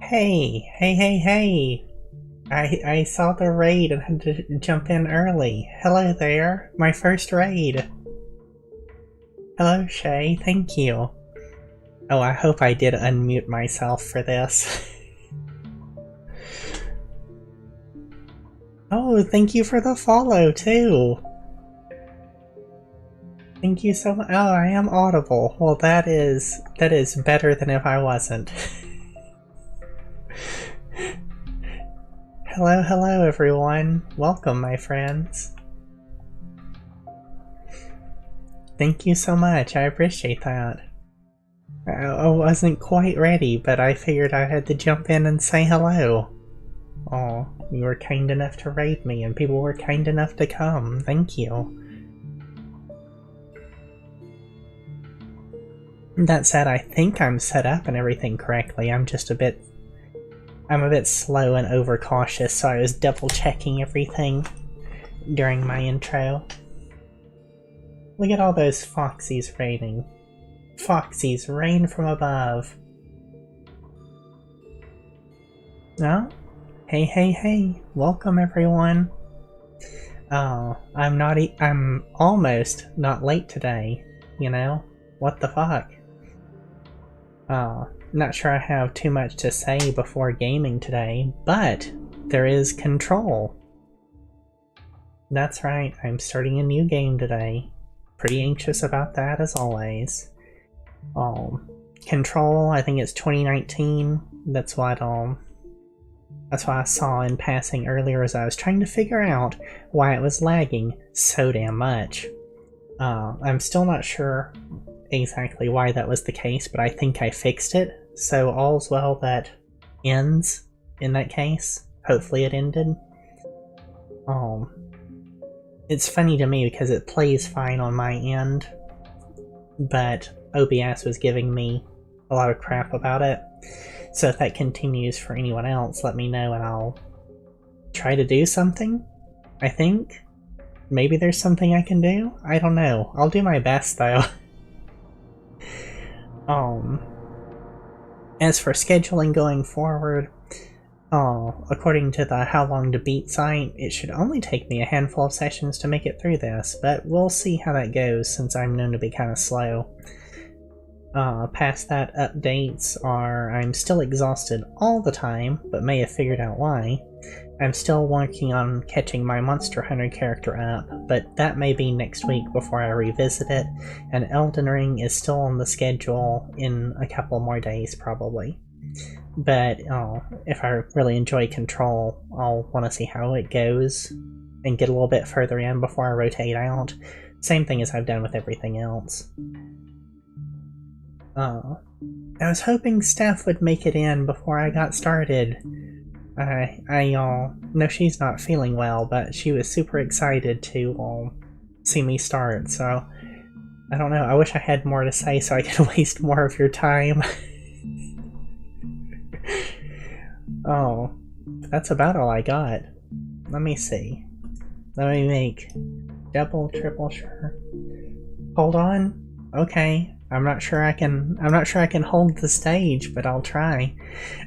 Hey! I saw the raid and had to jump in early. Hello there, my first raid. Hello, Shay, thank you. Oh, I hope I did unmute myself for this. Oh, thank you for the follow, too. Thank you so much. Oh, I am audible. Well, that is better than if I wasn't. Hello everyone. Welcome, my friends. Thank you so much, I appreciate that. I wasn't quite ready, but I figured I had to jump in and say hello. Oh, you were kind enough to raid me, and people were kind enough to come. Thank you. That said, I think I'm set up and everything correctly. I'm a bit slow and overcautious, so I was double checking everything during my intro. Look at all those foxies raining. Foxies, rain from above. No? Hey, welcome everyone. Oh, I'm almost not late today, you know? What the fuck? Not sure I have too much to say before gaming today, but there is Control. That's right, I'm starting a new game today. Pretty anxious about that as always. Control, I think it's 2019. That's what I saw in passing earlier as I was trying to figure out why it was lagging so damn much. I'm still not sure exactly why that was the case, but I think I fixed it, so all's well that ends in that case. Hopefully it ended. It's funny to me because it plays fine on my end, but OBS was giving me a lot of crap about it. So if that continues for anyone else, let me know and I'll try to do something, I think. Maybe there's something I can do? I don't know. I'll do my best though. As for scheduling going forward, according to the How Long to Beat site, it should only take me a handful of sessions to make it through this, but we'll see how that goes since I'm known to be kind of slow. Past that, updates are I'm still exhausted all the time, but may have figured out why. I'm still working on catching my Monster Hunter character up, but that may be next week before I revisit it, and Elden Ring is still on the schedule in a couple more days probably. But if I really enjoy Control, I'll want to see how it goes and get a little bit further in before I rotate out. Same thing as I've done with everything else. I was hoping Steph would make it in before I got started. I know she's not feeling well, but she was super excited to see me start, so I don't know, I wish I had more to say so I could waste more of your time. Oh, that's about all I got. Let me see. Let me make double, triple sure. Hold on. Okay. I'm not sure I can hold the stage, but I'll try.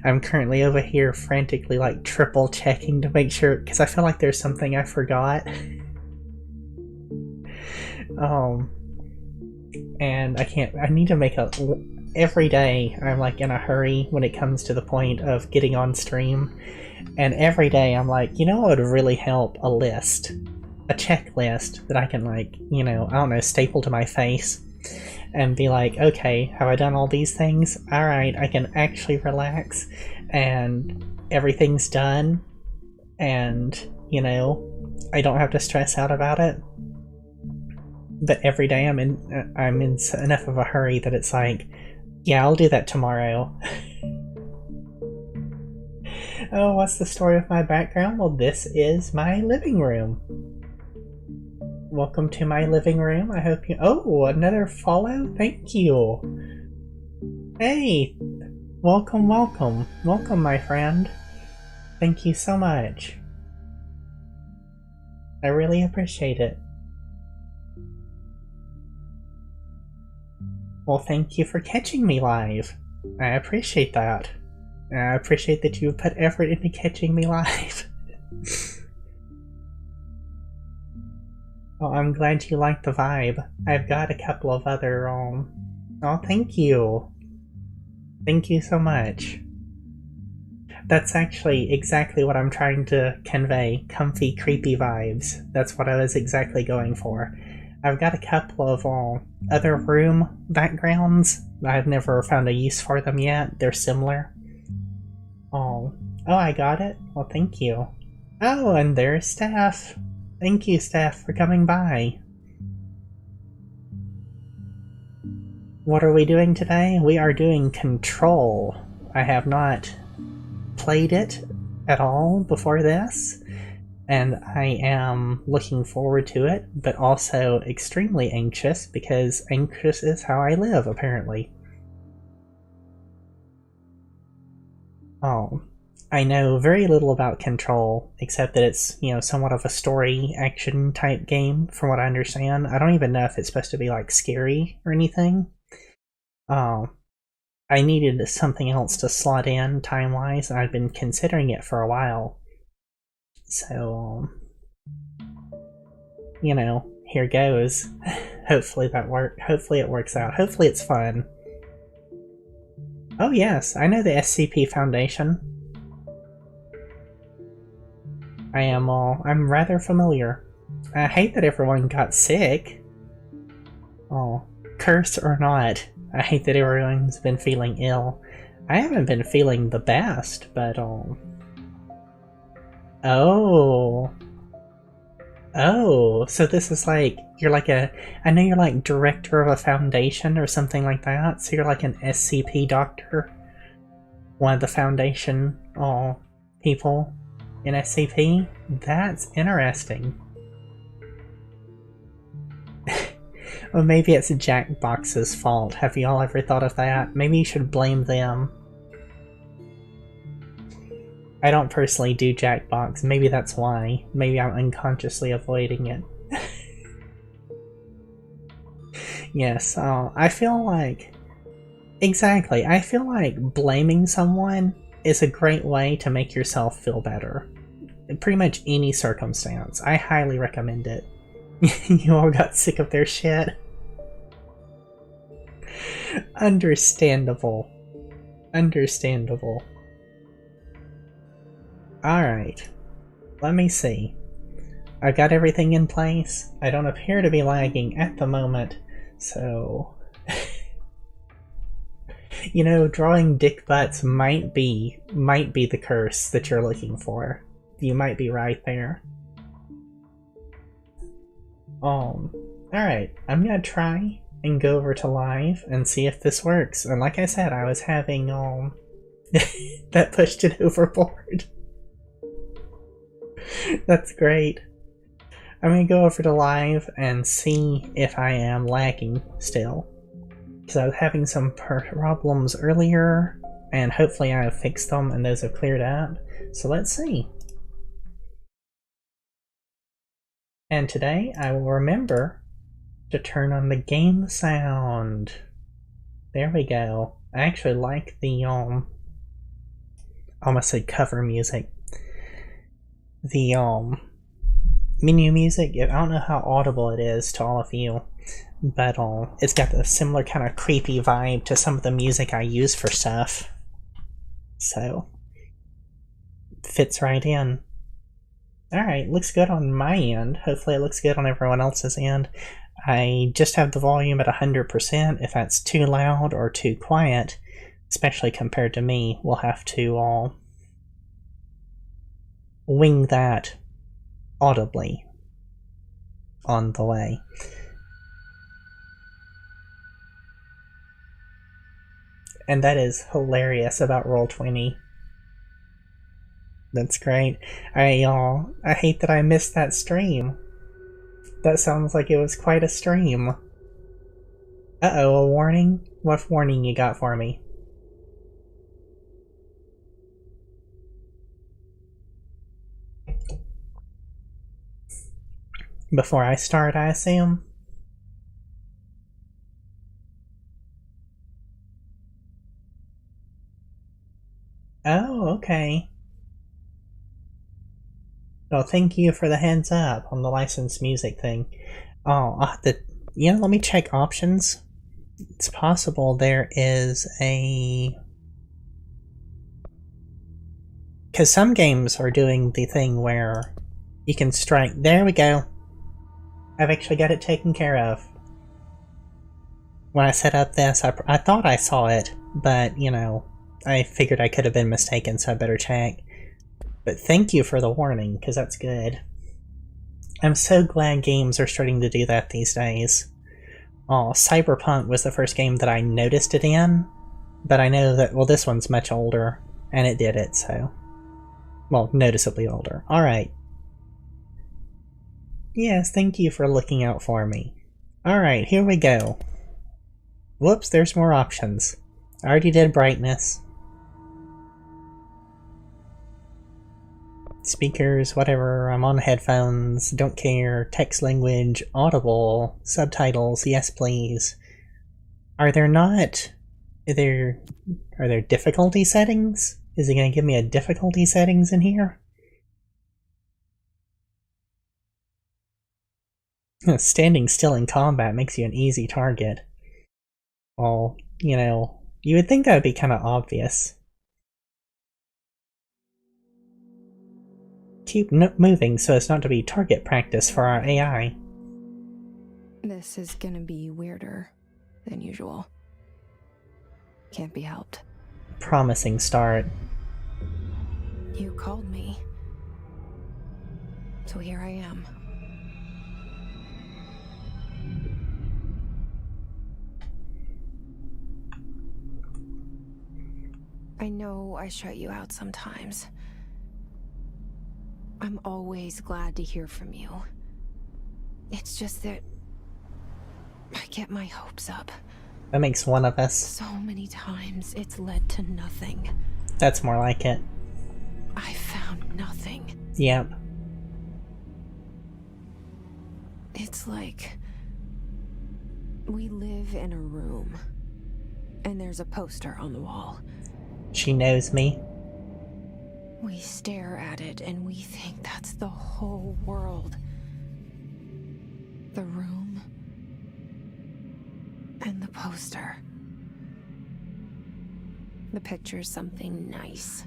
I'm currently over here frantically like triple checking to make sure, because I feel like there's something I forgot. And I need to make every day I'm like in a hurry when it comes to the point of getting on stream. And every day I'm like, you know what would really help? A list. A checklist that I can like, you know, I don't know, staple to my face. And be like, okay, have I done all these things? Alright, I can actually relax, and everything's done, and, you know, I don't have to stress out about it. But every day I'm in enough of a hurry that it's like, yeah, I'll do that tomorrow. Oh, what's the story of my background? Well, this is my living room. Welcome to my living room. I hope you... Oh, another follow? Thank you. Hey, welcome. Welcome, my friend. Thank you so much. I really appreciate it. Well, thank you for catching me live. I appreciate that. I appreciate that you put effort into catching me live. Well, I'm glad you like the vibe. I've got a couple of other, oh, thank you. Thank you so much. That's actually exactly what I'm trying to convey. Comfy, creepy vibes. That's what I was exactly going for. I've got a couple of other room backgrounds. I've never found a use for them yet. They're similar. Oh, I got it? Well, thank you. Oh, and there's Steph. Thank you, Steph, for coming by. What are we doing today? We are doing Control. I have not played it at all before this, and I am looking forward to it, but also extremely anxious, because anxious is how I live, apparently. Oh, I know very little about Control, except that it's, somewhat of a story action type game, from what I understand. I don't even know if it's supposed to be, like, scary or anything. I needed something else to slot in time-wise, and I've been considering it for a while. So, here goes. Hopefully it works out. Hopefully it's fun. Oh yes, I know the SCP Foundation. I'm rather familiar. I hate that everyone got sick. Oh, curse or not, I hate that everyone's been feeling ill. I haven't been feeling the best, but oh, so this is like, you're like I know you're like director of a foundation or something like that, so you're like an SCP doctor? One of the foundation, people in SCP? That's interesting. Well, maybe it's Jackbox's fault. Have y'all ever thought of that? Maybe you should blame them. I don't personally do Jackbox. Maybe that's why. Maybe I'm unconsciously avoiding it. Yes, I feel like... Exactly. I feel like blaming someone is a great way to make yourself feel better. In pretty much any circumstance. I highly recommend it. You all got sick of their shit? Understandable. Understandable. Alright. Let me see. I've got everything in place. I don't appear to be lagging at the moment, so... drawing dick butts might be the curse that you're looking for. You might be right there. Alright, I'm gonna try and go over to live and see if this works. And like I said, I was having, that pushed it overboard. That's great. I'm gonna go over to live and see if I am lagging still. Because I was having some problems earlier, and hopefully I have fixed them and those have cleared up. So let's see. And today I will remember to turn on the game sound. There we go. I actually like the, I almost said cover music. The, menu music. I don't know how audible it is to all of you, but, it's got a similar kind of creepy vibe to some of the music I use for stuff. So, fits right in. Alright, looks good on my end. Hopefully it looks good on everyone else's end. I just have the volume at 100%. If that's too loud or too quiet, especially compared to me, we'll have to wing that audibly on the way. And that is hilarious about Roll20. That's great. I hate that I missed that stream. That sounds like it was quite a stream. Uh-oh, a warning? What warning you got for me? Before I start, I assume? Oh, okay. Well, thank you for the heads up on the licensed music thing. Oh, I'll have to... Yeah, let me check options. It's possible there is a... Because some games are doing the thing where you can strike... There we go. I've actually got it taken care of. When I set up this, I thought I saw it, but, you know, I figured I could have been mistaken, so I better check. But thank you for the warning, because that's good. I'm so glad games are starting to do that these days. Oh, Cyberpunk was the first game that I noticed it in, but I know that, well, this one's much older, and it did it, so... Well, noticeably older. Alright. Yes, thank you for looking out for me. Alright, here we go. Whoops, there's more options. I already did brightness. Speakers, whatever, I'm on headphones, don't care, text language, audible, subtitles, yes please. Are there difficulty settings? Is it going to give me a difficulty settings in here? Standing still in combat makes you an easy target. Well, you know, you would think that would be kind of obvious. Keep moving so as not to be target practice for our AI. This is gonna be weirder than usual. Can't be helped. Promising start. You called me. So here I am. I know I shut you out sometimes. I'm always glad to hear from you. It's just that I get my hopes up. That makes one of us. So many times it's led to nothing. That's more like it. I found nothing. Yep. It's like we live in a room and there's a poster on the wall. She knows me. We stare at it and we think that's the whole world. The room and the poster. The picture's something nice.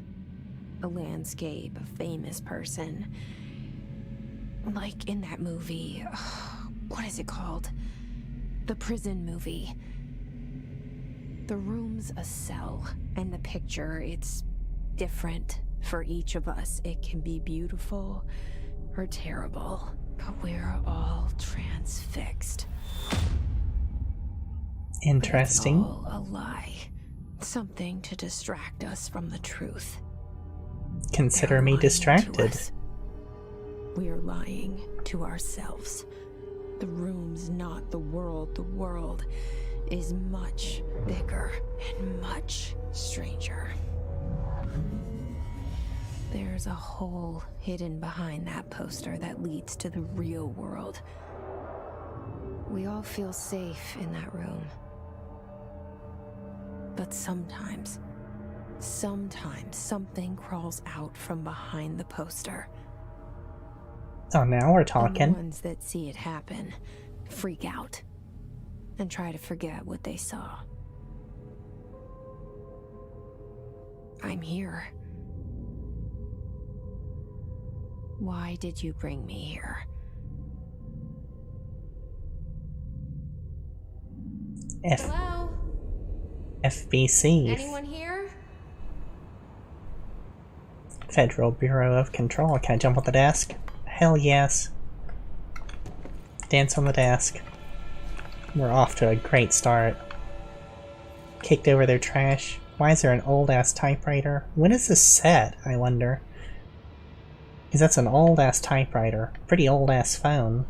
A landscape, a famous person. Like in that movie, what is it called? The prison movie. The room's a cell, and the picture, it's different for each of us. It can be beautiful or terrible, but we're all transfixed. Interesting. But it's all a lie. Something to distract us from the truth. Consider me distracted. We're lying to ourselves. The room's not the world. The world is much bigger and much stranger. There's a hole hidden behind that poster that leads to the real world. We all feel safe in that room. But sometimes something crawls out from behind the poster. Oh, now we're talking. And the ones that see it happen freak out and try to forget what they saw. I'm here. Why did you bring me here? Hello? FBC. Anyone here? Federal Bureau of Control. Can I jump on the desk? Hell yes. Dance on the desk. We're off to a great start. Kicked over their trash. Why is there an old-ass typewriter? When is this set, I wonder? Because that's an old-ass typewriter. Pretty old-ass phone.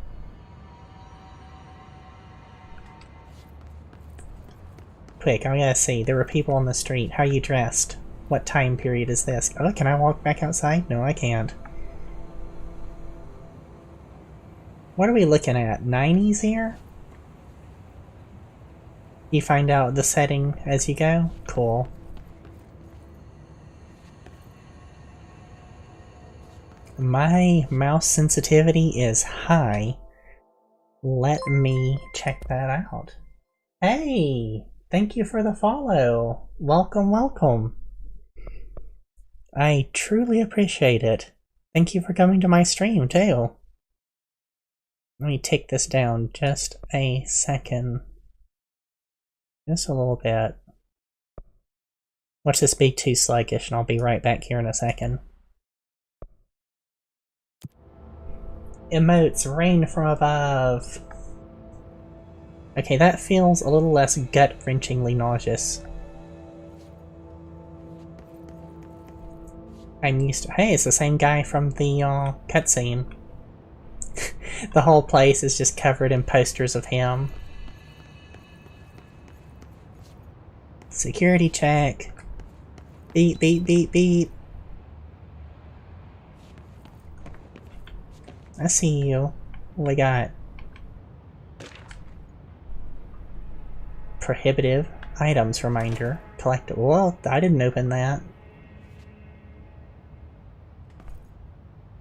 Quick, I gotta see. There were people on the street. How are you dressed? What time period is this? Oh, can I walk back outside? No, I can't. What are we looking at? 90s here? You find out the setting as you go? Cool. My mouse sensitivity is high. Let me check that out. Hey! Thank you for the follow. Welcome, welcome. I truly appreciate it. Thank you for coming to my stream, too. Let me take this down just a second. Just a little bit. Watch this be too sluggish, and I'll be right back here in a second. Emotes rain from above. Okay, that feels a little less gut-wrenchingly nauseous. I'm used to— hey, it's the same guy from the cutscene. The whole place is just covered in posters of him. Security check. Beep, beep, beep, beep. I see you. What we got? Prohibitive items reminder. Collectible. Well, I didn't open that.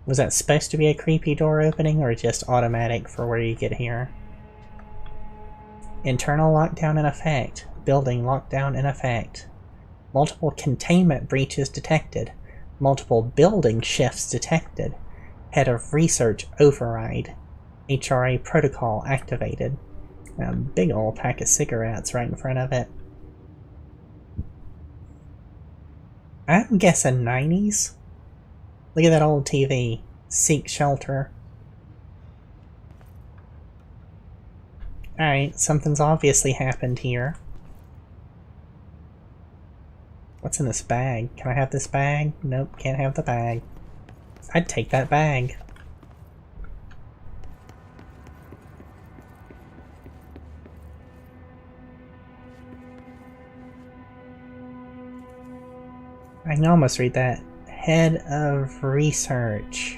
Was that supposed to be a creepy door opening or just automatic for where you get here? Internal lockdown in effect. Building lockdown in effect. Multiple containment breaches detected. Multiple building shifts detected. Head of research override. HRA protocol activated. A big old pack of cigarettes right in front of it. I'm guessing 90s? Look at that old TV. Seek shelter. Alright, something's obviously happened here. What's in this bag? Can I have this bag? Nope, can't have the bag. I'd take that bag. I can almost read that. Head of research.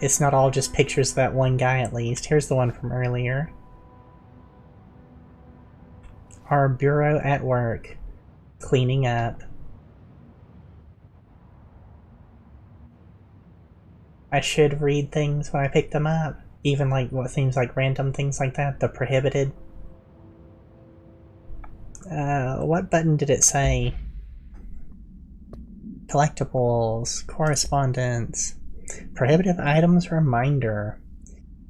It's not all just pictures of that one guy, at least. Here's the one from earlier. Our bureau at work. Cleaning up. I should read things when I pick them up. Even like what seems like random things like that. The prohibited. What button did it say? Collectibles. Correspondence. Prohibitive items reminder.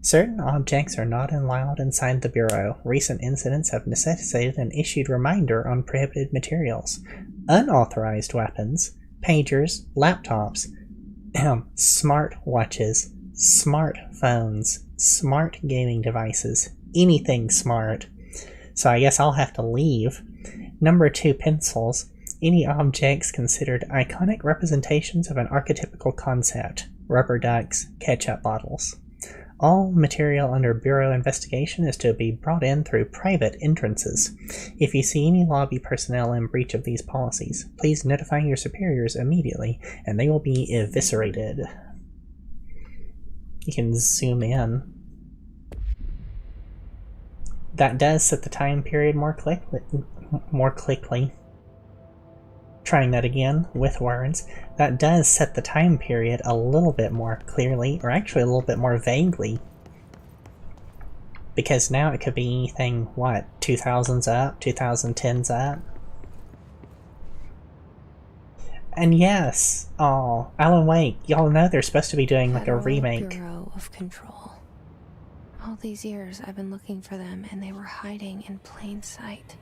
Certain objects are not allowed inside the Bureau. Recent incidents have necessitated an issued reminder on prohibited materials. Unauthorized weapons, pagers, laptops, smart watches, smartphones, smart gaming devices, anything smart. So I guess I'll have to leave. Number 2, pencils. Any objects considered iconic representations of an archetypical concept. Rubber ducks, ketchup bottles. All material under Bureau investigation is to be brought in through private entrances. If you see any lobby personnel in breach of these policies, please notify your superiors immediately, and they will be eviscerated. You can zoom in. That does set the time period more quickly. Trying that again with words. That does set the time period a little bit more clearly, or actually a little bit more vaguely. Because now it could be anything, what, 2000s up, 2010s up? And yes, Alan Wake, y'all know they're supposed to be doing like a remake. Bureau of Control. All these years I've been looking for them and they were hiding in plain sight.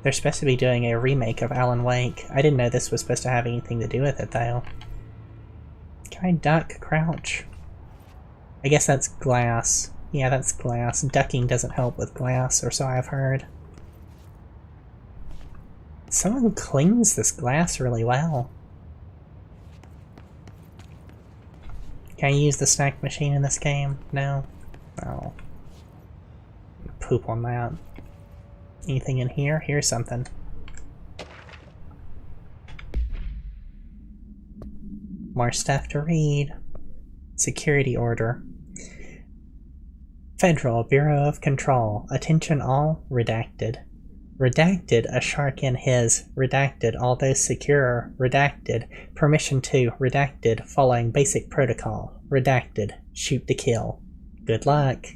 They're supposed to be doing a remake of Alan Wake. I didn't know this was supposed to have anything to do with it, though. Can I duck, crouch? I guess that's glass. Yeah, that's glass. Ducking doesn't help with glass, or so I've heard. Someone cleans this glass really well. Can I use the snack machine in this game? No? Oh. Poop on that. Anything in here? Here's something. More stuff to read. Security order. Federal Bureau of Control. Attention all. Redacted. Redacted a shark in his. Redacted although secure. Redacted permission to. Redacted following basic protocol. Redacted shoot to kill. Good luck.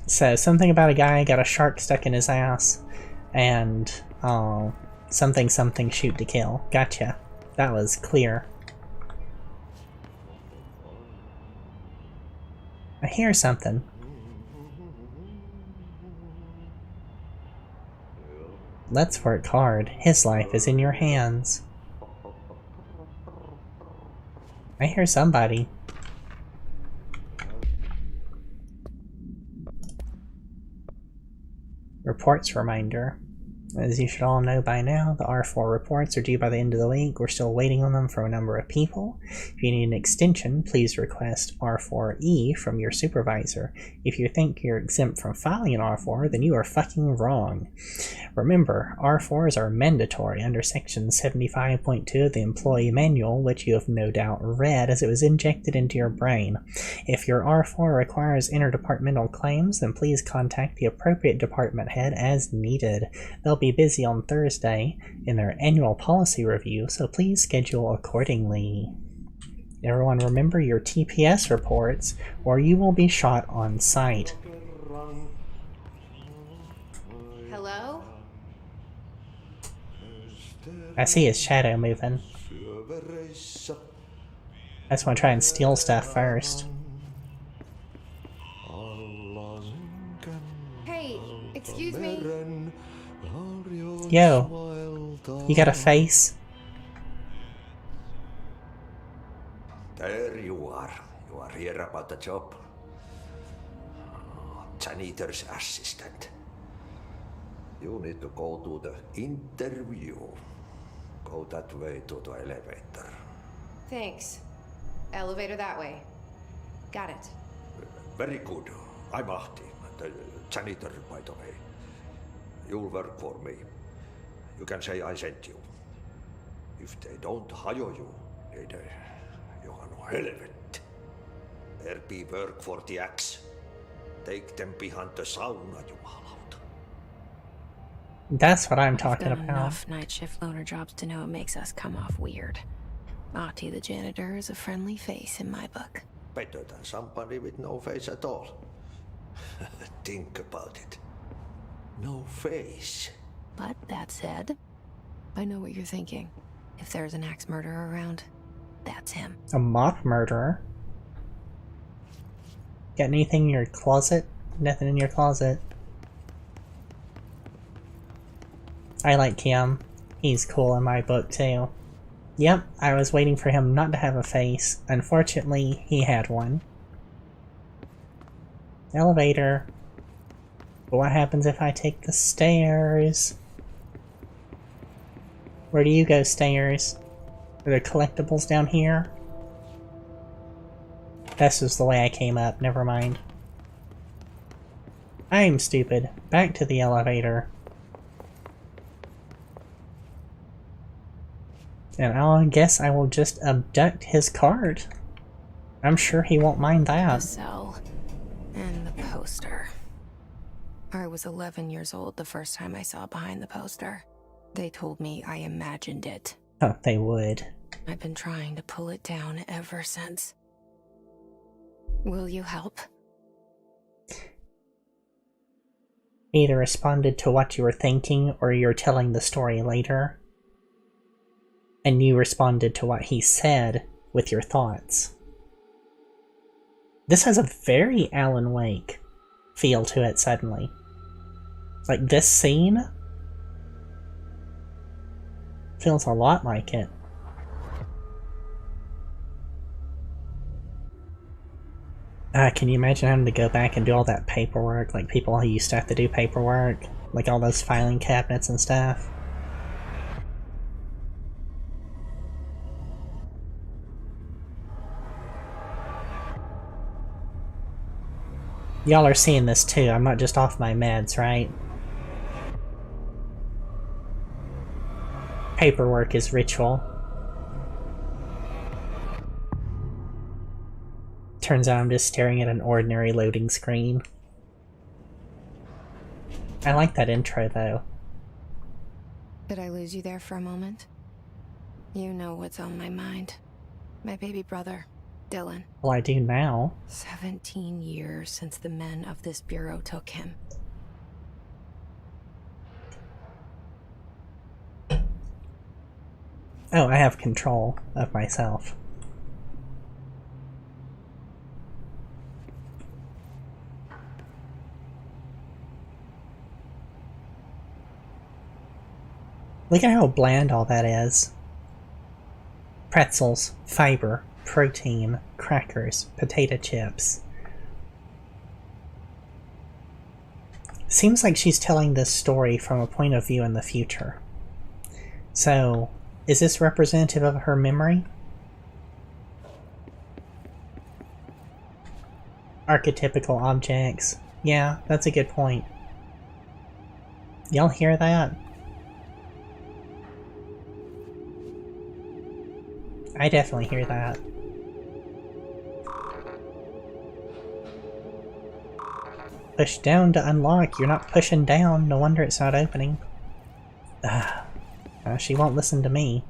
So something about a guy got a shark stuck in his ass, and something shoot to kill. Gotcha. That was clear. I hear something. Let's work hard. His life is in your hands. I hear somebody. Reports reminder. As you should all know by now, the R4 reports are due by the end of the week. We're still waiting on them from a number of people. If you need an extension, please request R4E from your supervisor. If you think you're exempt from filing an R4, then you are fucking wrong. Remember, R4s are mandatory under Section 75.2 of the Employee Manual, which you have no doubt read as it was injected into your brain. If your R4 requires interdepartmental claims, then please contact the appropriate department head as needed. They'll be busy on Thursday in their annual policy review, so please schedule accordingly. Everyone remember your TPS reports, or you will be shot on sight. Hello? I see his shadow moving. I just want to try and steal stuff first. Hey, excuse me? Yo, you got a face? There you are. You are here about the job. Janitor's assistant. You need to go to the interview. Go that way to the elevator. Thanks. Elevator that way. Got it. Very good. I'm Ahti, the janitor, by the way. You'll work for me. You can say I sent you. If they don't hire you, you are no helvet. There be work for the axe. Take them behind the sauna, jumalauta. That's what I'm talking I've done about. enough night shift loner jobs to know it makes us come off weird. Ahti the janitor is a friendly face in my book. Better than somebody with no face at all. Think about it. No face. But that said, I know what you're thinking. If there's an axe murderer around, that's him. A mock murderer? Got anything in your closet? Nothing in your closet. I like him. He's cool in my book too. Yep, I was waiting for him not to have a face. Unfortunately, he had one. Elevator. But what happens if I take the stairs? Where do you go, stairs? Are there collectibles down here? This was the way I came up, never mind. I'm stupid. Back to the elevator. And I guess I will just abduct his card. I'm sure he won't mind The that. cell and the poster. I was 11 years old the first time I saw behind the poster. They told me I imagined it. Oh, they would. I've been trying to pull it down ever since. Will you help? Either responded to what you were thinking, or you're telling the story later. And you responded to what he said with your thoughts. This has a very Alan Wake feel to it suddenly. Like, this scene feels a lot like it. Can you imagine having to go back and do all that paperwork, like people who used to have to do paperwork, like all those filing cabinets and stuff? Y'all are seeing this too, I'm not just off my meds, right? Paperwork is ritual. Turns out I'm just staring at an ordinary loading screen. I like that intro, though. Did I lose you there for a moment? You know what's on my mind. My baby brother, Dylan. Well, I do now. 17 years since the men of this bureau took him. Oh, I have control of myself. Look at how bland all that is. Pretzels, fiber, protein, crackers, potato chips. Seems like she's telling this story from a point of view in the future. So, is this representative of her memory? Archetypical objects. Yeah, that's a good point. Y'all hear that? I definitely hear that. Push down to unlock. You're not pushing down. No wonder it's not opening. She won't listen to me.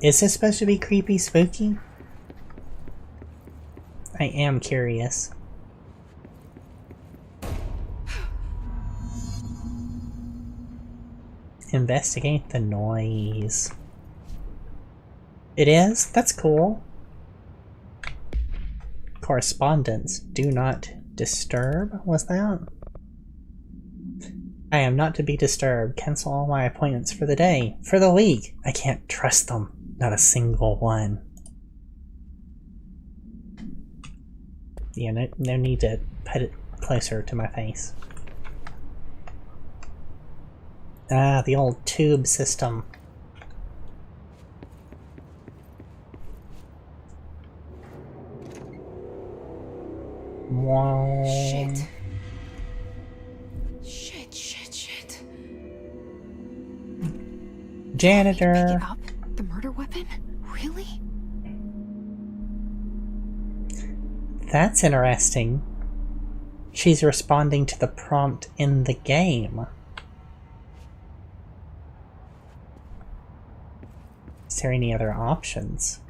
Is this supposed to be creepy, spooky? I am curious. Investigate the noise. It is? That's cool. Correspondence. Do not disturb? Was that? I am not to be disturbed. Cancel all my appointments for the day. For the week. I can't trust them. Not a single one. Yeah, no need to put it closer to my face. Ah, the old tube system. Wow. Shit. Shit. Janitor. Pick it up? The murder weapon? Really? That's interesting. She's responding to the prompt in the game. Is there any other options?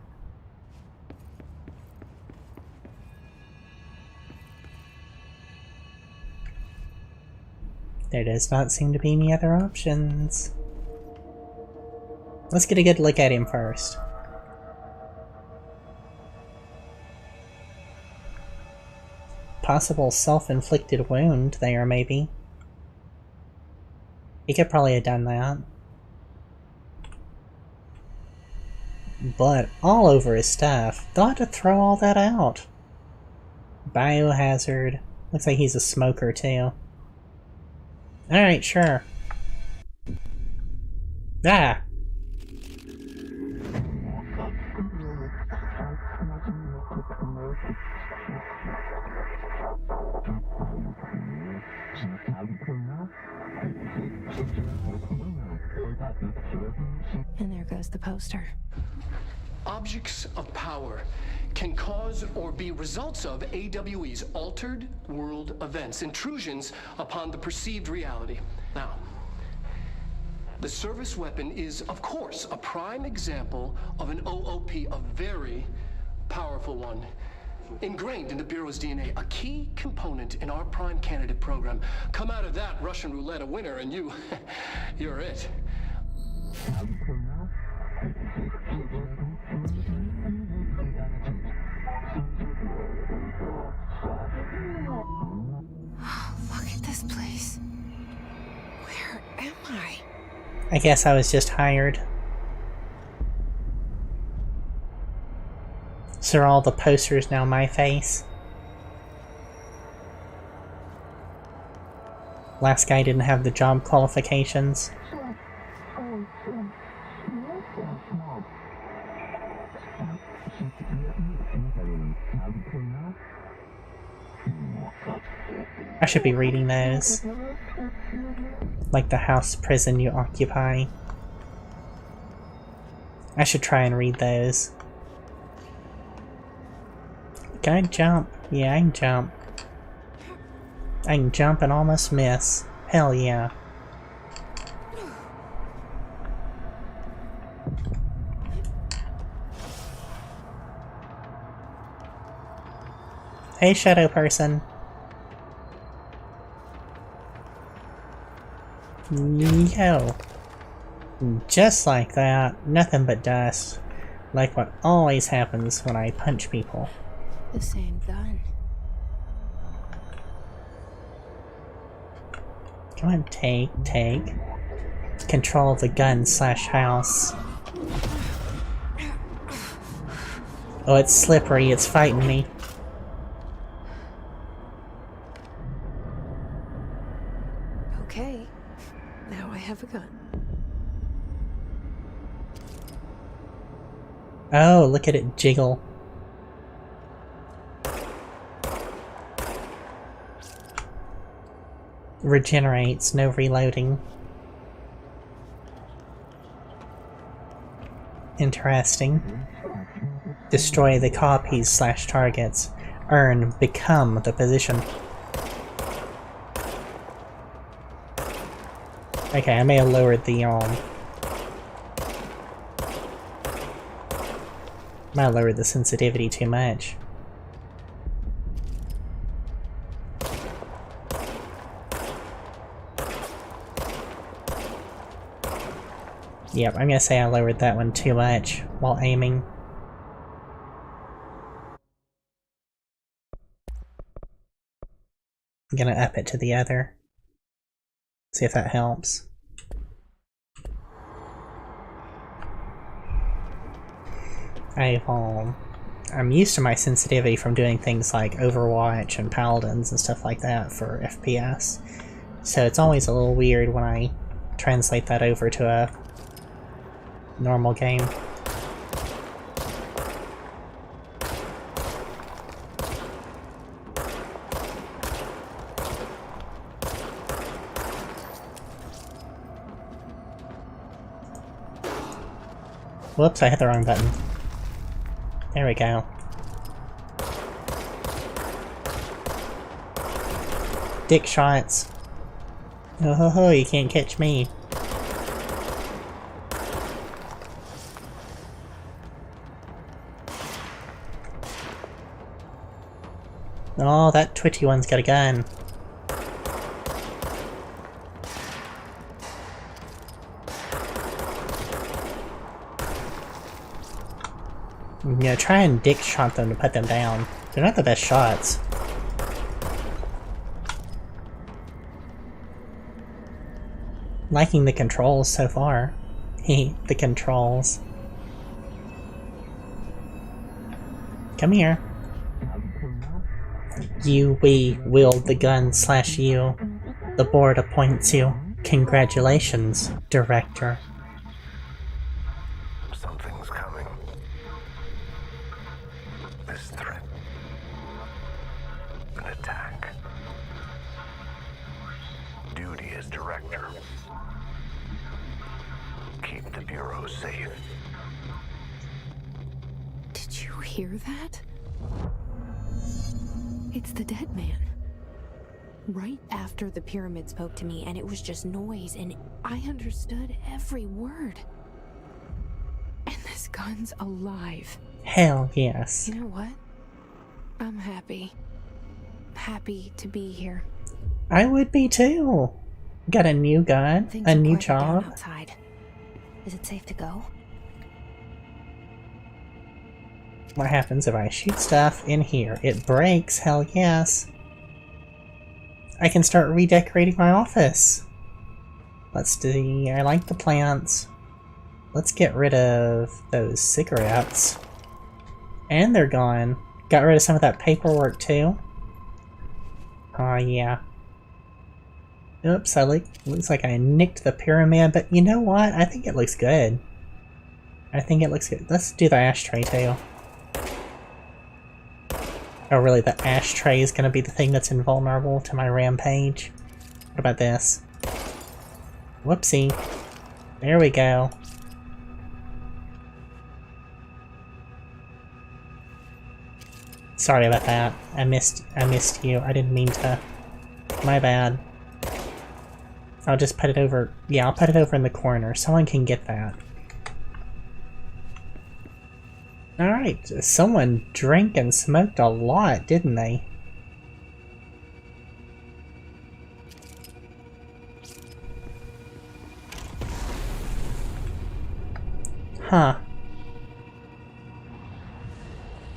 There does not seem to be any other options. Let's get a good look at him first. Possible self-inflicted wound there, maybe. He could probably have done that. Blood all over his stuff. They'll have to throw all that out. Biohazard. Looks like he's a smoker, too. Alright, sure. Ah! And there goes the poster. Objects of power can cause or be results of AWE's altered world events, intrusions upon the perceived reality. Now, the service weapon is, of course, a prime example of an OOP, a very powerful one. Ingrained in the Bureau's DNA, a key component in our prime candidate program. Come out of that Russian roulette a winner and you're it. Look at this place. Where am I? I guess I was just hired. So are all the posters now my face? Last guy didn't have the job qualifications. I should be reading those. Like the house prison you occupy. I should try and read those. Can I jump? Yeah, I can jump. I can jump and almost miss. Hell yeah. Hey, shadow person. Yo. Just like that, nothing but dust. Like what always happens when I punch people. The same gun. Come on, take. Control the gun / house. Oh, it's slippery, it's fighting me. Okay, now I have a gun. Oh, look at it jiggle. Regenerates, no reloading. Interesting. Destroy the copies / targets. Earn, become the position. Okay, I may have lowered the, might have lowered the sensitivity too much. Yep, I'm gonna say I lowered that one too much while aiming. I'm gonna up it to the other. See if that helps. I'm used to my sensitivity from doing things like Overwatch and Paladins and stuff like that for FPS. So it's always a little weird when I translate that over to a normal game. Whoops, I hit the wrong button. There we go. Dick shots. Oh ho ho, you can't catch me. Oh, that twitchy one's got a gun. I'm gonna try and dick shot them to put them down. They're not the best shots. Liking the controls so far. The controls. Come here. You, we, wield the gun / you. The board appoints you. Congratulations, director. Something's coming. This threat. An attack. Duty as director. Keep the Bureau safe. Did you hear that? It's the dead man. Right after the pyramid spoke to me, and it was just noise, and I understood every word. And this gun's alive. Hell yes. You know what? I'm happy. Happy to be here. I would be too. Got a new gun, Things a are new quieting down job. outside. Is it safe to go? What happens if I shoot stuff in here? It breaks, hell yes. I can start redecorating my office. Let's see, I like the plants. Let's get rid of those cigarettes. And they're gone. Got rid of some of that paperwork too. Oh yeah. Oops, looks like I nicked the pyramid, but you know what? I think it looks good. I think it looks good. Let's do the ashtray too. Oh really, the ashtray is gonna be the thing that's invulnerable to my rampage? What about this? Whoopsie. There we go. Sorry about that. I missed you. I didn't mean to. My bad. I'll just put it over. Yeah, I'll put it over in the corner. Someone can get that. Alright, someone drank and smoked a lot, didn't they? Huh.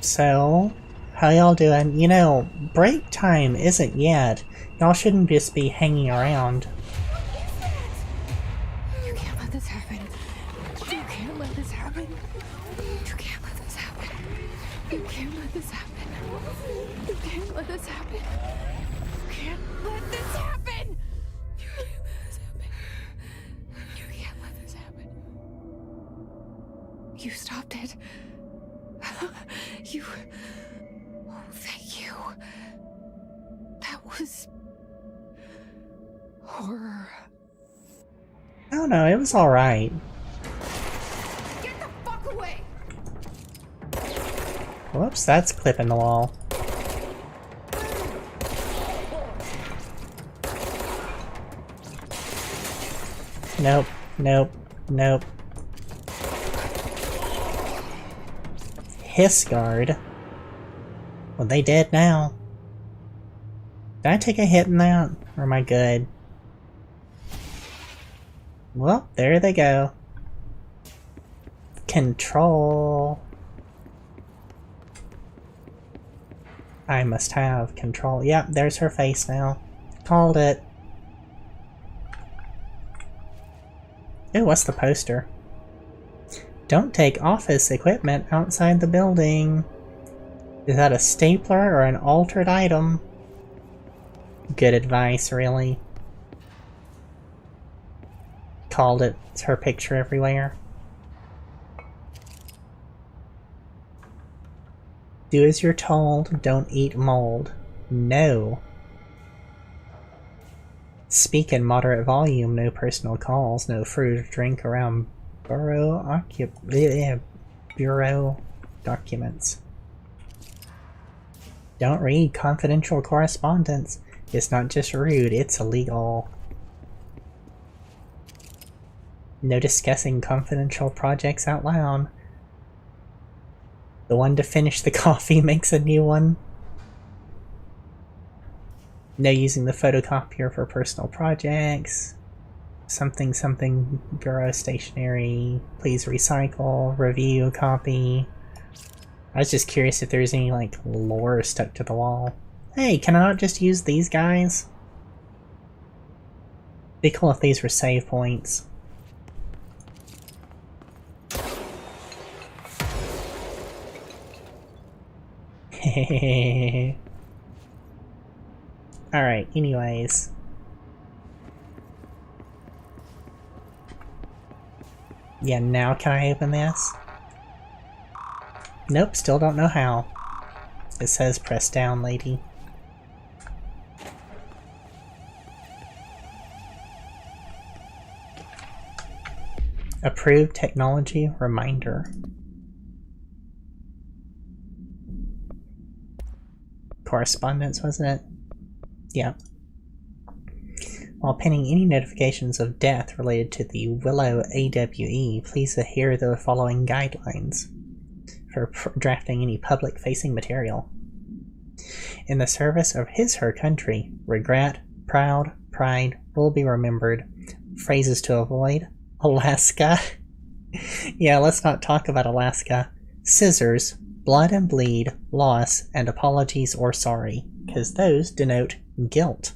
So, how y'all doing? You know, break time isn't yet. Y'all shouldn't just be hanging around. You can't let this happen. You can't let this happen. You can't let this happen. You can't let this happen. You can't let this happen. You can't let this happen. You can't let this happen. You can't let this happen. You stopped it. You... Oh, thank you. That was... horror. Oh no, it was alright. Get the fuck away! Whoops, that's clipping the wall. Nope, nope, nope. Hiss guard. Well, they dead now. Did I take a hit in that? Or am I good? Well, there they go. Control. I must have control. Yep, there's her face now. Called it. Ooh, what's the poster? Don't take office equipment outside the building. Is that a stapler or an altered item? Good advice, really. Called it. It's her picture everywhere. Do as you're told, don't eat mold. No. Speak in moderate volume, no personal calls, no fruit or drink around bureau documents. Don't read confidential correspondence. It's not just rude, it's illegal. No discussing confidential projects out loud. The one to finish the coffee makes a new one. No using the photocopier for personal projects. Something bureau stationery. Please recycle, review, copy. I was just curious if there's any like lore stuck to the wall. Hey, can I not just use these guys? Be cool if these were save points. Alright, anyways. Yeah, now can I open this? Nope, still don't know how. It says press down, lady. Approved technology reminder. Correspondence, wasn't it? Yeah. While pinning any notifications of death related to the Willow AWE, please adhere to the following guidelines for drafting any public-facing material. In the service of his/her country, regret, proud, pride, will be remembered. Phrases to avoid. Alaska. Yeah, let's not talk about Alaska. Scissors, blood and bleed, loss, and apologies or sorry, because those denote guilt.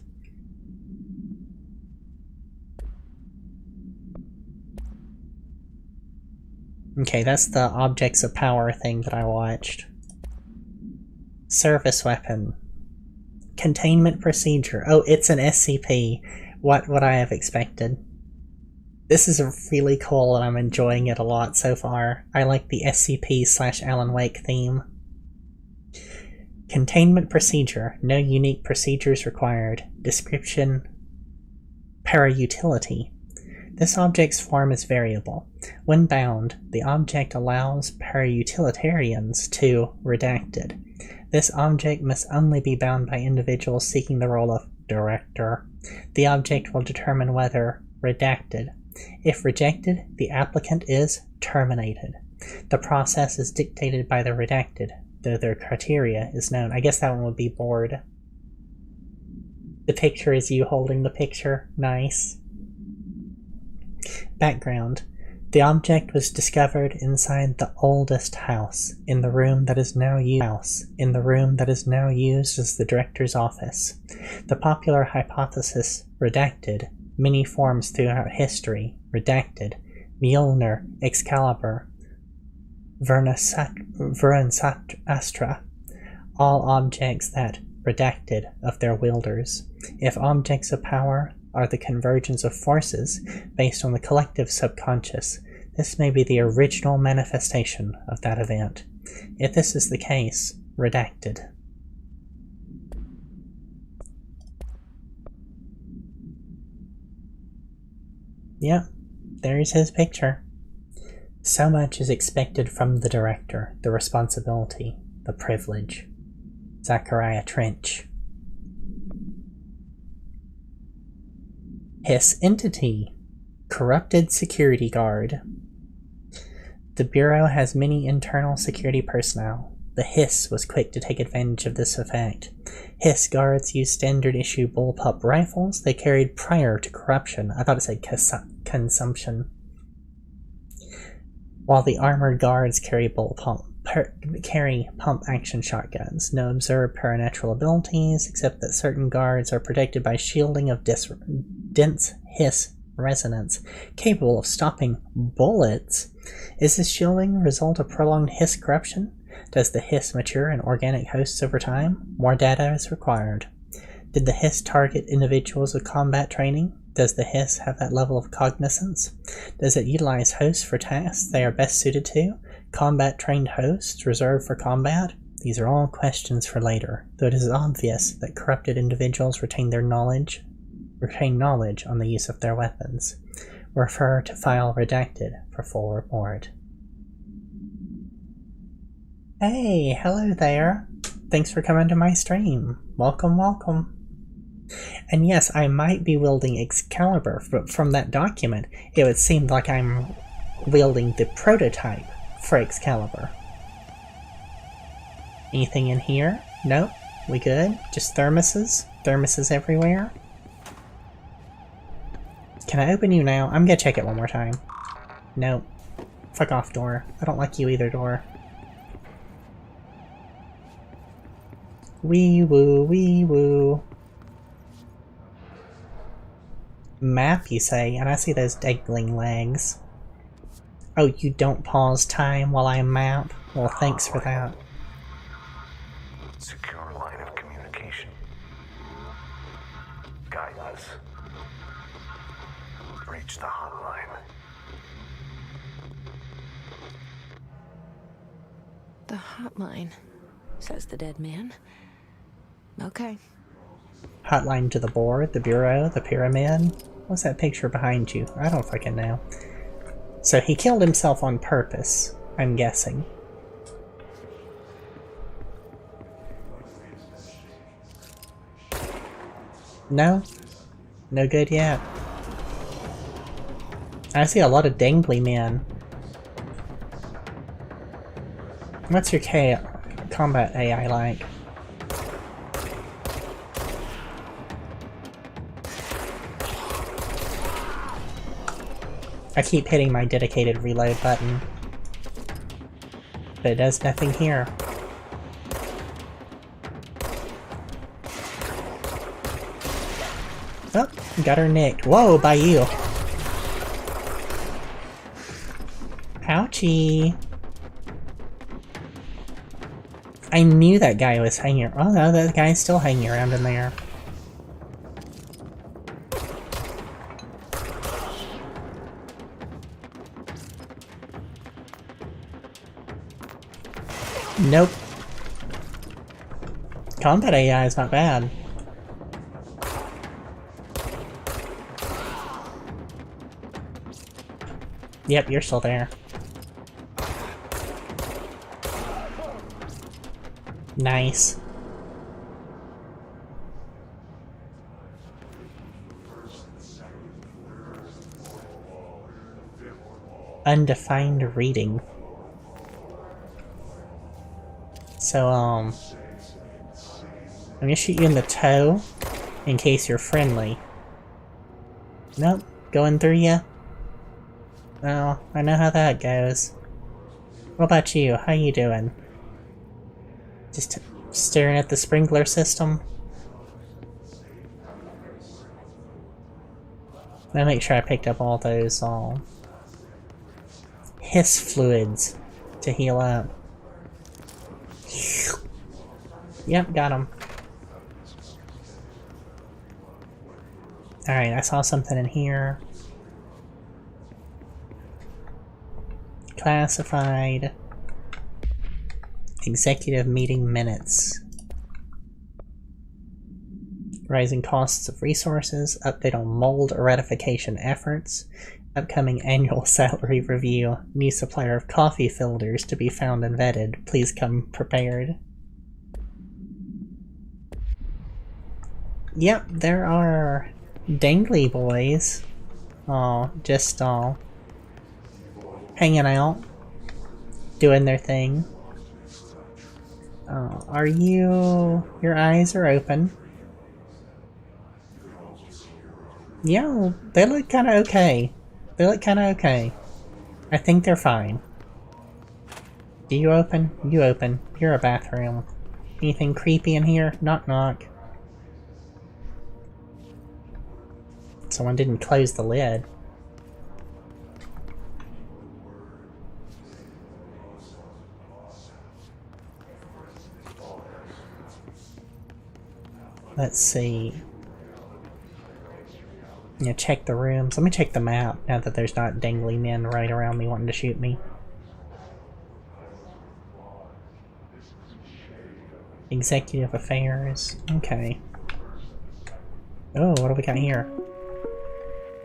Okay, that's the objects of power thing that I watched. Service weapon. Containment procedure. Oh, it's an SCP. What would I have expected? This is really cool and I'm enjoying it a lot so far. I like the SCP/Alan Wake theme. Containment procedure. No unique procedures required. Description. Parautility. This object's form is variable. When bound, the object allows parautilitarians to, redacted, This object must only be bound by individuals seeking the role of director. The object will determine whether redacted. If rejected, the applicant is terminated. The process is dictated by the redacted, though their criteria is known. I guess that one would be bored. The picture is you holding the picture. Nice. Background. The object was discovered inside the oldest house, in the room that is now used as the director's office. The popular hypothesis redacted, many forms throughout history, redacted, Mjolnir, Excalibur, Vernastra, all objects that redacted of their wielders. If objects of power are the convergence of forces based on the collective subconscious, this may be the original manifestation of that event. If this is the case, redacted. Yep, there's his picture. So much is expected from the director, the responsibility, the privilege. Zachariah Trench. Hiss entity. Corrupted security guard. The Bureau has many internal security personnel. The Hiss was quick to take advantage of this effect. Hiss guards used standard-issue bullpup rifles they carried prior to corruption. I thought it said consumption. While the armored guards carry pump-action shotguns. No observed paranatural abilities, except that certain guards are protected by shielding of dense hiss resonance, capable of stopping bullets. Is this shielding a result of prolonged hiss corruption? Does the hiss mature in organic hosts over time? More data is required. Did the hiss target individuals with combat training? Does the hiss have that level of cognizance? Does it utilize hosts for tasks they are best suited to? Combat-trained hosts reserved for combat? These are all questions for later, though it is obvious that corrupted individuals retain knowledge on the use of their weapons. Refer to file redacted for full report. Hey, hello there. Thanks for coming to my stream. Welcome, welcome. And yes, I might be wielding Excalibur, but from that document, it would seem like I'm wielding the prototype for Excalibur. Anything in here? Nope. We good? Just thermoses? Thermoses everywhere? Can I open you now? I'm gonna check it one more time. Nope. Fuck off, door. I don't like you either, door. Wee woo, wee woo. Map, you say? And I see those dangling legs. Oh, you don't pause time while I map? Well, thanks for that. Secure line of communication. Guidance. Reach the hotline. The hotline, says the dead man. Okay. Hotline to the board, the bureau, the pyramid. What's that picture behind you? I don't fucking know. So he killed himself on purpose, I'm guessing. No? No good yet. I see a lot of dangly men. What's your combat AI like? I keep hitting my dedicated reload button, but it does nothing here. Oh, got her nicked. Whoa, by you. Ouchie. I knew that guy was hanging. Oh no, that guy's still hanging around in there. Nope. Combat AI is not bad. Yep, you're still there. Nice. Undefined reading. So, I'm gonna shoot you in the toe in case you're friendly. Nope, going through ya? Oh, I know how that goes. What about you? How you doing? Just staring at the sprinkler system? Let me make sure I picked up all those hiss fluids to heal up. Yep, got him. Alright, I saw something in here. Classified. Executive meeting minutes. Rising costs of resources. Update on mold eradication efforts. Upcoming annual salary review. New supplier of coffee filters to be found and vetted. Please come prepared. Yep, there are dangly boys. Just hanging out. Doing their thing. Are you... Your eyes are open. Yeah, they look kinda okay. They look kinda okay. I think they're fine. Do you open? You open. You're a bathroom. Anything creepy in here? Knock knock. Someone didn't close the lid. Let's see. Yeah, check the rooms. Let me check the map now that there's not dangly men right around me wanting to shoot me. Executive affairs. Okay. Oh, what do we got here?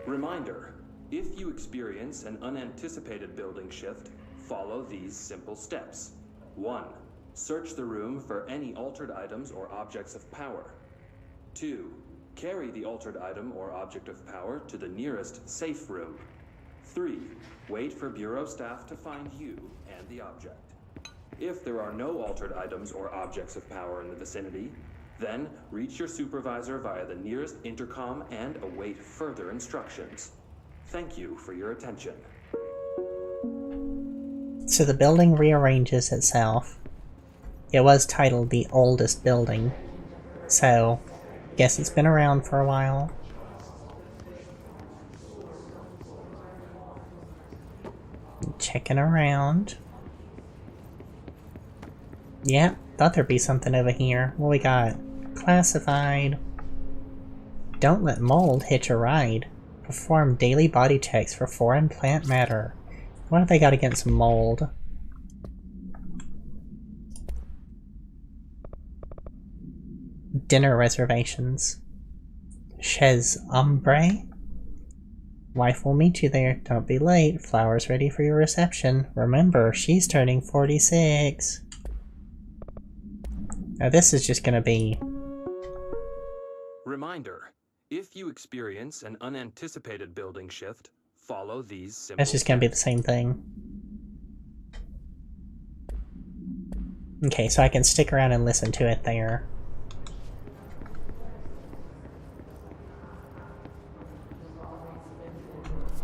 Reminder, if you experience an unanticipated building shift, follow these simple steps. 1. Search the room for any altered items or objects of power. 2. Carry the altered item or object of power to the nearest safe room. 3. Wait for Bureau staff to find you and the object. If there are no altered items or objects of power in the vicinity, then reach your supervisor via the nearest intercom and await further instructions. Thank you for your attention. So the building rearranges itself. It was titled the oldest building, so guess it's been around for a while. Checking around. Yeah, thought there'd be something over here. What we got? Classified. Don't let mold hitch a ride. Perform daily body checks for foreign plant matter. What have they got against mold? Dinner reservations. Chez Ombre? Wife will meet you there. Don't be late. Flowers ready for your reception. Remember, she's turning 46. Now this is just gonna be... Reminder, if you experience an unanticipated building shift, follow these simple That's just gonna be the same thing. Okay, so I can stick around and listen to it there.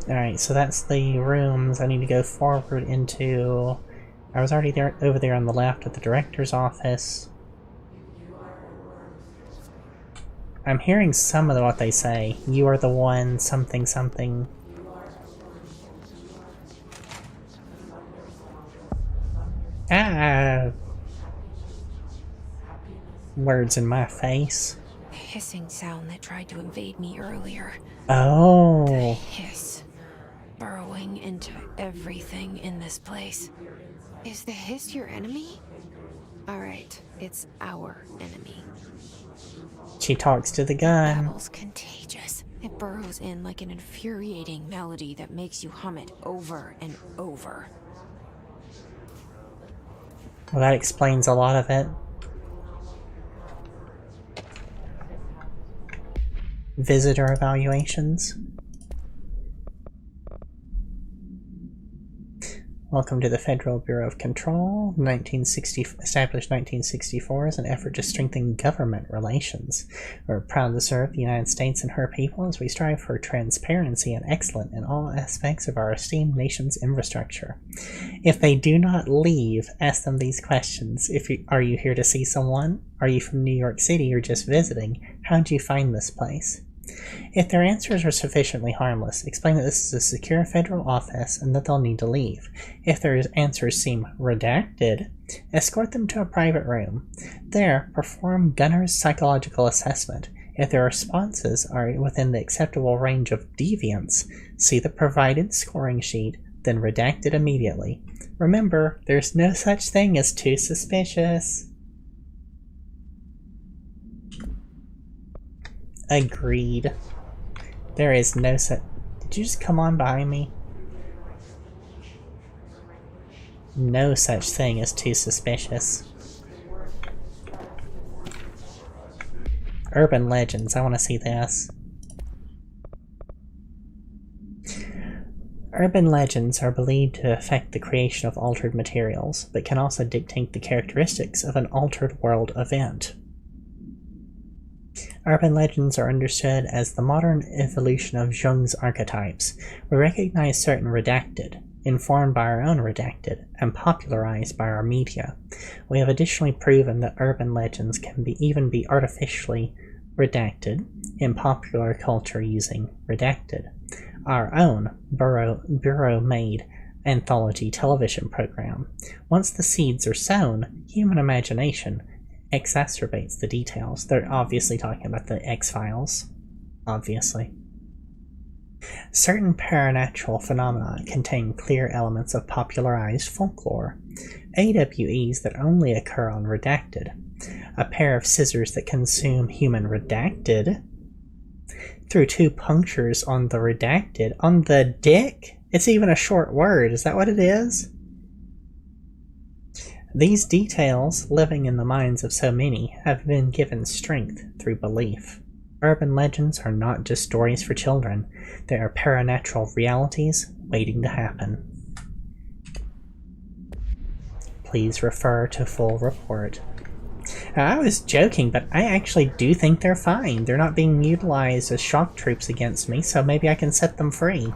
Alright, so that's the rooms I need to go forward into. I was already there, over there on the left at the director's office. I'm hearing some of what they say. You are the one, something something. Ah! Words in my face. The hissing sound that tried to invade me earlier. Oh! The hiss. Burrowing into everything in this place. Is the hiss your enemy? Alright, it's our enemy. She talks to the gun. Babble's contagious. It burrows in like an infuriating melody that makes you hum it over and over. Well, that explains a lot of it. visitor evaluations. Welcome to the Federal Bureau of Control, established 1964 as an effort to strengthen government relations. We're proud to serve the United States and her people as we strive for transparency and excellence in all aspects of our esteemed nation's infrastructure. If they do not leave, ask them these questions. Are you here to see someone? Are you from New York City or just visiting? How'd you find this place? If their answers are sufficiently harmless, explain that this is a secure federal office and that they'll need to leave. If their answers seem redacted, escort them to a private room. There, perform Gunner's psychological assessment. If their responses are within the acceptable range of deviance, see the provided scoring sheet, then redact it immediately. Remember, there's no such thing as too suspicious. Agreed. There is no such... Did you just come on behind me? No such thing as too suspicious. Urban legends, I want to see this. Urban legends are believed to affect the creation of altered materials, but can also dictate the characteristics of an altered world event. Urban legends are understood as the modern evolution of Jung's archetypes. We recognize certain redacted, informed by our own redacted, and popularized by our media. We have additionally proven that urban legends can even be artificially redacted in popular culture using redacted. Our own bureau-made anthology television program. Once the seeds are sown, human imagination exacerbates the details. They're obviously talking about the X-Files. Obviously. Certain paranatural phenomena contain clear elements of popularized folklore. AWEs that only occur on redacted. A pair of scissors that consume human redacted. Through 2 punctures on the redacted. On the dick? It's even a short word. Is that what it is? These details, living in the minds of so many, have been given strength through belief. Urban legends are not just stories for children. They are paranatural realities waiting to happen. Please refer to full report. Now, I was joking, but I actually do think they're fine. They're not being utilized as shock troops against me, so maybe I can set them free.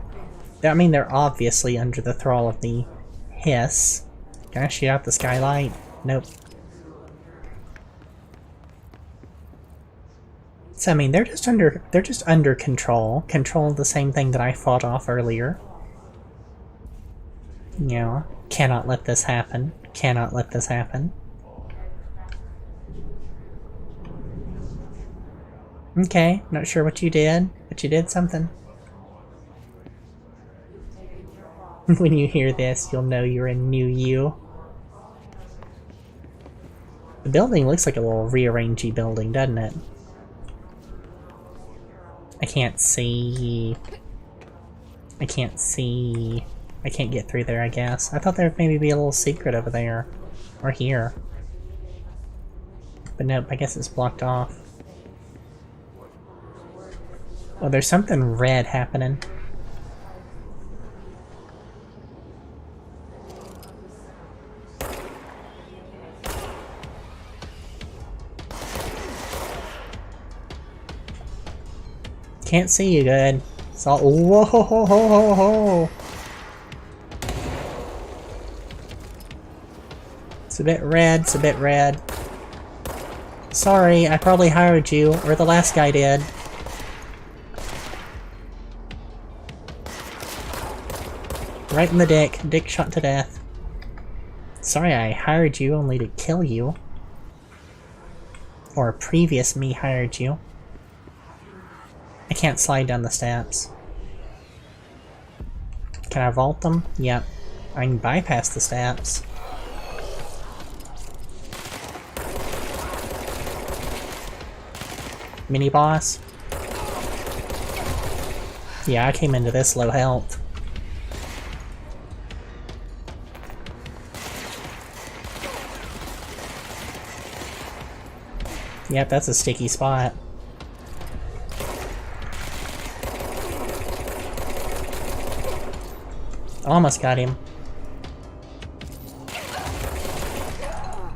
I mean, they're obviously under the thrall of the hiss. Can I shoot out the skylight? Nope. So I mean, they're just under control. Control the same thing that I fought off earlier. You know, cannot let this happen. Cannot let this happen. Okay, not sure what you did, but you did something. When you hear this, you'll know you're in New You. The building looks like a little rearrangey building, doesn't it? I can't see. I can't see. I can't get through there, I guess. I thought there would maybe be a little secret over there. Or here. But nope, I guess it's blocked off. Well, there's something red happening. Can't see you good. It's all— whoa ho ho ho ho ho. It's a bit red, it's a bit red. Sorry, I probably hired you, or the last guy did. Right in the dick. Dick shot to death. Sorry I hired you only to kill you. Or a previous me hired you. I can't slide down the steps. Can I vault them? Yep. I can bypass the steps. Mini boss? Yeah, I came into this low health. Yep, that's a sticky spot. Almost got him.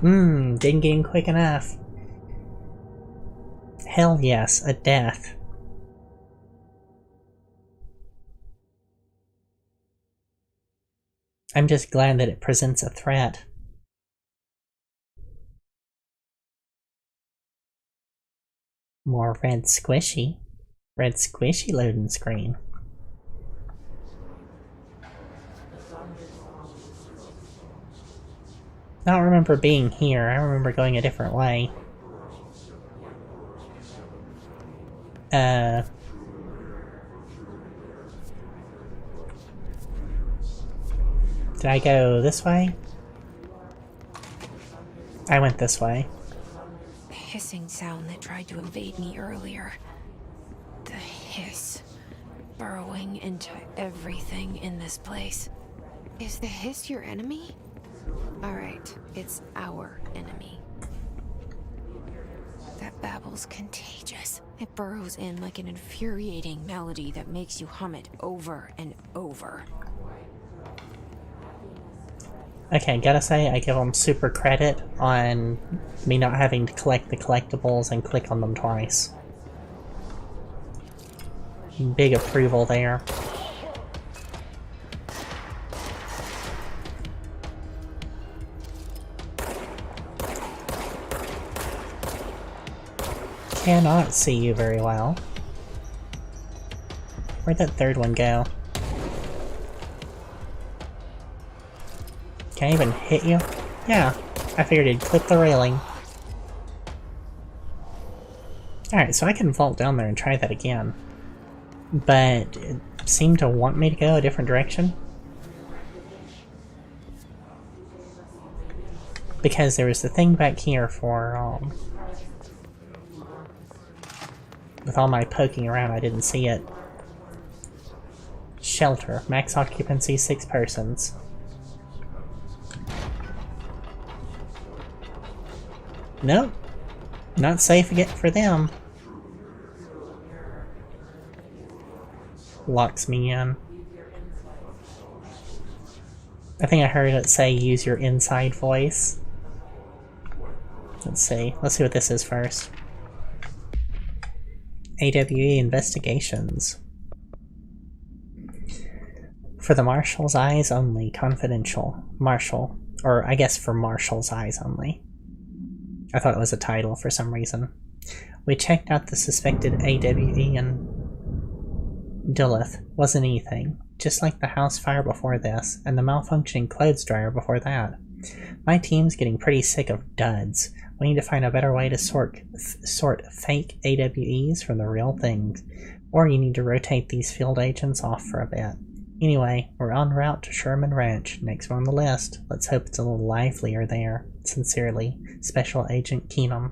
Didn't get him quick enough. Hell yes, a death. I'm just glad that it presents a threat. More red squishy. Red squishy loading screen. I don't remember being here. I remember going a different way. Did I go this way? I went this way. The hissing sound that tried to invade me earlier. The hiss. Burrowing into everything in this place. Is the hiss your enemy? Alright, it's our enemy. That babble's contagious. It burrows in like an infuriating melody that makes you hum it over and over. Okay, gotta say, I give them super credit on me not having to collect the collectibles and click on them twice. Big approval there. Cannot see you very well. Where'd that third one go? Can I even hit you? Yeah, I figured it'd clip the railing. Alright, so I can vault down there and try that again. But it seemed to want me to go a different direction. Because there was the thing back here for, with all my poking around, I didn't see it. Shelter. Max occupancy 6 persons. Nope. Not safe again for them. Locks me in. I think I heard it say use your inside voice. Let's see. Let's see what this is first. AWE investigations. For the Marshal's eyes only. Confidential. Marshal. Or I guess for Marshal's eyes only. I thought it was a title for some reason. We checked out the suspected AWE and Duluth. Wasn't anything. Just like the house fire before this, and the malfunctioning clothes dryer before that. My team's getting pretty sick of duds. We need to find a better way to sort fake AWEs from the real things. Or you need to rotate these field agents off for a bit. Anyway, we're en route to Sherman Ranch, next one on the list. Let's hope it's a little livelier there. Sincerely, Special Agent Keenum.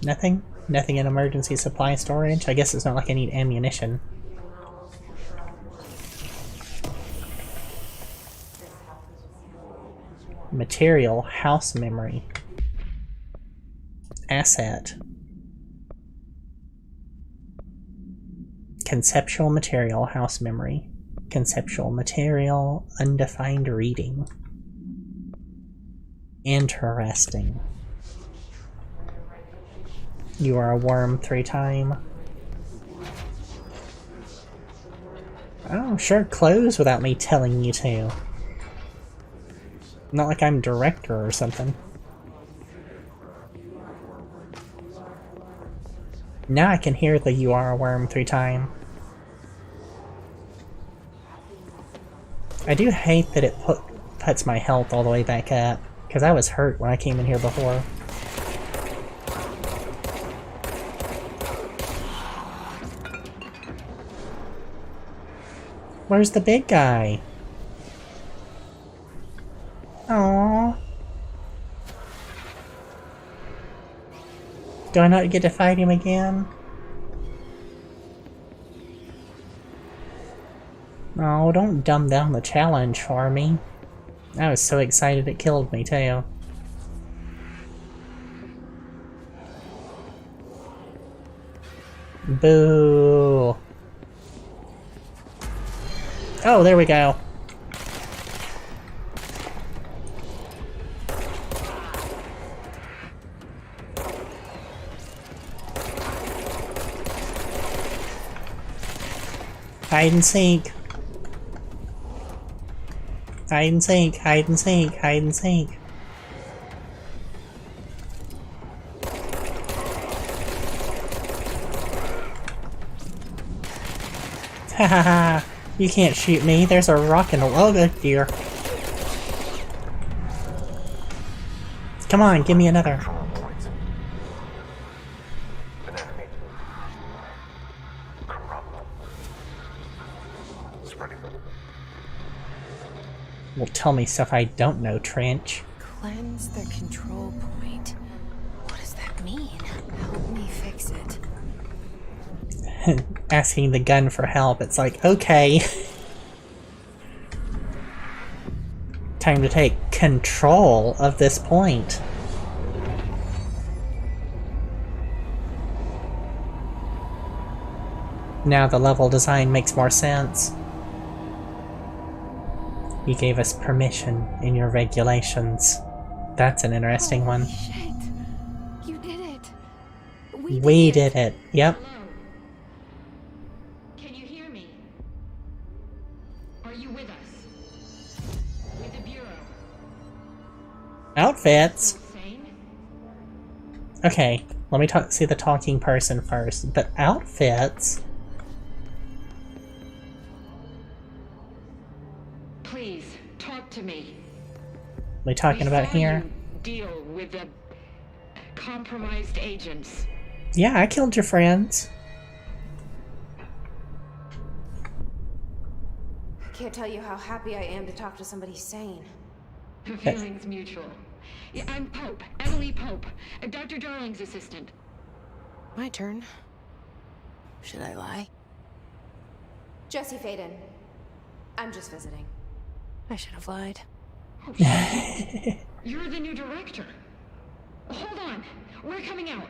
Nothing? Nothing in emergency supply storage? I guess it's not like I need ammunition. Material, house memory. Asset. Conceptual material, house memory. Conceptual material, undefined reading. Interesting. You are a worm 3 times. Oh, sure, close without me telling you to. Not like I'm director or something. Now I can hear the you are a worm 3 times. I do hate that it puts my health all the way back up, because I was hurt when I came in here before. Where's the big guy? Aww. Do I not get to fight him again? Oh, don't dumb down the challenge for me. I was so excited it killed me too. Boo. Oh, there we go. Hide and seek. Hide and seek, hide and seek, hide and seek. Ha ha ha! You can't shoot me, there's a rock and a logo here. Come on, give me another. Well, tell me stuff I don't know, Trench. Cleanse the control point. What does that mean? Help me fix it. Asking the gun for help, it's like, okay. Time to take control of this point. Now the level design makes more sense. You gave us permission in your regulations. That's an interesting one. Shit. You did it. We did it. Yep. Hello? Can you hear me? Are you with us? With the Bureau? Outfits. So sane? Okay, let me see the talking person first. The outfits? Please, talk to me. Are we talking about here? You deal with the compromised agents. Yeah, I killed your friends. I can't tell you how happy I am to talk to somebody sane. The feeling's mutual. Yeah, I'm Pope, Emily Pope, Dr. Darling's assistant. My turn. Should I lie? Jesse Faden. I'm just visiting. I should have lied. Oh, shit. You're the new director. Hold on, we're coming out.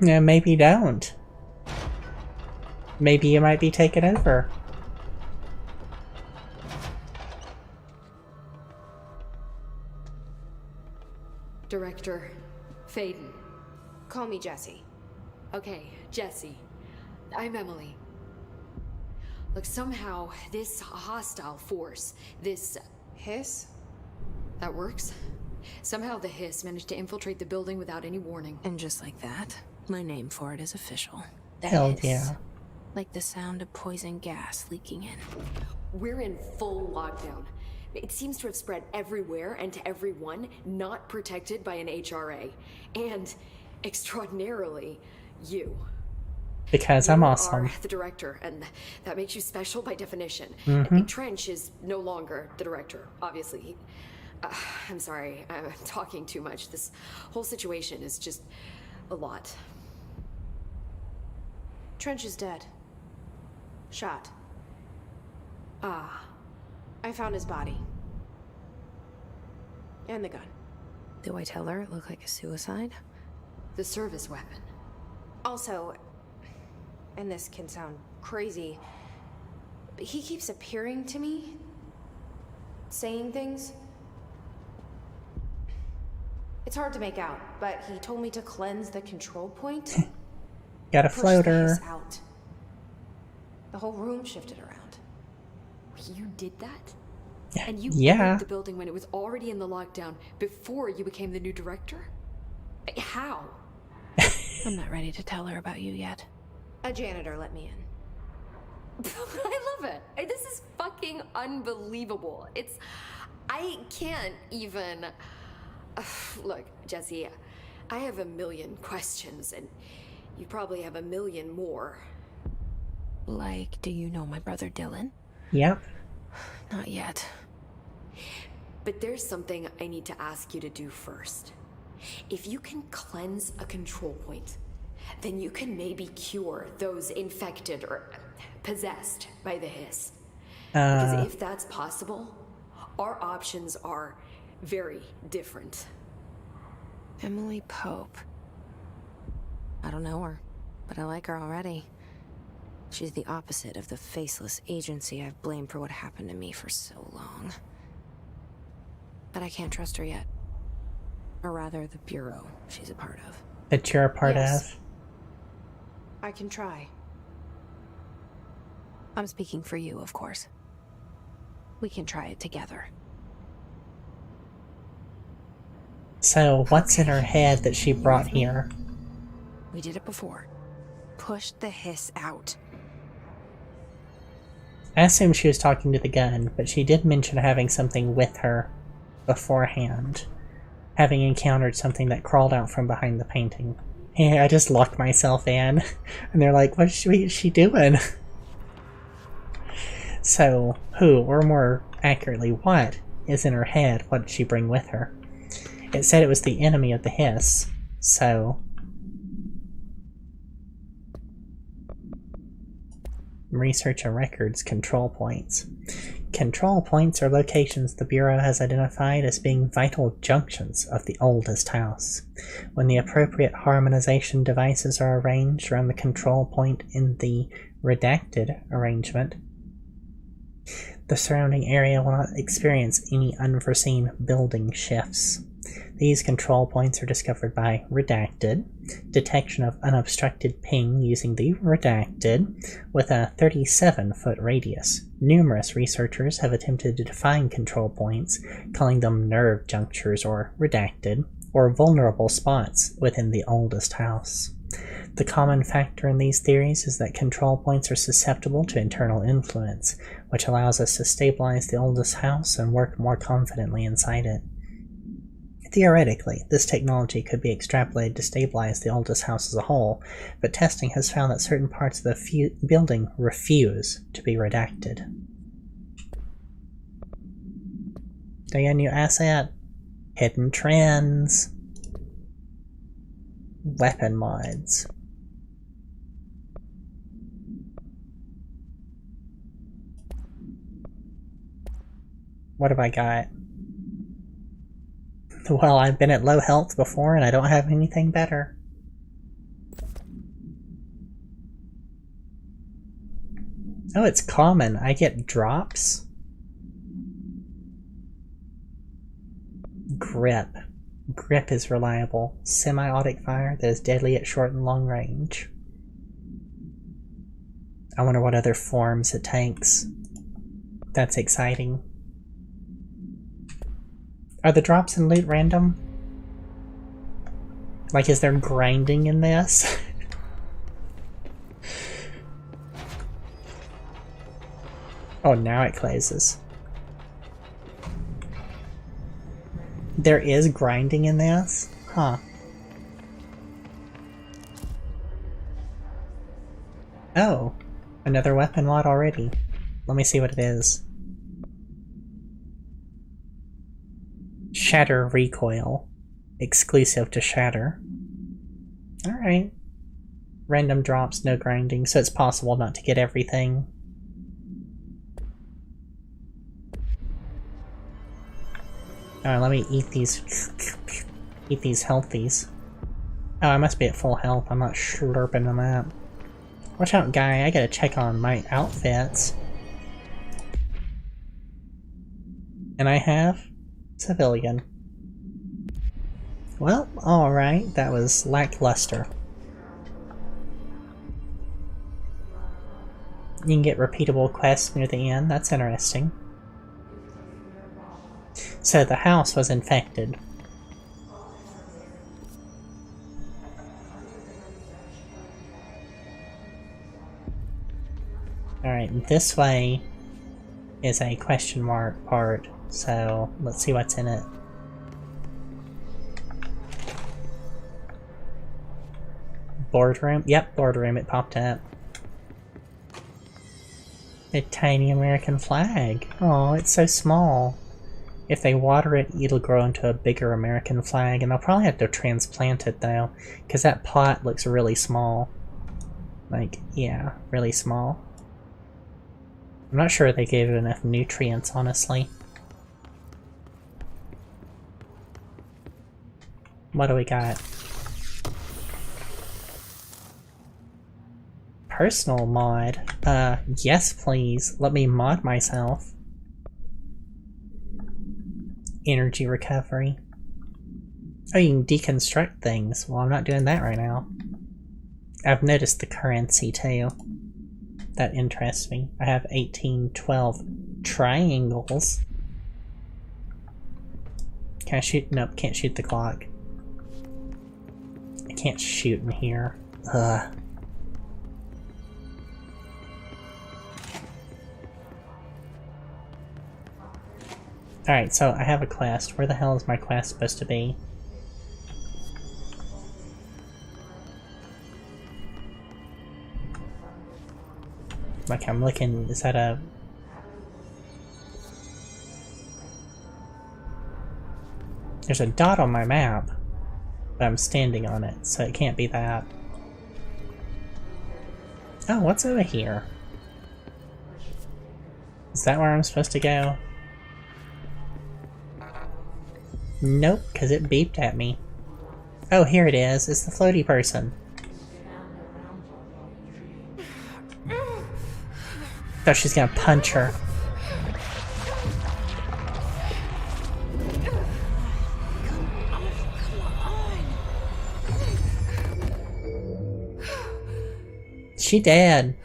Yeah, maybe don't. Maybe you might be taken over. Director Faden. Call me Jesse. Okay, Jesse. I'm Emily. Look, somehow this hostile force, this Hiss? that works. Somehow the hiss managed to infiltrate the building without any warning. And just like that, my name for it is official. The Hell hiss. yeah. Like the sound of poison gas leaking in. We're in full lockdown. It seems to have spread everywhere and to everyone, not protected by an HRA. And, extraordinarily, you. Because I'm awesome. You are the director, and that makes you special by definition. Mm-hmm. Trench is no longer the director, obviously. I'm sorry, I'm talking too much. This whole situation is just a lot. Trench is dead. Shot. Ah, I found his body. And the gun. Do I tell her it looked like a suicide? the service weapon. Also, and this can sound crazy, but he keeps appearing to me, saying things. It's hard to make out, but he told me to cleanse the control point. Got a Push the floater. hiss out. The whole room shifted around. You did that? And you Yeah. entered the building when it was already in the lockdown before you became the new director? How? I'm not ready to tell her about you yet. A janitor let me in. I love it. This is fucking unbelievable. I can't even... Look, Jesse, I have a million questions, and you probably have a million more. Like, do you know my brother Dylan? Yep. Not yet. But there's something I need to ask you to do first. If you can cleanse a control point, then you can maybe cure those infected or possessed by the hiss. Because if that's possible, our options are very different. Emily Pope. I don't know her. but I like her already. She's the opposite of the faceless agency I've blamed for what happened to me for so long. But I can't trust her yet. Or rather, the Bureau she's a part of. That you're a part of? I can try. I'm speaking for you, of course. We can try it together. So, what's in her head that she brought here? We did it before. Push the hiss out. I assumed she was talking to the gun, but she did mention having something with her beforehand. Having encountered something that crawled out from behind the painting. Hey, I just locked myself in. And they're like, what is she doing? So, who, or more accurately, what is in her head? What did she bring with her? It said it was the enemy of the hiss, so... Research and records, control points. Control points are locations the Bureau has identified as being vital junctions of the oldest house. When the appropriate harmonization devices are arranged around the control point in the redacted arrangement, the surrounding area will not experience any unforeseen building shifts. These control points are discovered by redacted, detection of unobstructed ping using the redacted, with a 37-foot radius. Numerous researchers have attempted to define control points, calling them nerve junctures or redacted, or vulnerable spots within the oldest house. The common factor in these theories is that control points are susceptible to internal influence, which allows us to stabilize the oldest house and work more confidently inside it. Theoretically, this technology could be extrapolated to stabilize the oldest house as a whole, but testing has found that certain parts of the building refuse to be redacted. Do you have a new asset? Hidden trends. Weapon mods. What have I got? Well, I've been at low health before and I don't have anything better. Oh, it's common. I get drops. Grip. Grip is reliable. Semi-automatic fire that is deadly at short and long range. I wonder what other forms it takes. That's exciting. Are the drops in loot random? Like, is there grinding in this? Oh, now it closes. There is grinding in this? Huh. Oh, another weapon mod already. Let me see what it is. Shatter recoil. Exclusive to Shatter. Alright. Random drops, no grinding, so it's possible not to get everything. Alright, let me eat these healthies. Oh, I must be at full health. I'm not slurping on that. Watch out, guy. I gotta check on my outfits. And I have civilian. Well, alright. That was lackluster. You can get repeatable quests near the end. That's interesting. So the house was infected. Alright, this way is a question mark part, so let's see what's in it. Boardroom? Yep, boardroom, it popped up. A tiny American flag. Oh, it's so small. If they water it, it'll grow into a bigger American flag, and they'll probably have to transplant it though, because that pot looks really small. Like, yeah, really small. I'm not sure they gave it enough nutrients, honestly. What do we got? Personal mod. Yes please. Let me mod myself. Energy recovery. Oh, you can deconstruct things. Well, I'm not doing that right now. I've noticed the currency too. That interests me. I have 1812 triangles. Can I shoot? Nope, can't shoot the clock. I can't shoot in here. Ugh. Alright, so I have a quest. Where the hell is my quest supposed to be? Like, I'm looking, is that a... There's a dot on my map, but I'm standing on it, so it can't be that. Oh, what's over here? Is that where I'm supposed to go? Nope, because it beeped at me. Oh, here it is. It's the floaty person. Thought she's gonna punch her. She dead.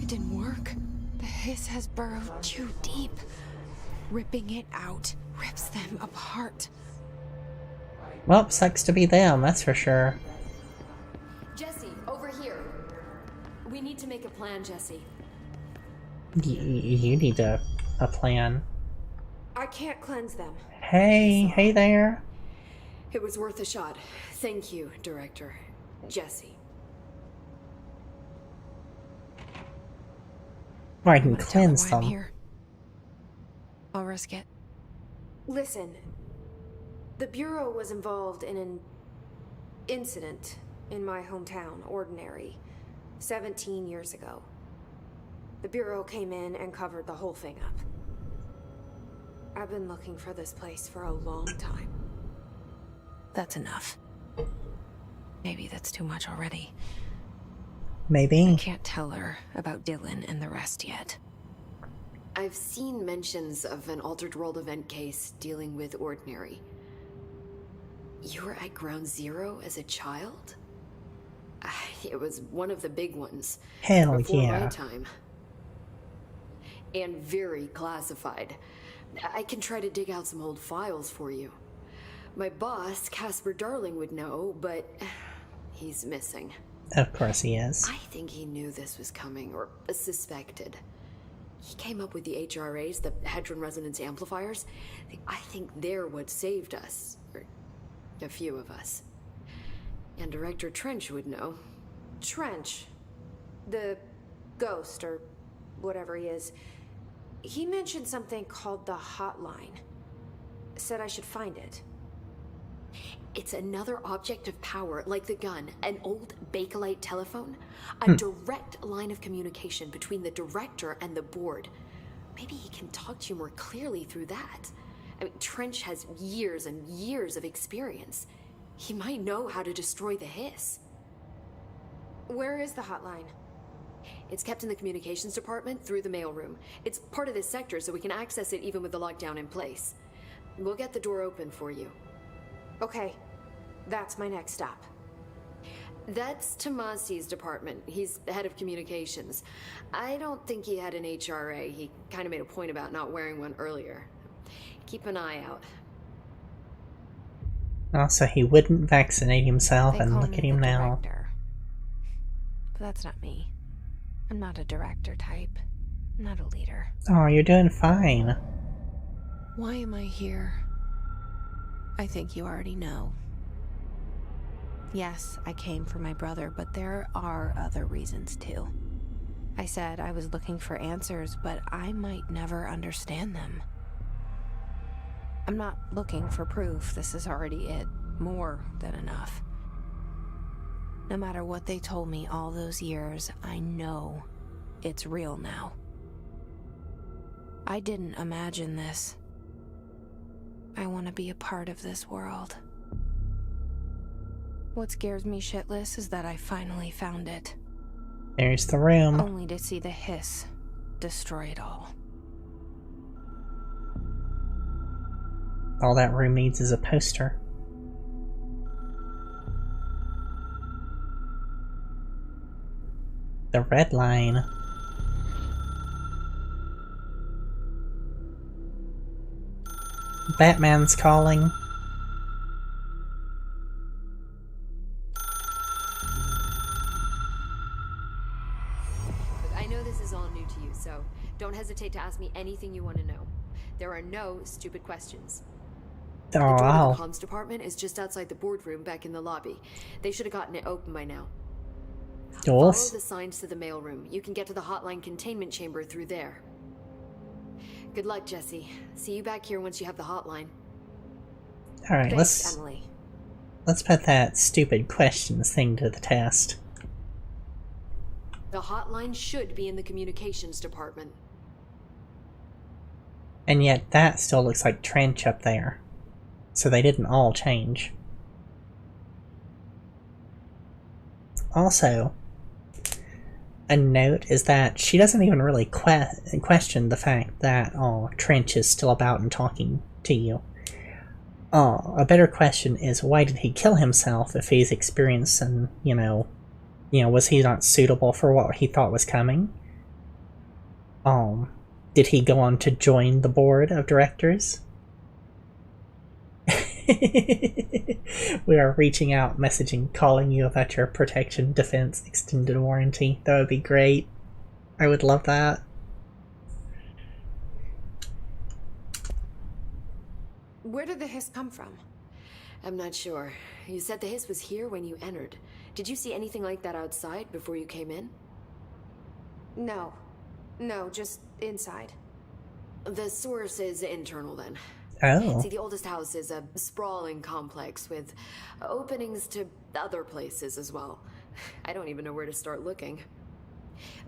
It didn't work. The hiss has burrowed too deep. Ripping it out rips them apart. Well, sucks to be them, that's for sure. Jesse, over here. We need to make a plan, Jesse. You need a plan. I can't cleanse them. Hey there. It was worth a shot. Thank you, Director. Jesse. Or I can I'm gonna tell her cleanse why I'm them. here. I'll risk it. Listen. The Bureau was involved in an incident in my hometown, Ordinary, 17 years ago. The Bureau came in and covered the whole thing up. I've been looking for this place for a long time. That's enough. Maybe that's too much already. Maybe. I can't tell her about Dylan and the rest yet. I've seen mentions of an Altered World event case dealing with Ordinary. You were at Ground Zero as a child? It was one of the big ones. Hell before yeah. my time. And very classified. I can try to dig out some old files for you. My boss, Casper Darling, would know, but he's missing. Of course he is. I think he knew this was coming, or suspected. He came up with the HRAs, the Hadron Resonance Amplifiers. I think they're what saved us. Or a few of us. And Director Trench would know. Trench. The ghost, or whatever he is. He mentioned something called the hotline. Said I should find it. It's another object of power, like the gun, an old Bakelite telephone. A direct line of communication between the director and the board. Maybe he can talk to you more clearly through that. I mean, Trench has years and years of experience. He might know how to destroy the hiss. Where is the hotline? It's kept in the communications department through the mailroom. It's part of this sector, so we can access it even with the lockdown in place. We'll get the door open for you. Okay, that's my next stop. That's Tomasi's department. He's the head of communications. I don't think he had an HRA. He kind of made a point about not wearing one earlier. Keep an eye out. Also, he wouldn't vaccinate himself, They and call look me at him the now. director. But that's not me. I'm not a director type. I'm not a leader. Oh, you're doing fine. Why am I here? I think you already know. Yes, I came for my brother, but there are other reasons too. I said I was looking for answers, but I might never understand them. I'm not looking for proof. This is already it. More than enough. No matter what they told me all those years, I know it's real now. I didn't imagine this. I want to be a part of this world. What scares me shitless is that I finally found it. There's the room. Only to see the hiss destroy it all. All that room needs is a poster. The red line. Batman's calling. I know this is all new to you, so don't hesitate to ask me anything you want to know. There are no stupid questions. Oh, The door to wow. the comms department is just outside the boardroom back in the lobby. They should have gotten it open by now. Follow Jules? the signs to the mailroom. You can get to the hotline containment chamber through there. Good luck, Jesse. See you back here once you have the hotline. Alright, Thanks, Emily. let's put that stupid questions thing to the test. The hotline should be in the communications department. And yet that still looks like trench up there. So they didn't all change. Also, a note is that she doesn't even really question the fact that Trench is still about and talking to you. A better question is, why did he kill himself if he's experiencing, was he not suitable for what he thought was coming? Did he go on to join the board of directors? We are reaching out, messaging, calling you about your protection, defense, extended warranty. That would be great. I would love that. Where did the hiss come from? I'm not sure. You said the hiss was here when you entered. Did you see anything like that outside before you came in? No. No, just inside. The source is internal then. Oh. See, the oldest house is a sprawling complex with openings to other places as well. I don't even know where to start looking.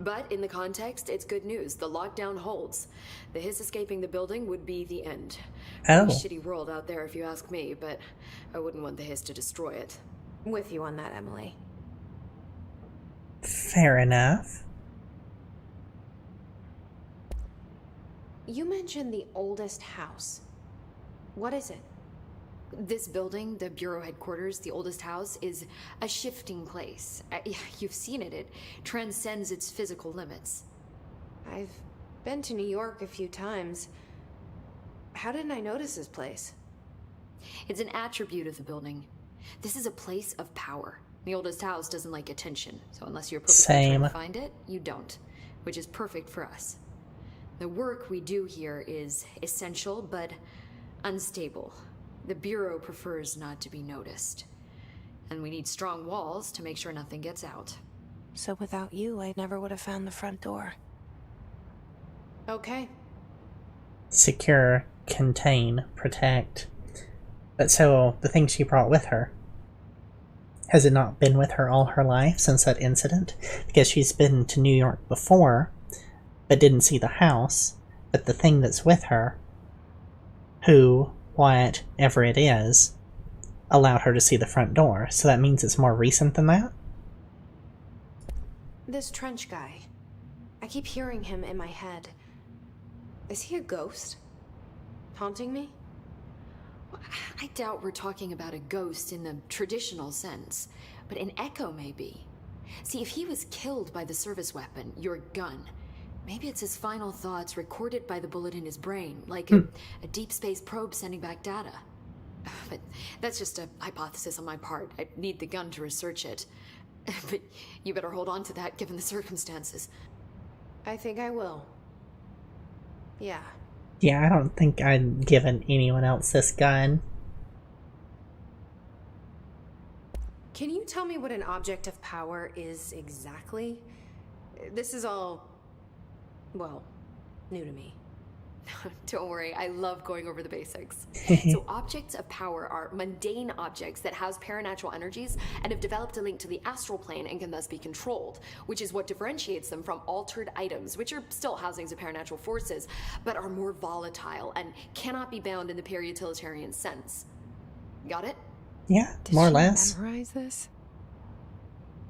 But in the context, it's good news. The lockdown holds. The hiss escaping the building would be the end. Oh. Pretty shitty world out there if you ask me, but I wouldn't want the hiss to destroy it. With you on that, Emily. Fair enough. You mentioned the oldest house. What is it? This building, the Bureau headquarters, the oldest house, is a shifting place. You've seen it. It transcends its physical limits. I've been to New York a few times. How didn't I notice this place? It's an attribute of the building. This is a place of power. The oldest house doesn't like attention, so unless you're purposely trying to find it, you don't, which is perfect for us. The work we do here is essential, but unstable. The Bureau prefers not to be noticed. And we need strong walls to make sure nothing gets out. So without you, I never would have found the front door. Okay. Secure, contain, protect. But so, the thing she brought with her, has it not been with her all her life since that incident? Because she's been to New York before, but didn't see the house, but the thing that's with her, who, whatever it is, allowed her to see the front door. So that means it's more recent than that? This Trench guy. I keep hearing him in my head. Is he a ghost? Haunting me? I doubt we're talking about a ghost in the traditional sense, but an echo maybe. See, if he was killed by the service weapon, your gun, maybe it's his final thoughts recorded by the bullet in his brain, like a deep space probe sending back data. But that's just a hypothesis on my part. I need the gun to research it. But you better hold on to that given the circumstances. I think I will. Yeah. Yeah, I don't think I'd given anyone else this gun. Can you tell me what an object of power is exactly? This is all, well, new to me. Don't worry, I love going over the basics. So objects of power are mundane objects that house paranatural energies and have developed a link to the astral plane and can thus be controlled, which is what differentiates them from altered items, which are still housings of paranatural forces, but are more volatile and cannot be bound in the peri-utilitarian sense. Got it? Yeah, Did more or she less. memorize this?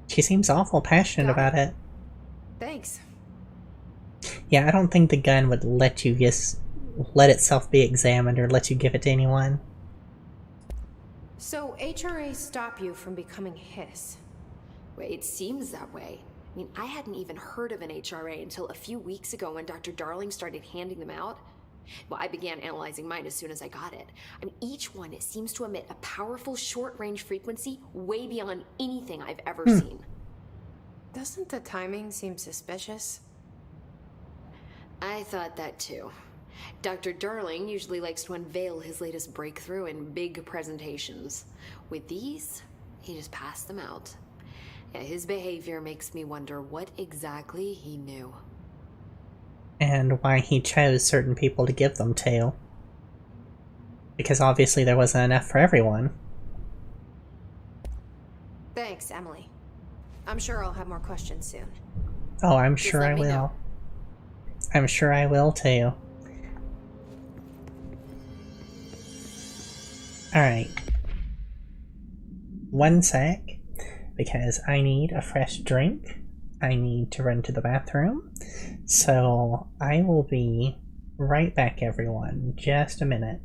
She seems awful passionate Got about it. Thanks. Yeah, I don't think the gun would let you just let itself be examined or let you give it to anyone. So HRA stop you from becoming his? Wait, it seems that way. I mean, I hadn't even heard of an HRA until a few weeks ago when Dr. Darling started handing them out. Well, I began analyzing mine as soon as I got it. I mean, each one seems to emit a powerful short-range frequency way beyond anything I've ever seen. Doesn't the timing seem suspicious? I thought that too. Dr. Darling usually likes to unveil his latest breakthrough in big presentations. With these, he just passed them out. Yeah, his behavior makes me wonder what exactly he knew. And why he chose certain people to give them to. Because obviously there wasn't enough for everyone. Thanks, Emily. I'm sure I'll have more questions soon. Oh, I'm Just sure let I me will. know. I'm sure I will too. Alright. One sec, because I need a fresh drink. I need to run to the bathroom. So I will be right back, everyone. Just a minute.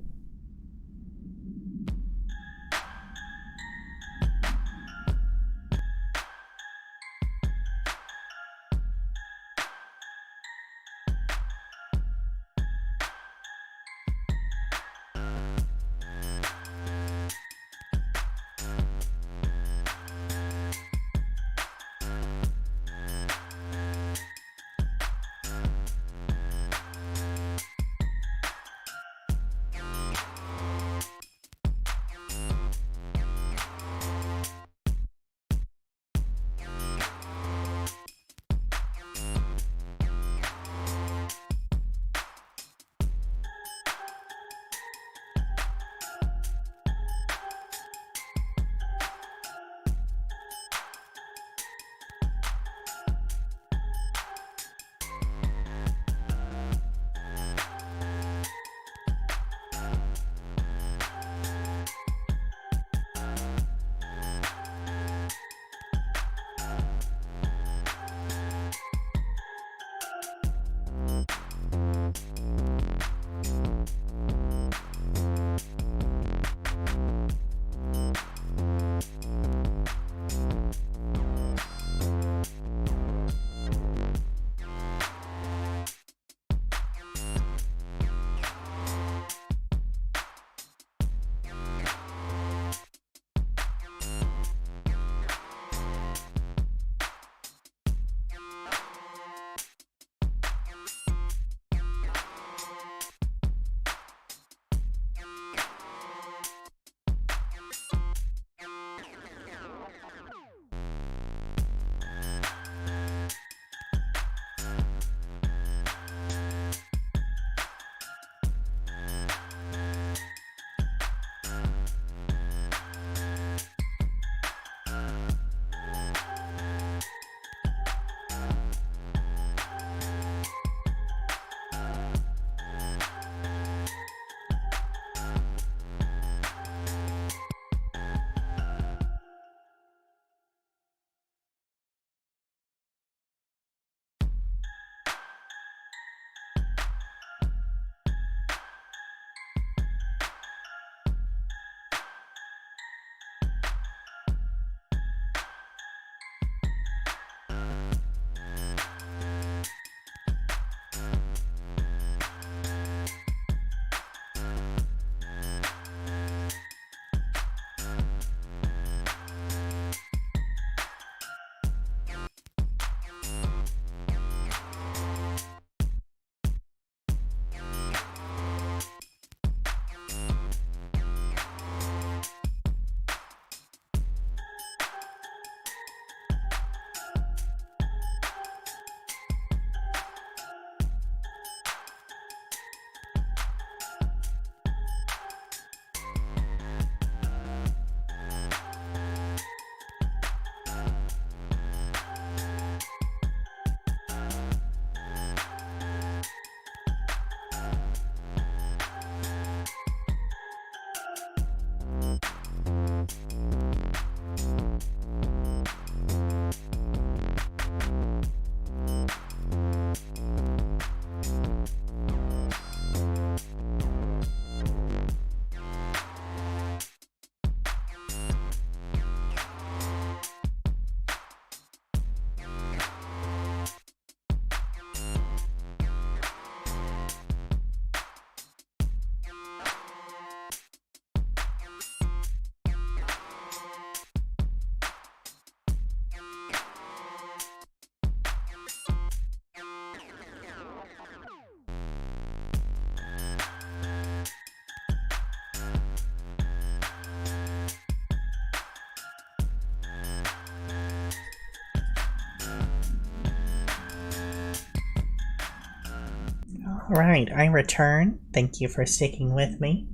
Alright, I return. Thank you for sticking with me.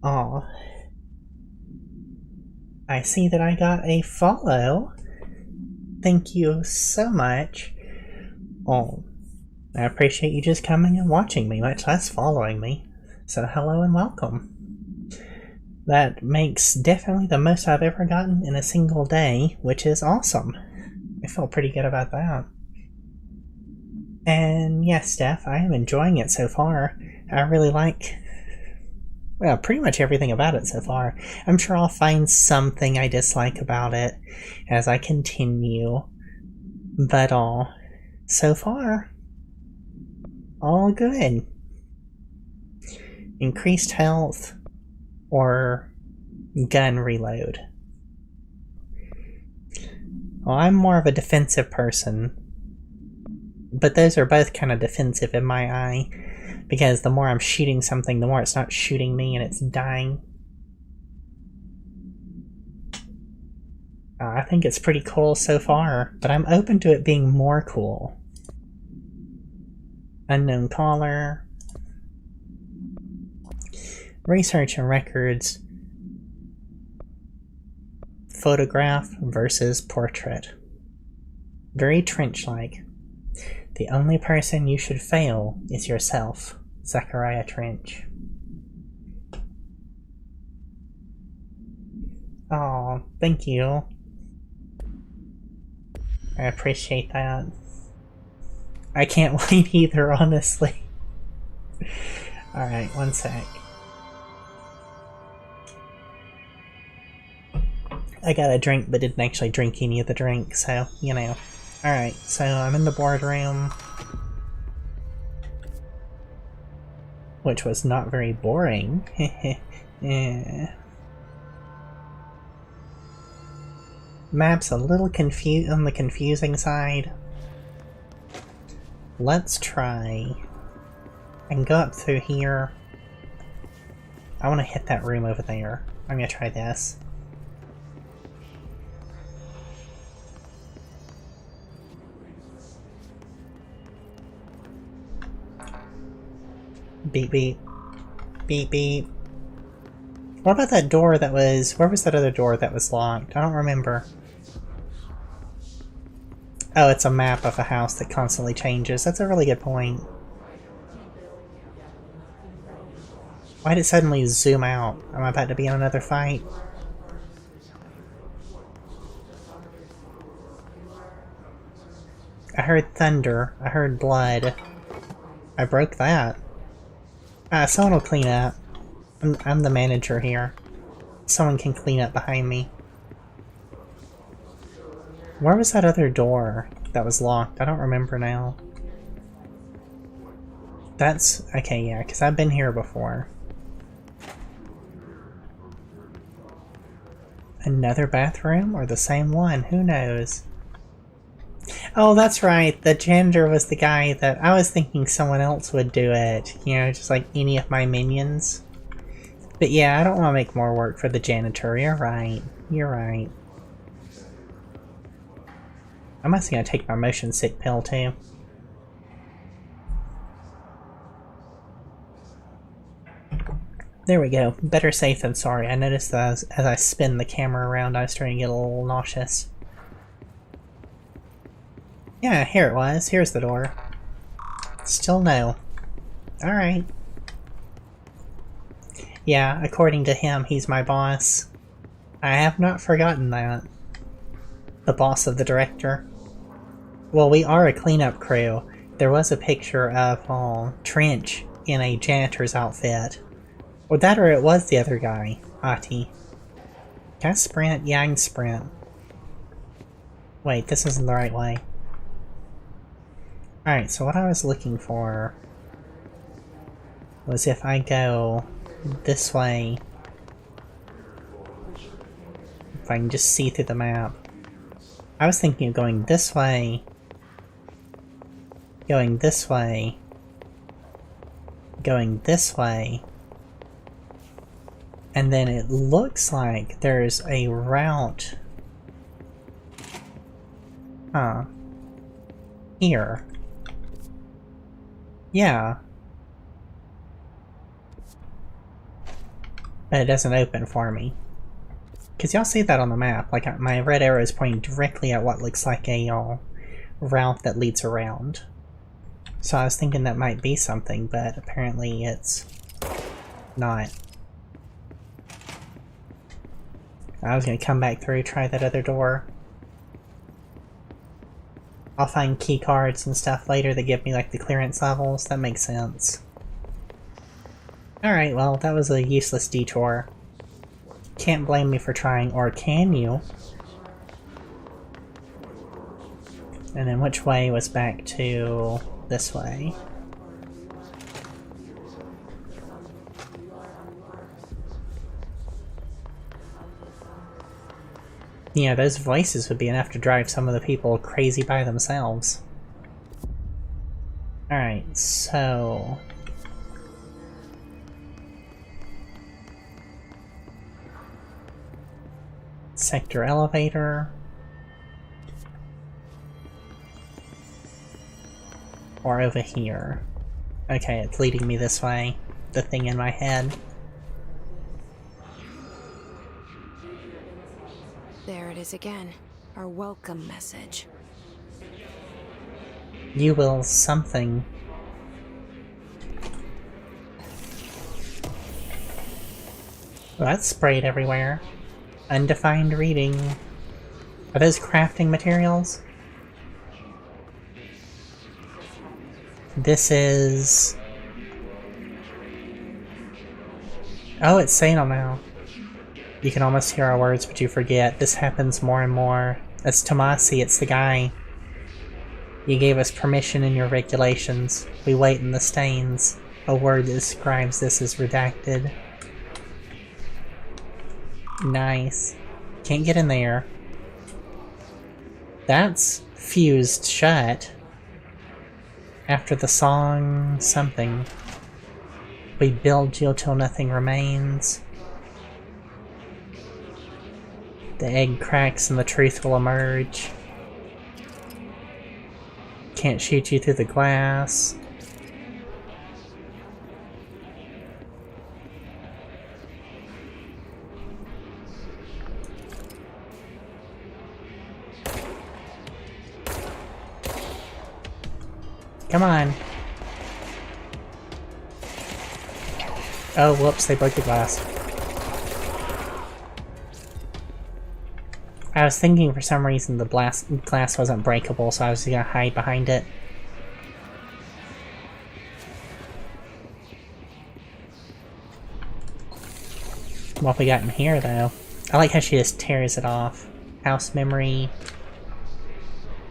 Aw. I see that I got a follow. Thank you so much. Oh, I appreciate you just coming and watching me, much less following me. So hello and welcome. That makes definitely the most I've ever gotten in a single day, which is awesome. I feel pretty good about that. And yes, Steph, I am enjoying it so far. I really like, well, pretty much everything about it so far. I'm sure I'll find something I dislike about it as I continue. But so far, all good. Increased health or gun reload. Well, I'm more of a defensive person, but those are both kind of defensive in my eye, because the more I'm shooting something, the more it's not shooting me and it's dying. I think it's pretty cool so far, but I'm open to it being more cool. Unknown caller. Research and records. Photograph versus portrait. Very Trench-like. The only person you should fail is yourself. Zachariah Trench. Oh, thank you. I appreciate that. I can't wait either, honestly. Alright, one sec. I got a drink but didn't actually drink any of the drink, so, you know. Alright, so I'm in the boardroom. Which was not very boring. Yeah. Map's a little on the confusing side. Let's try and go up through here. I want to hit that room over there. I'm gonna try this. Beep beep. Beep beep. What about that door that was... Where was that other door that was locked? I don't remember. Oh, it's a map of a house that constantly changes. That's a really good point. Why did it suddenly zoom out? Am I about to be in another fight? I heard thunder. I heard blood. I broke that. Someone will clean up. I'm the manager here. Someone can clean up behind me. Where was that other door that was locked? I don't remember now. That's... okay, yeah, because I've been here before. Another bathroom? Or the same one? Who knows? Oh, that's right. The janitor was the guy that... I was thinking someone else would do it. You know, just like any of my minions. But yeah, I don't want to make more work for the janitor. You're right. You're right. I'm also gonna take my motion sick pill too. There we go. Better safe than sorry. I noticed that as I spin the camera around, I was starting to get a little nauseous. Yeah, here it was. Here's the door. Still no. Alright. Yeah, according to him, he's my boss. I have not forgotten that. The boss of the director. Well, we are a cleanup crew. There was a picture of Trench in a janitor's outfit. Or that, or it was the other guy, Ati. Can I sprint? Yeah, I can sprint. Wait, this isn't the right way. Alright, so what I was looking for was if I go this way, if I can just see through the map. I was thinking of going this way, going this way, going this way, and then it looks like there's a route, here. Yeah. But it doesn't open for me. Because y'all see that on the map, like my red arrow is pointing directly at what looks like a route that leads around. So I was thinking that might be something, but apparently it's not. I was gonna come back through, try that other door. I'll find key cards and stuff later that give me like the clearance levels, that makes sense. Alright, well, that was a useless detour. Can't blame me for trying, or can you? And then which way was back to this way? Yeah, those voices would be enough to drive some of the people crazy by themselves. Alright, so... sector elevator. Or over here. Okay, it's leading me this way. The thing in my head. There it is again. Our welcome message. You will something. Well, that's sprayed everywhere. Undefined reading. Are those crafting materials? This is... oh, it's Sano now. You can almost hear our words, but you forget. This happens more and more. It's Tomasi, it's the guy. You gave us permission in your regulations. We wait in the stains. A word that describes this is redacted. Nice. Can't get in there. That's fused shut. After the song something. We build you till nothing remains. The egg cracks and the truth will emerge. Can't shoot you through the glass. Come on. Oh, whoops, they broke the glass. I was thinking for some reason the glass wasn't breakable, so I was gonna hide behind it. What we got in here, though? I like how she just tears it off. House memory.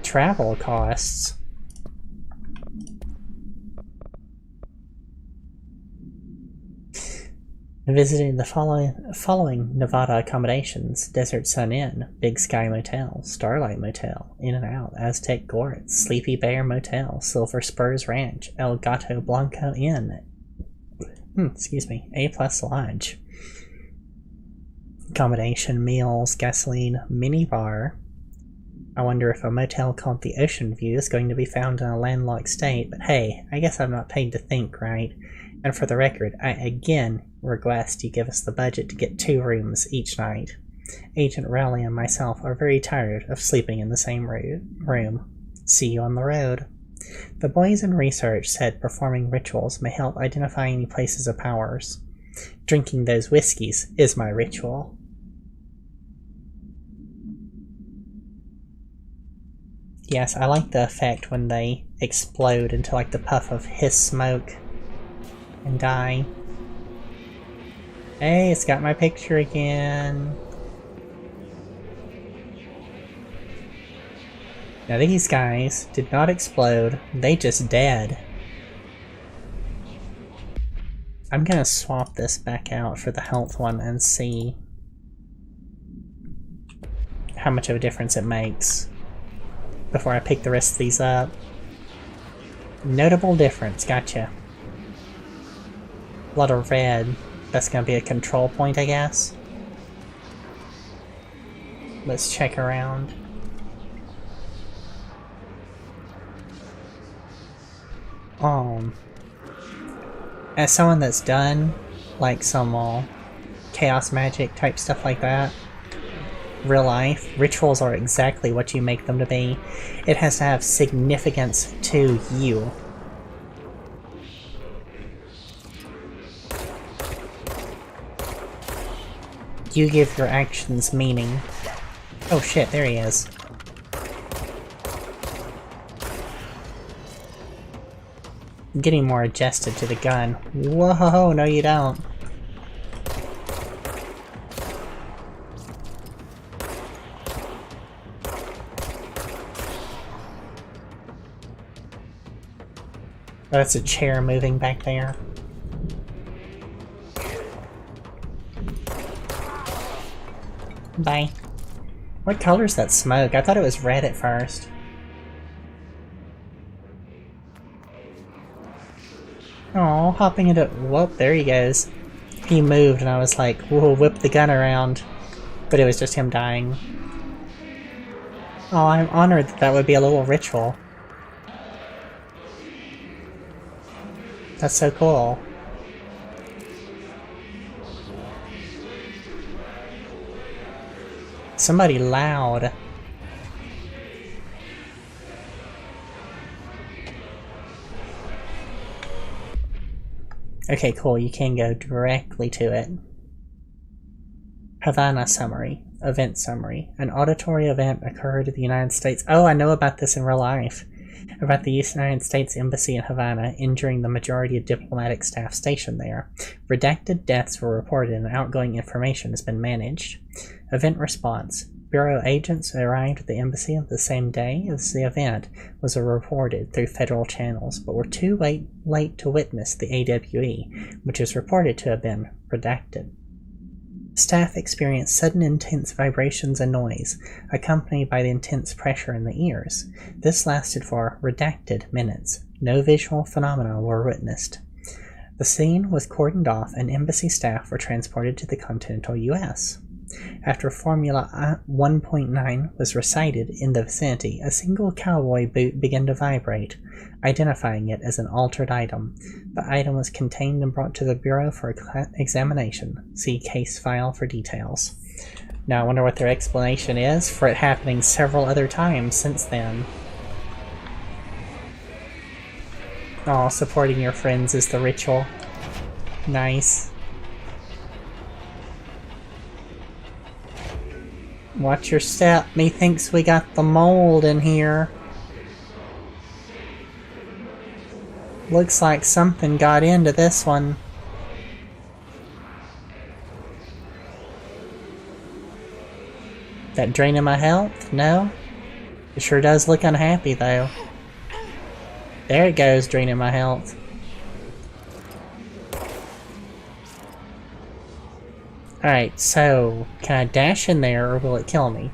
Travel costs. Visiting the following Nevada accommodations: Desert Sun Inn, Big Sky Motel, Starlight Motel, In and Out, Aztec Gorge, Sleepy Bear Motel, Silver Spurs Ranch, El Gato Blanco Inn, excuse me, A+ Lodge. Accommodation, meals, gasoline, mini bar. I wonder if a motel called the Ocean View is going to be found in a landlocked state, but hey, I guess I'm not paid to think, right? And for the record, I again request you give us the budget to get 2 rooms each night. Agent Rowley and myself are very tired of sleeping in the same room. See you on the road. The boys in research said performing rituals may help identify any places of powers. Drinking those whiskeys is my ritual. Yes, I like the effect when they explode into like the puff of hiss smoke and die. Hey, it's got my picture again. Now these guys did not explode, they just dead. I'm gonna swap this back out for the health one and see how much of a difference it makes before I pick the rest of these up. Notable difference, gotcha. A lot of red. That's gonna be a control point, I guess. Let's check around. as someone that's done like some chaos magic type stuff like that, real life, rituals are exactly what you make them to be. It has to have significance to you. You give your actions meaning. Oh shit, there he is. Getting more adjusted to the gun. Whoa, no you don't. Oh, that's a chair moving back there. Bye. What color's that smoke? I thought it was red at first. Oh, hopping into— whoop, there he goes. He moved and I was like, whoa, whip the gun around. But it was just him dying. Oh, I'm honored that that would be a little ritual. That's so cool. Somebody loud. Okay, cool, you can go directly to it. Havana summary. Event summary. An auditory event occurred in the United States. Oh, I know about this in real life. About the United States Embassy in Havana injuring the majority of diplomatic staff stationed there. Redacted deaths were reported and outgoing information has been managed. Event response. Bureau agents arrived at the embassy on the same day as the event was reported through federal channels, but were too late to witness the AWE, which is reported to have been redacted. Staff experienced sudden intense vibrations and noise, accompanied by the intense pressure in the ears. This lasted for redacted minutes. No visual phenomena were witnessed. The scene was cordoned off and embassy staff were transported to the continental U.S. After Formula 1.9 was recited in the vicinity, a single cowboy boot began to vibrate, identifying it as an altered item. The item was contained and brought to the Bureau for examination. See case file for details. Now I wonder what their explanation is for it happening several other times since then. Oh, supporting your friends is the ritual. Nice. Watch your step. Methinks we got the mold in here. Looks like something got into this one. That draining my health? No? It sure does look unhappy though. There it goes, draining my health. Alright, so can I dash in there or will it kill me?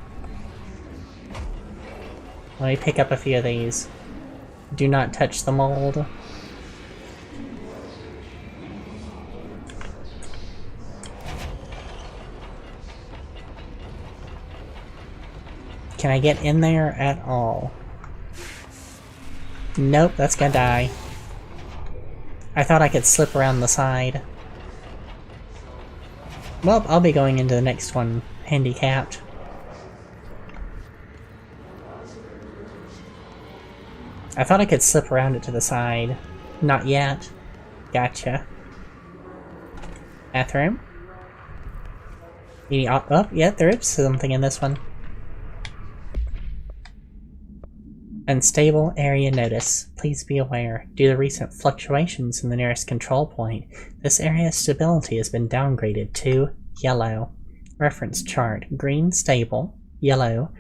Let me pick up a few of these. Do not touch the mold. Can I get in there at all? Nope, that's gonna die. I thought I could slip around the side. Well, I'll be going into the next one handicapped. I thought I could slip around it to the side. Not yet. Gotcha. Bathroom. Oh, yeah, there is something in this one. Unstable area notice. Please be aware, due to recent fluctuations in the nearest control point, this area's stability has been downgraded to yellow. Reference chart. Green stable. Yellow.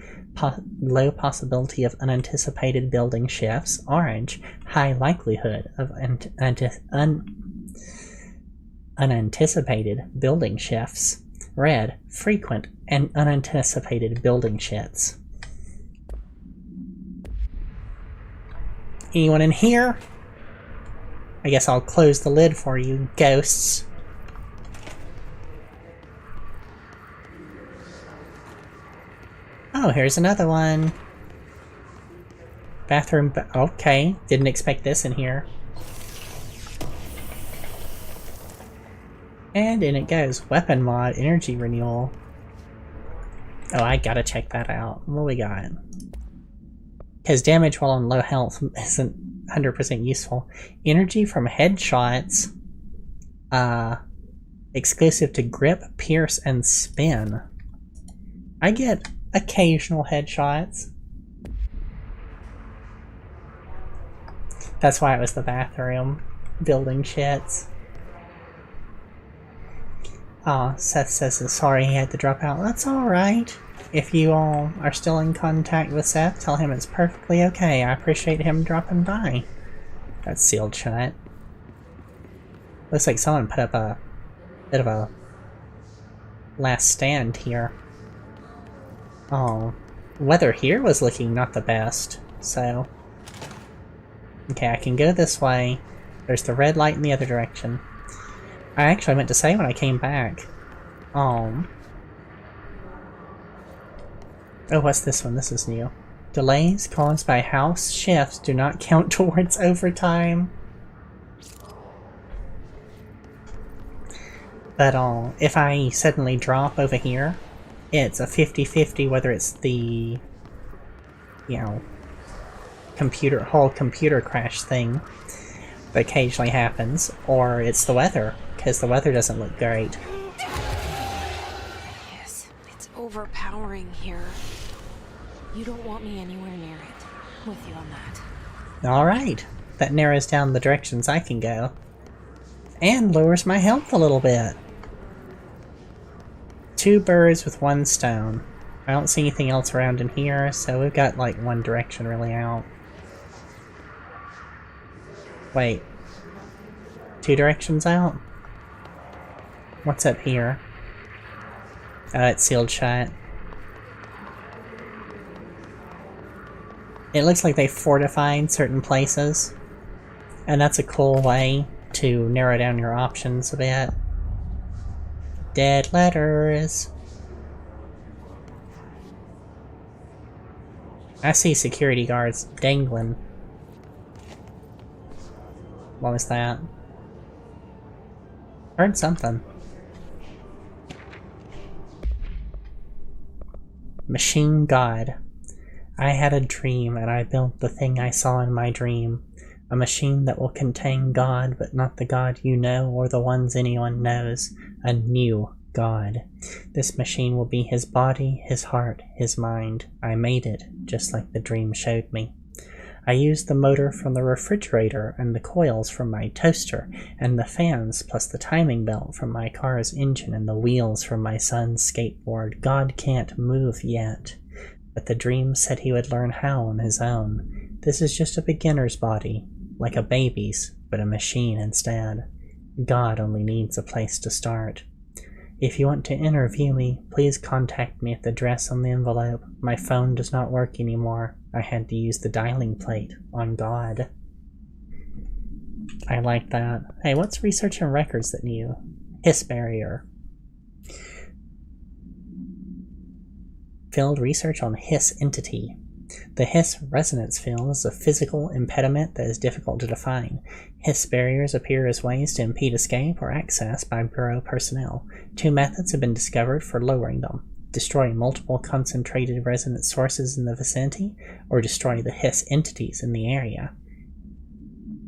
Low possibility of unanticipated building shifts. Orange. High likelihood of unanticipated building shifts. Red. Frequent and unanticipated building shifts. Anyone in here? I guess I'll close the lid for you, ghosts. Oh, here's another one. Bathroom. Okay, didn't expect this in here. And in it goes. Weapon mod, energy renewal. Oh, I gotta check that out. What we got? Because damage while on low health isn't 100% useful. Energy from headshots. Exclusive to grip, pierce, and spin. I get occasional headshots. That's why it was the bathroom. Building shits. Seth says he's sorry he had to drop out. That's alright. If you all are still in contact with Seth, tell him it's perfectly okay. I appreciate him dropping by. That's sealed shut. Looks like someone put up a bit of a last stand here. Oh, weather here was looking not the best, so... Okay, I can go this way. There's the red light in the other direction. I actually meant to say when I came back. Oh, what's this one? This is new. Delays caused by house shifts do not count towards overtime. But if I suddenly drop over here, it's a 50-50 whether it's the, you know, whole computer crash thing that occasionally happens, or it's the weather, because the weather doesn't look great. Yes, it's overpowering here. You don't want me anywhere near it. I'm with you on that. Alright, that narrows down the directions I can go. And lowers my health a little bit. 2 birds with 1 stone. I don't see anything else around in here, so we've got like one direction really out. Wait. 2 directions out? What's up here? Oh, it's sealed shut. It looks like they fortified certain places. And that's a cool way to narrow down your options a bit. Dead letters. I see security guards dangling. What was that? Heard something. Machine God. I had a dream and I built the thing I saw in my dream. A machine that will contain God, but not the God you know or the ones anyone knows. A new God. This machine will be his body, his heart, his mind. I made it, just like the dream showed me. I used the motor from the refrigerator and the coils from my toaster and the fans plus the timing belt from my car's engine and the wheels from my son's skateboard. God can't move yet, but the dream said he would learn how on his own. This is just a beginner's body, like a baby's, but a machine instead. God only needs a place to start. If you want to interview me, please contact me at the address on the envelope. My phone does not work anymore. I had to use the dialing plate on God. I like that. Hey, what's research and records that new? Hiss barrier. Field research on hiss entity. The hiss resonance field is a physical impediment that is difficult to define. Hiss barriers appear as ways to impede escape or access by Bureau personnel. 2 methods have been discovered for lowering them. Destroy multiple concentrated resonance sources in the vicinity, or destroy the hiss entities in the area.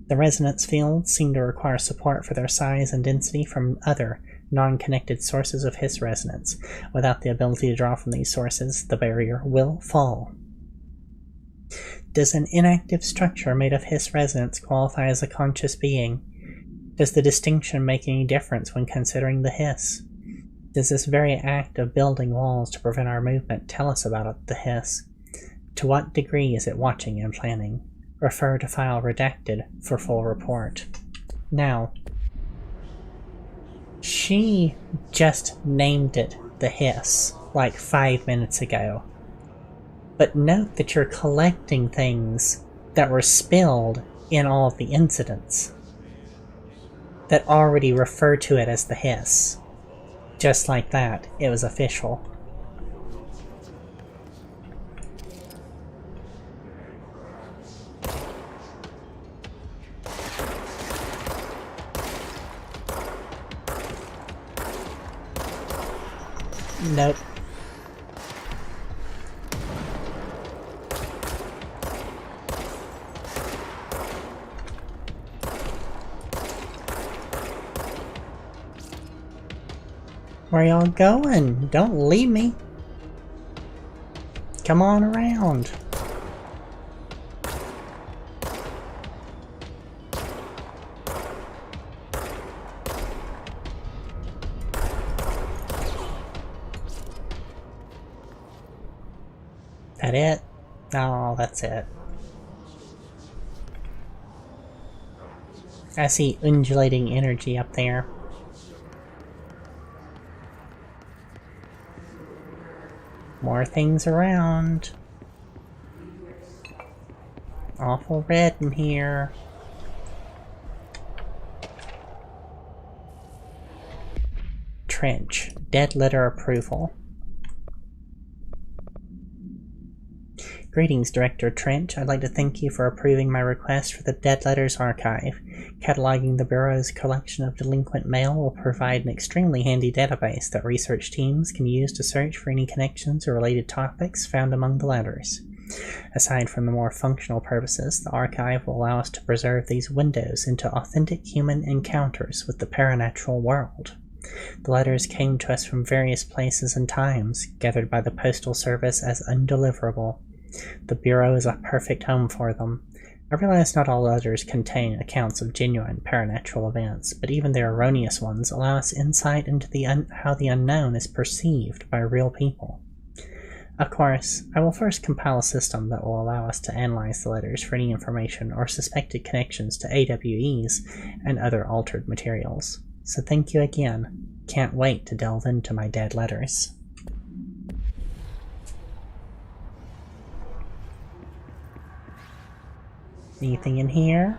The resonance fields seem to require support for their size and density from other, non-connected sources of hiss resonance. Without the ability to draw from these sources, the barrier will fall. Does an inactive structure made of hiss resonance qualify as a conscious being? Does the distinction make any difference when considering the hiss? Does this very act of building walls to prevent our movement tell us about the hiss? To what degree is it watching and planning? Refer to file redacted for full report. Now, she just named it the hiss like 5 minutes ago. But note that you're collecting things that were spilled in all of the incidents that already refer to it as the hiss. Just like that, it was official. Nope. Where y'all going? Don't leave me. Come on around. That it? Oh, that's it. I see undulating energy up there. More things around. Awful red in here. Trench. Dead letter approval. Greetings, Director Trench. I'd like to thank you for approving my request for the Dead Letters Archive. Cataloging the Bureau's collection of delinquent mail will provide an extremely handy database that research teams can use to search for any connections or related topics found among the letters. Aside from the more functional purposes, the archive will allow us to preserve these windows into authentic human encounters with the paranatural world. The letters came to us from various places and times, gathered by the Postal Service as undeliverable. The Bureau is a perfect home for them. I realize not all letters contain accounts of genuine paranatural events, but even the erroneous ones allow us insight into how the unknown is perceived by real people. Of course, I will first compile a system that will allow us to analyze the letters for any information or suspected connections to AWEs and other altered materials. So thank you again. Can't wait to delve into my dead letters. Anything in here?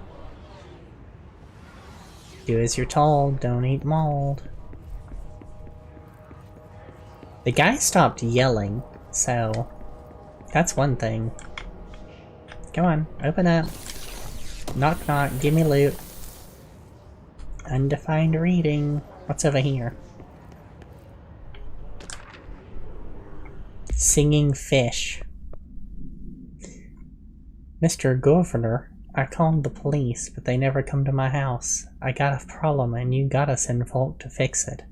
Do as you're told, don't eat mold. The guy stopped yelling, so that's one thing. Come on, open up. Knock knock, give me loot. Undefined reading. What's over here? Singing fish. Mr. Governor, I called the police, but they never come to my house. I got a problem and you gotta send folk to fix it.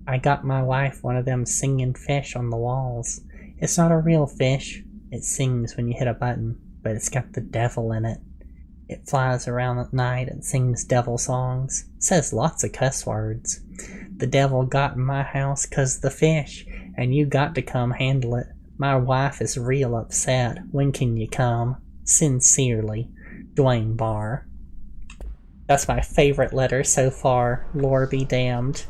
I got my wife one of them singing fish on the walls. It's not a real fish. It sings when you hit a button, but it's got the devil in it. It flies around at night and sings devil songs. Says lots of cuss words. The devil got in my house 'cause the fish, and you got to come handle it. My wife is real upset. When can you come? Sincerely, Dwayne Barr. That's my favorite letter so far, Lord be damned.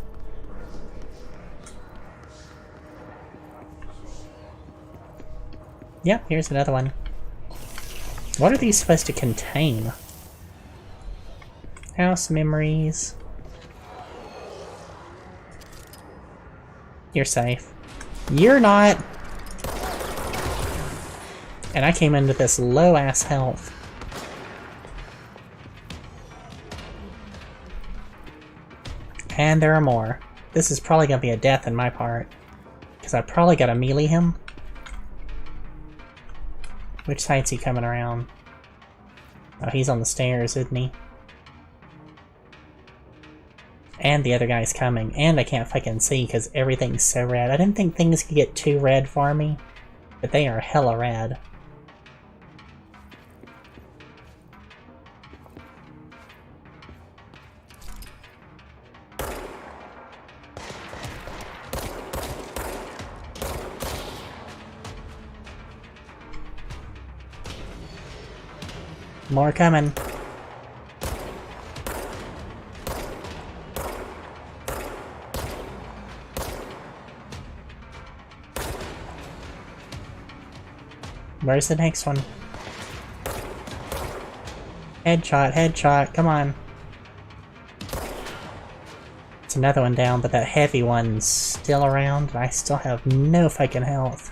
Yep, here's another one. What are these supposed to contain? House memories. You're safe. You're not! And I came into this low-ass health. And there are more. This is probably gonna be a death in my part. Because I probably gotta melee him. Which side's he coming around? Oh, he's on the stairs, isn't he? And the other guy's coming. And I can't fucking see because everything's so red. I didn't think things could get too red for me. But they are hella red. More coming. Where's the next one? Headshot, headshot, come on. It's another one down, but that heavy one's still around, and I still have no fucking health.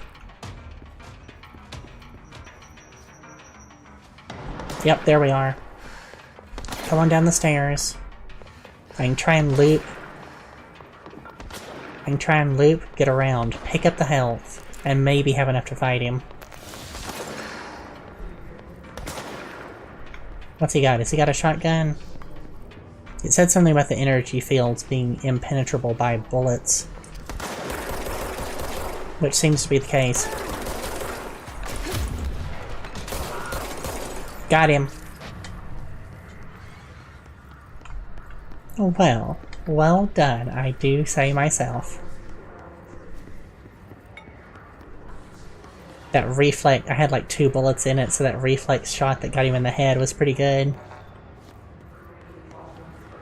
Yep, there we are. Come on down the stairs. I can try and loot. I can try and loop, get around, pick up the health, and maybe have enough to fight him. What's he got? Has he got a shotgun? It said something about the energy fields being impenetrable by bullets. Which seems to be the case. Got him. Well, well done, I do say myself. That reflex, I had like 2 bullets in it, so that reflex shot that got him in the head was pretty good.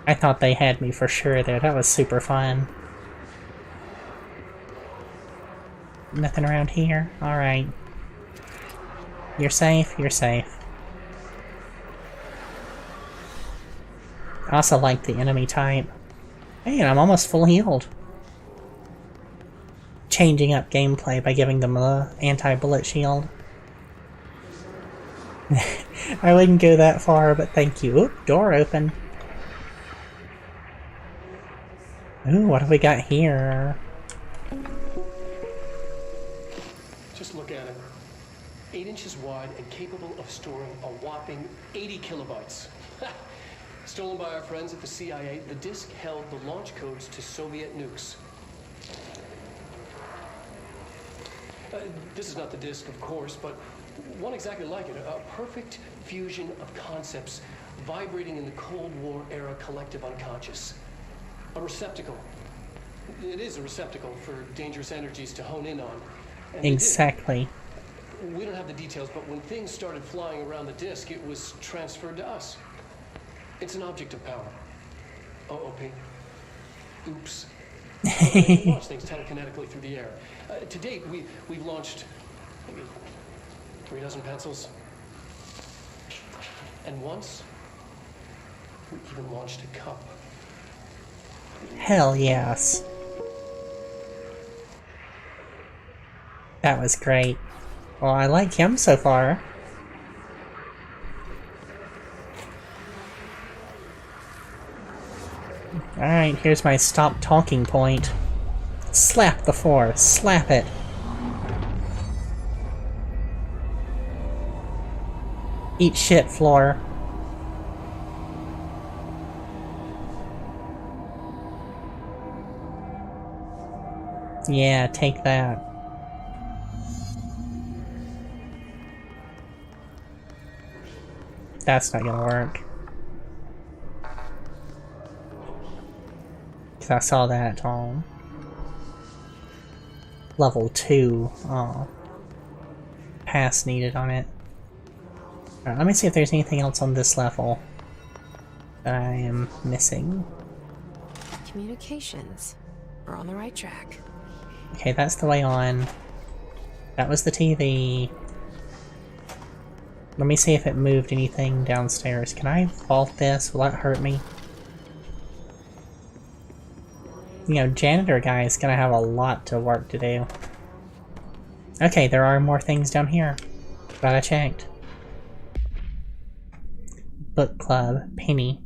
I thought they had me for sure there, that was super fun. Nothing around here? Alright. You're safe, you're safe. I also like the enemy type. Hey, I'm almost full healed. Changing up gameplay by giving them a anti-bullet shield. I wouldn't go that far, but thank you. Oop, door open. Ooh, what have we got here? Just look at it. 8 inches wide and capable of storing a whopping 80 kilobytes. Stolen by our friends at the CIA, the disk held the launch codes to Soviet nukes. This is not the disk, of course, but one exactly like it. A perfect fusion of concepts vibrating in the Cold War era collective unconscious. A receptacle. It is a receptacle for dangerous energies to hone in on. And exactly. We don't have the details, but when things started flying around the disk, it was transferred to us. It's an object of power. OP. Oops. We launch things telekinetically through the air. To date, we've launched maybe 3 dozen pencils. And once, we even launched a cup. Hell yes. That was great. Well, I like him so far. Alright, here's my stop talking point. Slap the floor. Slap it. Eat shit, floor. Yeah, take that. That's not gonna work. Cause I saw that on level 2. Oh. Pass needed on it. Alright, let me see if there's anything else on this level that I am missing. Communications. We're on the right track. Okay, that's the way on. That was the TV. Let me see if it moved anything downstairs. Can I vault this? Will that hurt me? You know, janitor guy is gonna have a lot of work to do. Okay, there are more things down here. Glad I checked. Book Club, Penny.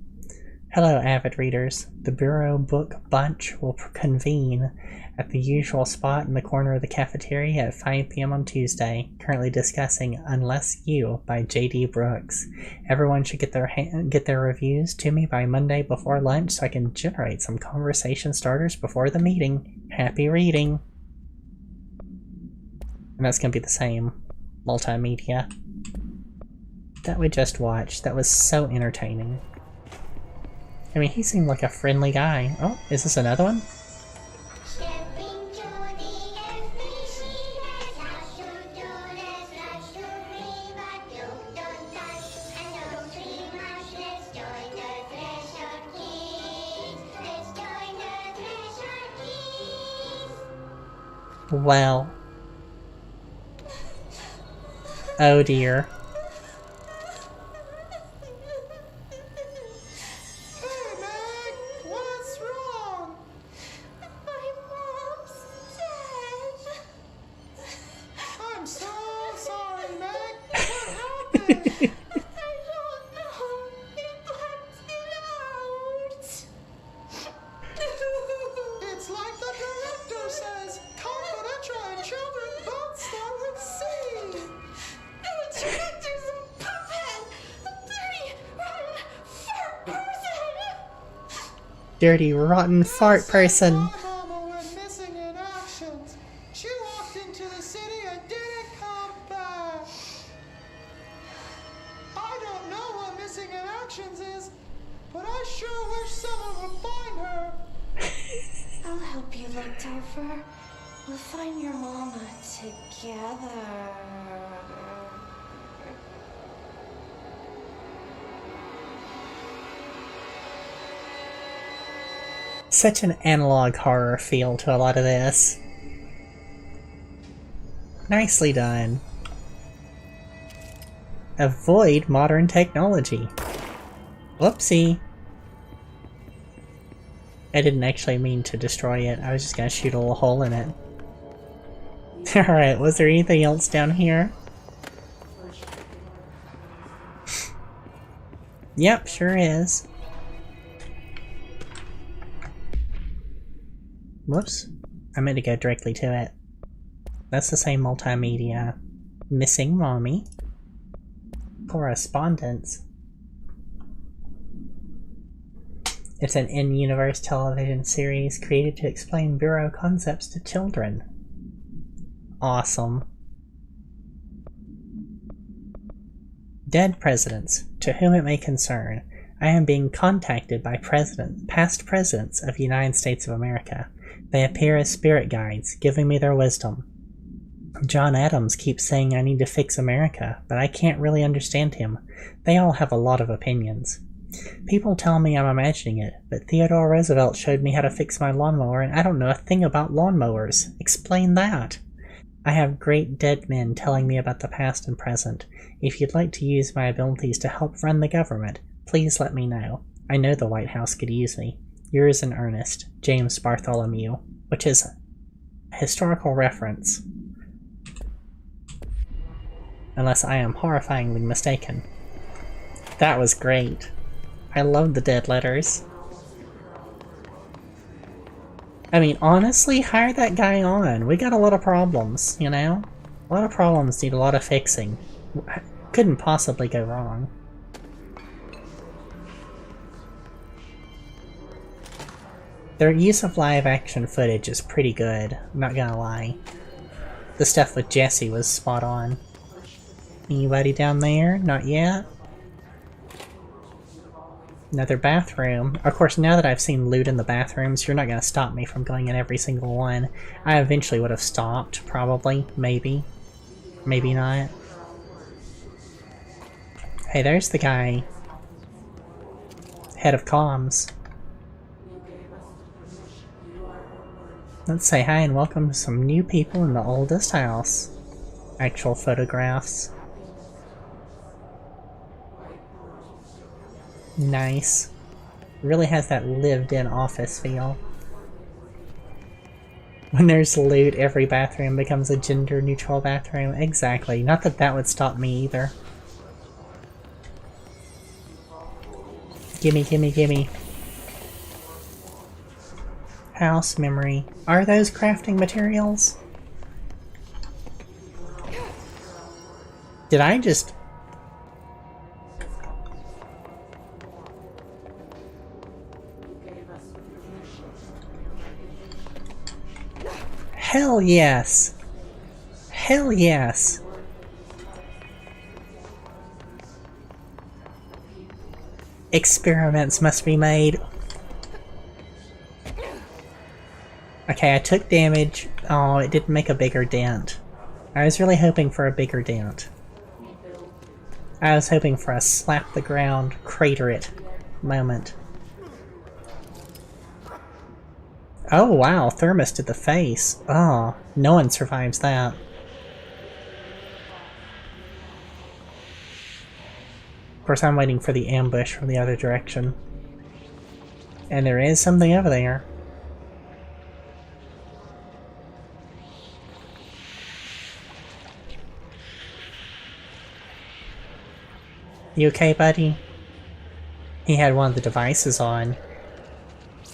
Hello, avid readers. The Bureau Book Bunch will convene at the usual spot in the corner of the cafeteria at 5 p.m. on Tuesday, currently discussing Unless You by J.D. Brooks. Everyone should get their reviews to me by Monday before lunch so I can generate some conversation starters before the meeting. Happy reading! And that's going to be the same multimedia that we just watched. That was so entertaining. I mean, he seemed like a friendly guy. Oh, is this another one? Well. Oh dear. Dirty, rotten fart person. My mama went missing in action. She walked into the city and didn't come back. I don't know what missing in actions is, but I sure wish someone would find her. I'll help you look, Topher. We'll find your mama together. Such an analog horror feel to a lot of this. Nicely done. Avoid modern technology. Whoopsie. I didn't actually mean to destroy it. I was just gonna shoot a little hole in it. Alright, was there anything else down here? Yep, sure is. Whoops. I meant to go directly to it. That's the same multimedia. Missing mommy. Correspondence. It's an in-universe television series created to explain Bureau concepts to children. Awesome. Dead presidents, to whom it may concern. I am being contacted by past presidents of the United States of America. They appear as spirit guides, giving me their wisdom. John Adams keeps saying I need to fix America, but I can't really understand him. They all have a lot of opinions. People tell me I'm imagining it, but Theodore Roosevelt showed me how to fix my lawnmower and I don't know a thing about lawnmowers. Explain that. I have great dead men telling me about the past and present. If you'd like to use my abilities to help run the government, please let me know. I know the White House could use me. Yours in earnest, James Bartholomew, which is a historical reference. Unless I am horrifyingly mistaken. That was great. I love the dead letters. I mean, honestly, hire that guy on. We got a lot of problems, you know? A lot of problems need a lot of fixing. Couldn't possibly go wrong. Their use of live action footage is pretty good, I'm not gonna lie. The stuff with Jesse was spot on. Anybody down there? Not yet? Another bathroom. Of course, now that I've seen loot in the bathrooms, you're not going to stop me from going in every single one. I eventually would have stopped, probably. Maybe. Maybe not. Hey, there's the guy. Head of comms. Let's say hi and welcome to some new people in the oldest house. Actual photographs. Nice. Really has that lived-in office feel. When there's loot, every bathroom becomes a gender-neutral bathroom. Exactly. Not that that would stop me either. Gimme, gimme, gimme. House memory. Are those crafting materials? Did I just... Hell yes! Hell yes! Experiments must be made. Okay, I took damage. Oh, it didn't make a bigger dent. I was really hoping for a bigger dent. I was hoping for a slap the ground, crater it moment. Oh wow, thermos to the face. Oh, no one survives that. Of course, I'm waiting for the ambush from the other direction. And there is something over there. You okay, buddy? He had one of the devices on.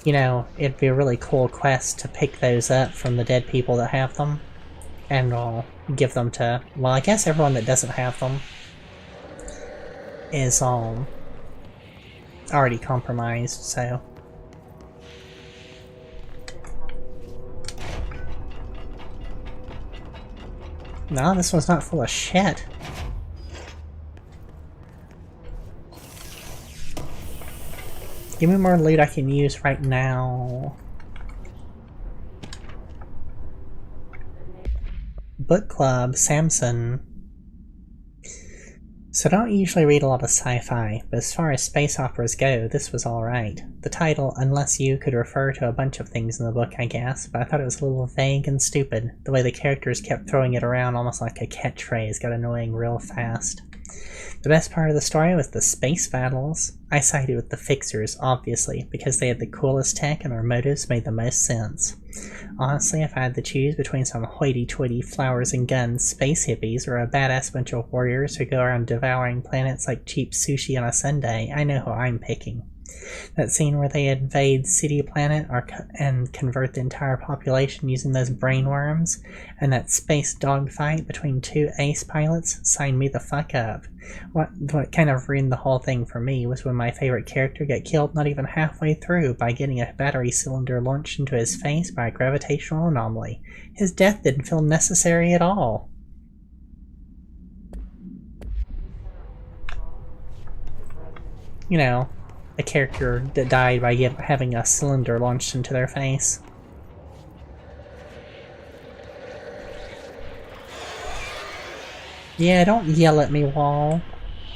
You know, it'd be a really cool quest to pick those up from the dead people that have them. And I'll give them to, well, I guess everyone that doesn't have them is already compromised, so... No, this one's not full of shit. Give me more loot I can use right now. Book club, Samson. So I don't usually read a lot of sci-fi, but as far as space operas go, this was alright. The title, Unless You, could refer to a bunch of things in the book, I guess, but I thought it was a little vague and stupid. The way the characters kept throwing it around almost like a catchphrase got annoying real fast. The best part of the story was the space battles. I sided with the Fixers, obviously, because they had the coolest tech and our motives made the most sense. Honestly, if I had to choose between some hoity-toity flowers and guns space hippies or a badass bunch of warriors who go around devouring planets like cheap sushi on a Sunday, I know who I'm picking. That scene where they invade City Planet and convert the entire population using those brainworms, and that space dogfight between two ace pilots, signed me the fuck up. What kind of ruined the whole thing for me was when my favorite character got killed not even halfway through by getting a battery cylinder launched into his face by a gravitational anomaly. His death didn't feel necessary at all. You know, a character that died by having a cylinder launched into their face. Yeah, don't yell at me, Wall.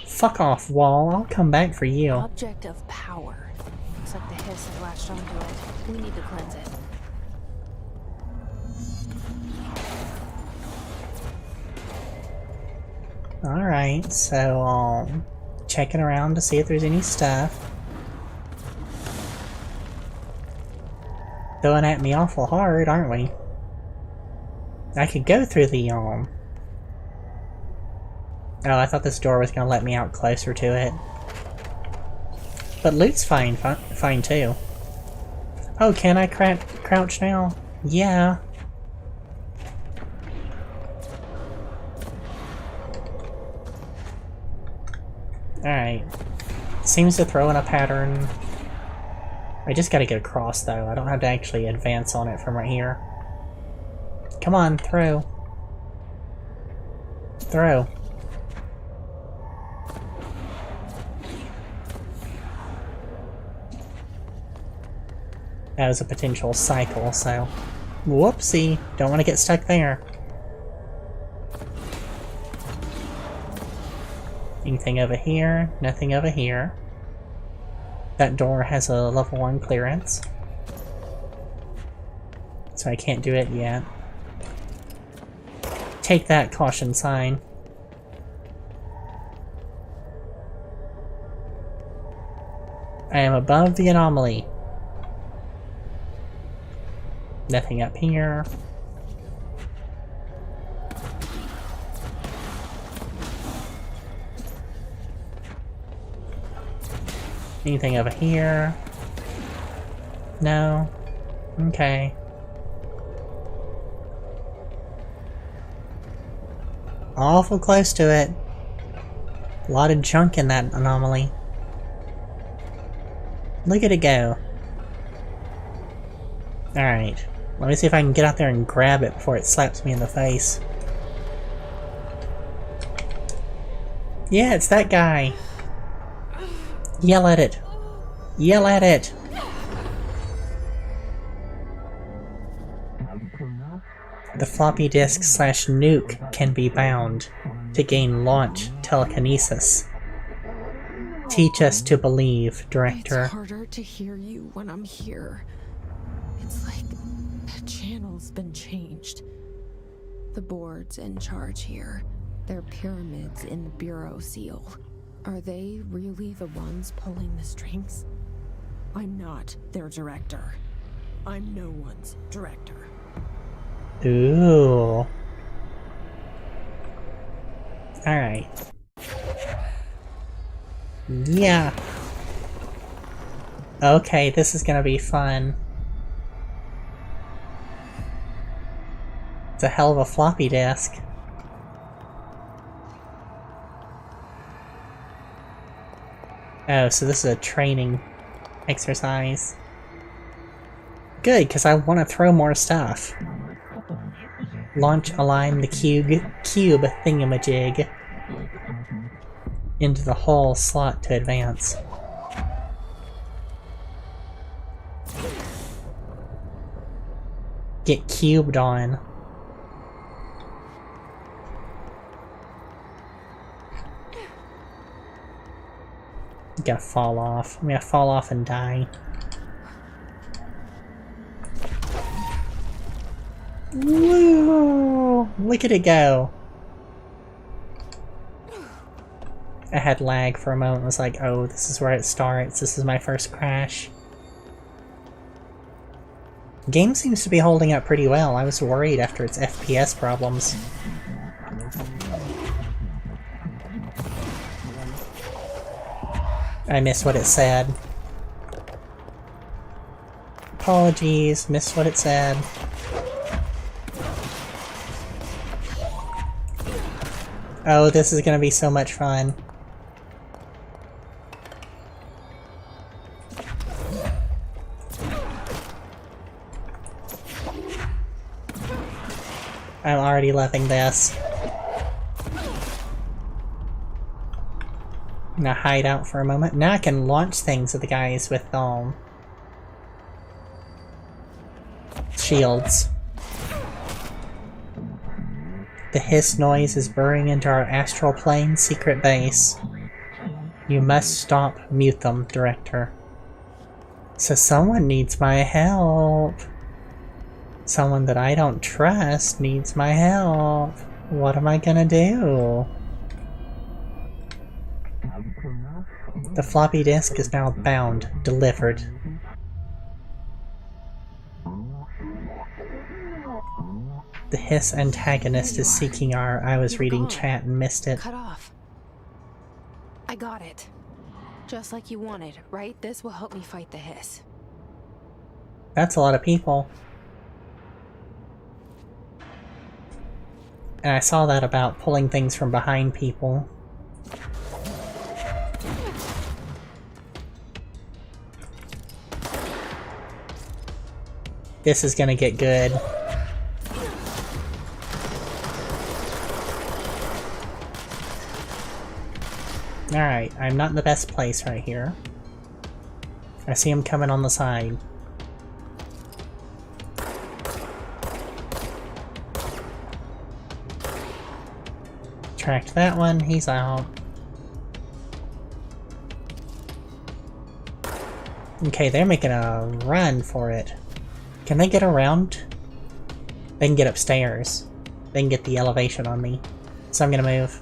Fuck off, Wall. I'll come back for you. Object of power. Looks like the hiss has latched onto it. We need to cleanse it. Alright, so, checking around to see if there's any stuff. Throwing at me awful hard, aren't we? I could go through the, Oh, I thought this door was gonna let me out closer to it. But loot's fine too. Oh, can I crouch now? Yeah. Alright. Seems to throw in a pattern. I just gotta get across though. I don't have to actually advance on it from right here. Come on, throw. Throw. That was a potential cycle, so... Whoopsie! Don't want to get stuck there. Anything over here? Nothing over here. That door has a level 1 clearance. So I can't do it yet. Take that, caution sign. I am above the anomaly. Nothing up here. Anything over here? No? Okay. Awful close to it. A lot of junk in that anomaly. Look at it go. Alright. Let me see if I can get out there and grab it before it slaps me in the face. Yeah, it's that guy. Yell at it. Yell at it. The floppy disk / nuke can be bound to gain launch telekinesis. Teach us to believe, Director. It's harder to hear you when I'm here. It's like the channel's been changed. The board's in charge here. They're pyramids in the Bureau seal. Are they really the ones pulling the strings? I'm not their director. I'm no one's director. Ooh. Alright. Yeah. Okay, this is gonna be fun. It's a hell of a floppy disk. Oh, so this is a training exercise. Good, because I want to throw more stuff. Launch align the cube thingamajig into the hole slot to advance. Get cubed on. Gotta fall off. I'm gonna fall off and die. Woo! Look at it go. I had lag for a moment. I was like, oh, this is where it starts. This is my first crash. Game seems to be holding up pretty well. I was worried after its FPS problems. I missed what it said. Apologies, missed what it said. Oh, this is gonna be so much fun. I'm already loving this. I'm gonna hide out for a moment. Now I can launch things at the guys with shields. The hiss noise is burrowing into our astral plane secret base. You must stop, mute them, director. So someone needs my help. Someone that I don't trust needs my help. What am I gonna do? The floppy disk is now bound, delivered. The hiss antagonist is seeking our... I was reading chat and missed it. Cut off. I got it. Just like you wanted, right? This will help me fight the hiss. That's a lot of people. And I saw that about pulling things from behind people. This is gonna get good. Alright, I'm not in the best place right here. I see him coming on the side. Tracked that one, he's out. Okay, they're making a run for it. Can they get around? They can get upstairs. They can get the elevation on me. So I'm gonna move.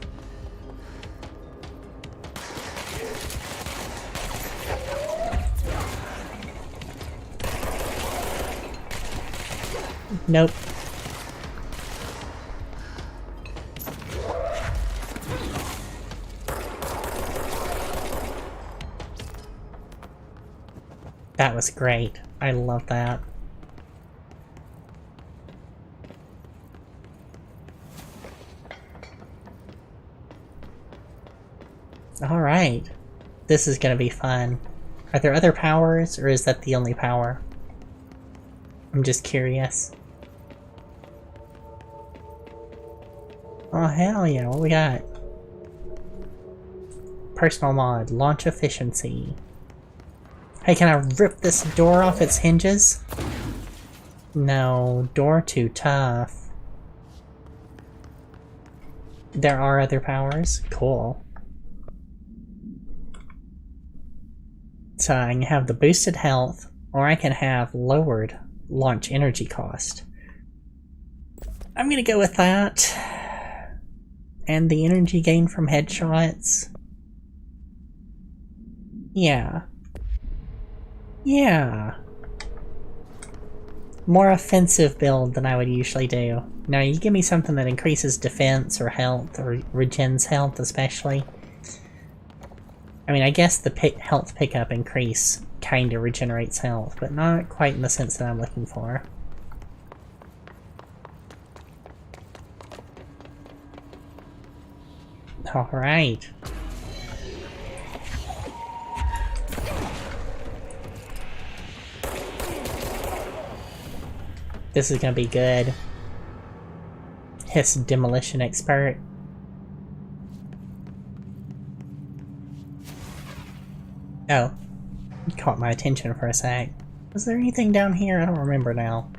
Nope. That was great. I love that. Alright. This is gonna be fun. Are there other powers, or is that the only power? I'm just curious. Oh hell yeah, what we got? Personal mod, launch efficiency. Hey, can I rip this door off its hinges? No, door too tough. There are other powers? Cool. So I can have the boosted health, or I can have lowered launch energy cost. I'm gonna go with that. And the energy gain from headshots. Yeah. Yeah. More offensive build than I would usually do. Now you give me something that increases defense or health, or regens health especially. I mean, I guess the health pickup increase kinda regenerates health, but not quite in the sense that I'm looking for. Alright. This is gonna be good. Hiss demolition expert. Oh. You caught my attention for a sec. Was there anything down here? I don't remember now.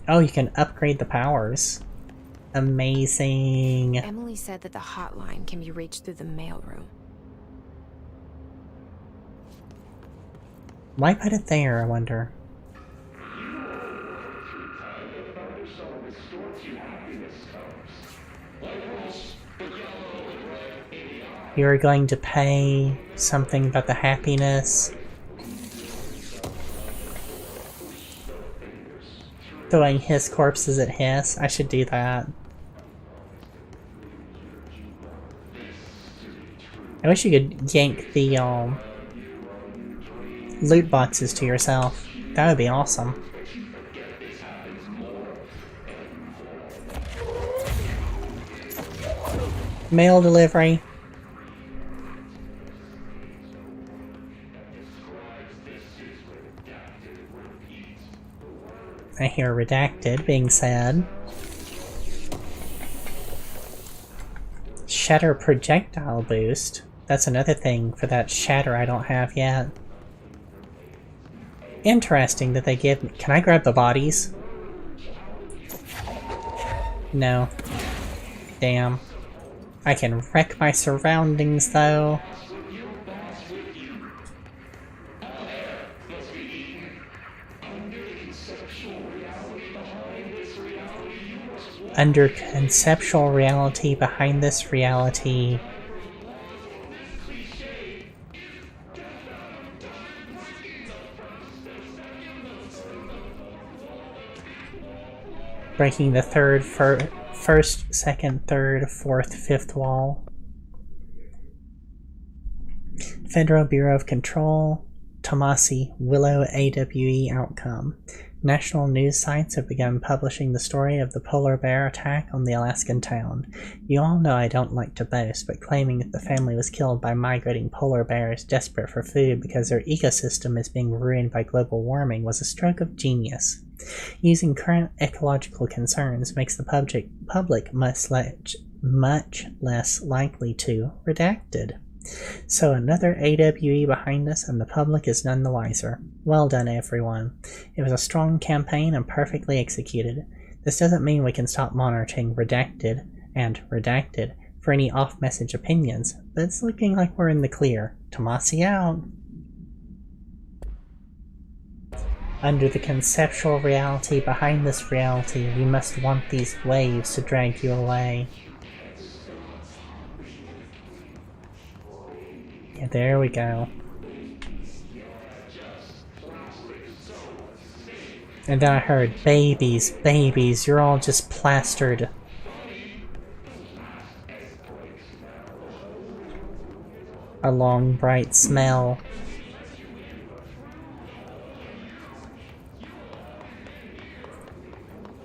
Oh, you can upgrade the powers. Amazing. Emily said that the hotline can be reached through the mailroom. Why put it there, I wonder? You're going to pay something about the happiness. Throwing Hiss corpses at Hiss. I should do that. I wish you could yank the loot boxes to yourself. That would be awesome. Mail delivery. I hear redacted being said. Shatter projectile boost. That's another thing for that shatter I don't have yet. Interesting that they give me. Can I grab the bodies? No. Damn. I can wreck my surroundings though. Under conceptual reality behind this reality. Breaking the first, second, third, fourth, fifth wall. Federal Bureau of Control. Tomasi, Willow AWE outcome. National news sites have begun publishing the story of the polar bear attack on the Alaskan town. You all know I don't like to boast, but claiming that the family was killed by migrating polar bears desperate for food because their ecosystem is being ruined by global warming was a stroke of genius. Using current ecological concerns makes the public much less likely to redacted. So another AWE behind us and the public is none the wiser. Well done, everyone. It was a strong campaign and perfectly executed. This doesn't mean we can stop monitoring redacted and redacted for any off-message opinions, but it's looking like we're in the clear. Tomasi out. Under the conceptual reality behind this reality, we must want these waves to drag you away. Yeah, there we go. And then I heard, babies, babies, you're all just plastered. A long, bright smell.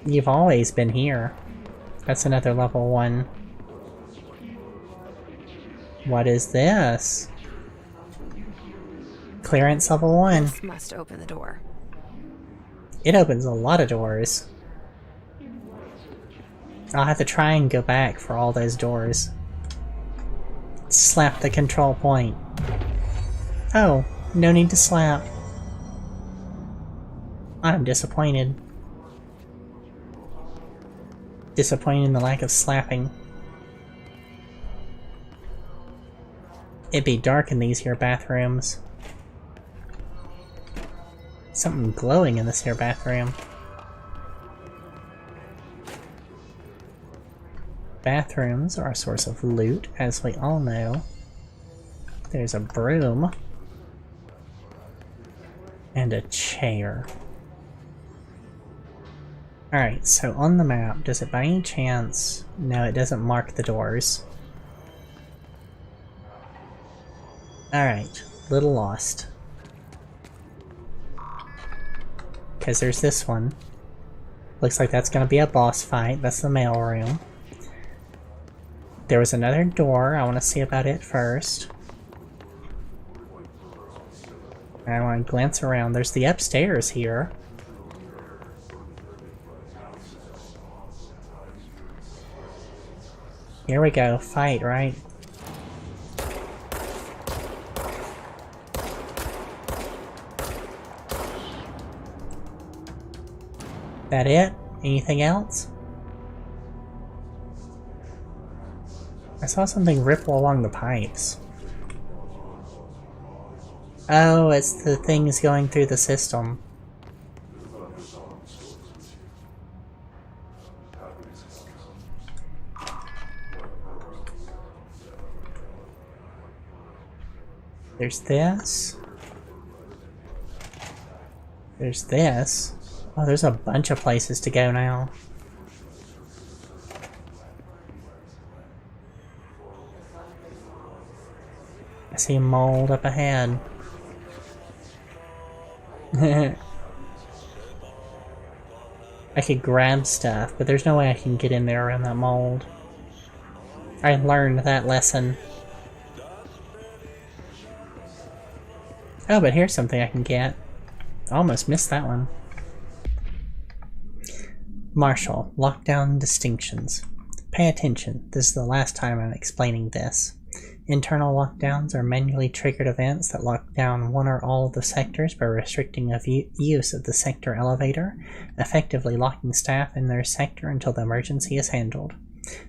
You've always been here. That's another level 1. What is this? Clearance level 1. This must open the door. It opens a lot of doors. I'll have to try and go back for all those doors. Slap the control point. Oh, no need to slap. I'm disappointed. Disappointed in the lack of slapping. It'd be dark in these here bathrooms. Something glowing in this here bathroom. Bathrooms are a source of loot, as we all know. There's a broom. And a chair. Alright, so on the map, does it by any chance... No, it doesn't mark the doors. Alright, little lost. Because there's this one. Looks like that's gonna be a boss fight. That's the mail room. There was another door. I want to see about it first. I want to glance around. There's the upstairs here. Here we go. Fight, right? That it? Anything else? I saw something ripple along the pipes. Oh, it's the things going through the system. There's this. There's this. Oh, there's a bunch of places to go now. I see mold up ahead. I could grab stuff, but there's no way I can get in there around that mold. I learned that lesson. Oh, but here's something I can get. Almost missed that one. Marshall, lockdown distinctions. Pay attention, this is the last time I'm explaining this. Internal lockdowns are manually triggered events that lock down one or all of the sectors by restricting use of the sector elevator, effectively locking staff in their sector until the emergency is handled.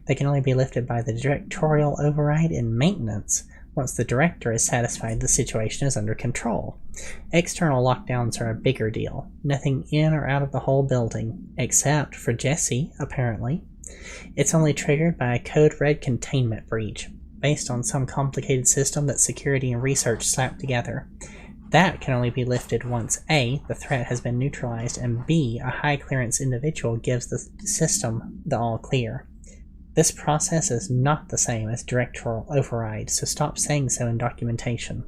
They can only be lifted by the directorial override in maintenance, once the director is satisfied the situation is under control. External lockdowns are a bigger deal. Nothing in or out of the whole building, except for Jesse, apparently. It's only triggered by a code-red containment breach, based on some complicated system that security and research slapped together. That can only be lifted once A, the threat has been neutralized, and B, a high-clearance individual gives the system the all-clear. This process is not the same as directorial override, so stop saying so in documentation.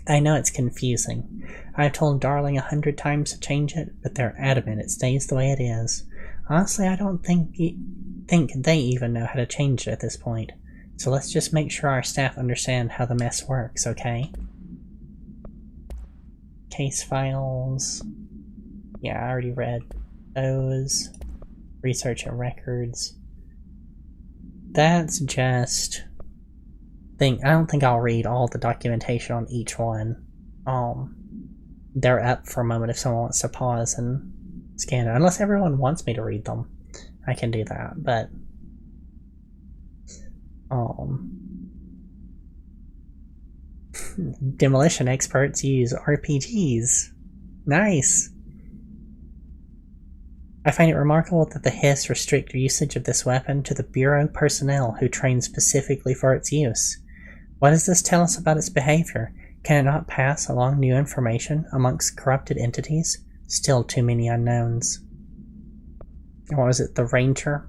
I know it's confusing. I've told Darling 100 times to change it, but they're adamant it stays the way it is. Honestly, I don't think they even know how to change it at this point. So let's just make sure our staff understand how the mess works, okay? Case files. Yeah, I already read those. Research and records. That's just... I don't think I'll read all the documentation on each one. They're up for a moment if someone wants to pause and scan it. Unless everyone wants me to read them. I can do that, but... Demolition experts use RPGs. Nice! I find it remarkable that the Hiss restrict usage of this weapon to the Bureau personnel who train specifically for its use. What does this tell us about its behavior? Can it not pass along new information amongst corrupted entities? Still too many unknowns. What was it, the Ranger?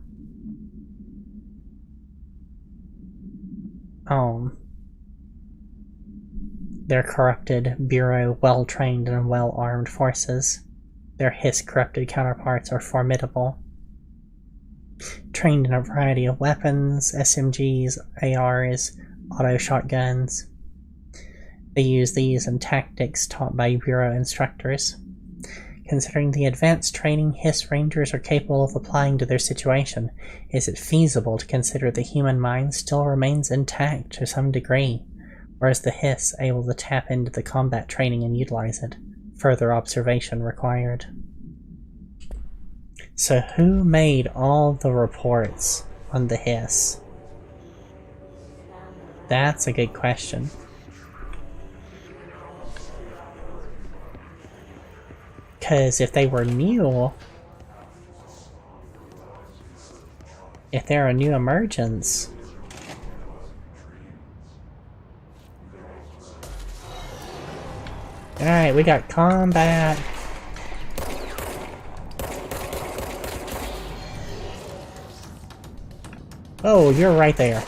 Their corrupted Bureau, well-trained and well-armed forces. Their Hiss-corrupted counterparts are formidable. Trained in a variety of weapons, SMGs, ARs, auto shotguns. They use these in tactics taught by Bureau instructors. Considering the advanced training Hiss Rangers are capable of applying to their situation, is it feasible to consider the human mind still remains intact to some degree, or is the Hiss able to tap into the combat training and utilize it? Further observation required. So who made all the reports on the Hiss? That's a good question. Because if they were new, if they're a new emergence, alright, we got combat. Oh, you're right there.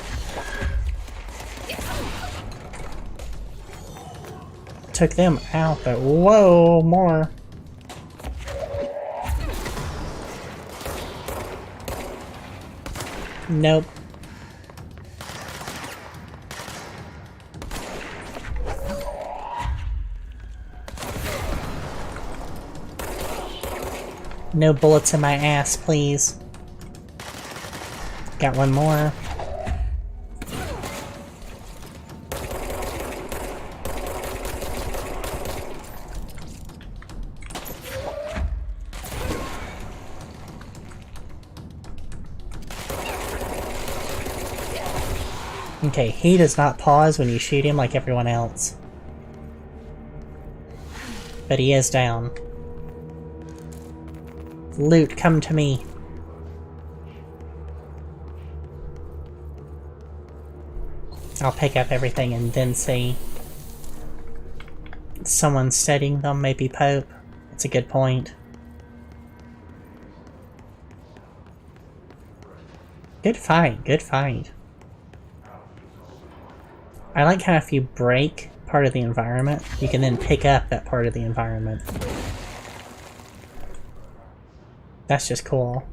Took them out, but whoa, more. Nope. No bullets in my ass, please. Got one more. Okay, he does not pause when you shoot him like everyone else. But he is down. Loot, come to me. I'll pick up everything and then see. Someone studying them, maybe Pope. That's a good point. Good fight, good fight. I like how if you break part of the environment, you can then pick up that part of the environment. That's just cool.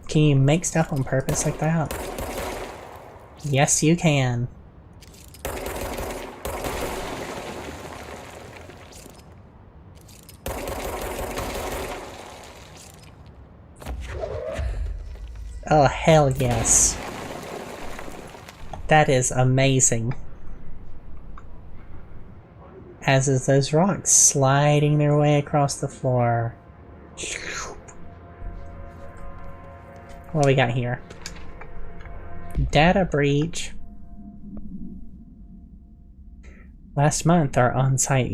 Can you make stuff on purpose like that? Yes, you can. Oh, hell yes. That is amazing. As is those rocks sliding their way across the floor. What do we got here? Data breach. Last month, our on-site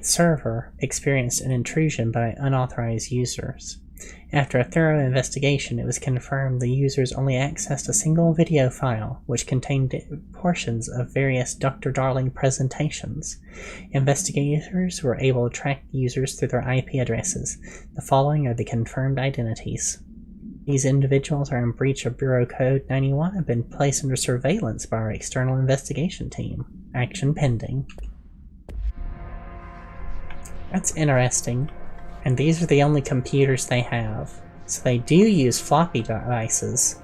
server experienced an intrusion by unauthorized users. After a thorough investigation, it was confirmed the users only accessed a single video file, which contained portions of various Dr. Darling presentations. Investigators were able to track users through their IP addresses. The following are the confirmed identities. These individuals are in breach of Bureau Code 91 and have been placed under surveillance by our external investigation team. Action pending. That's interesting. And these are the only computers they have. So they do use floppy devices.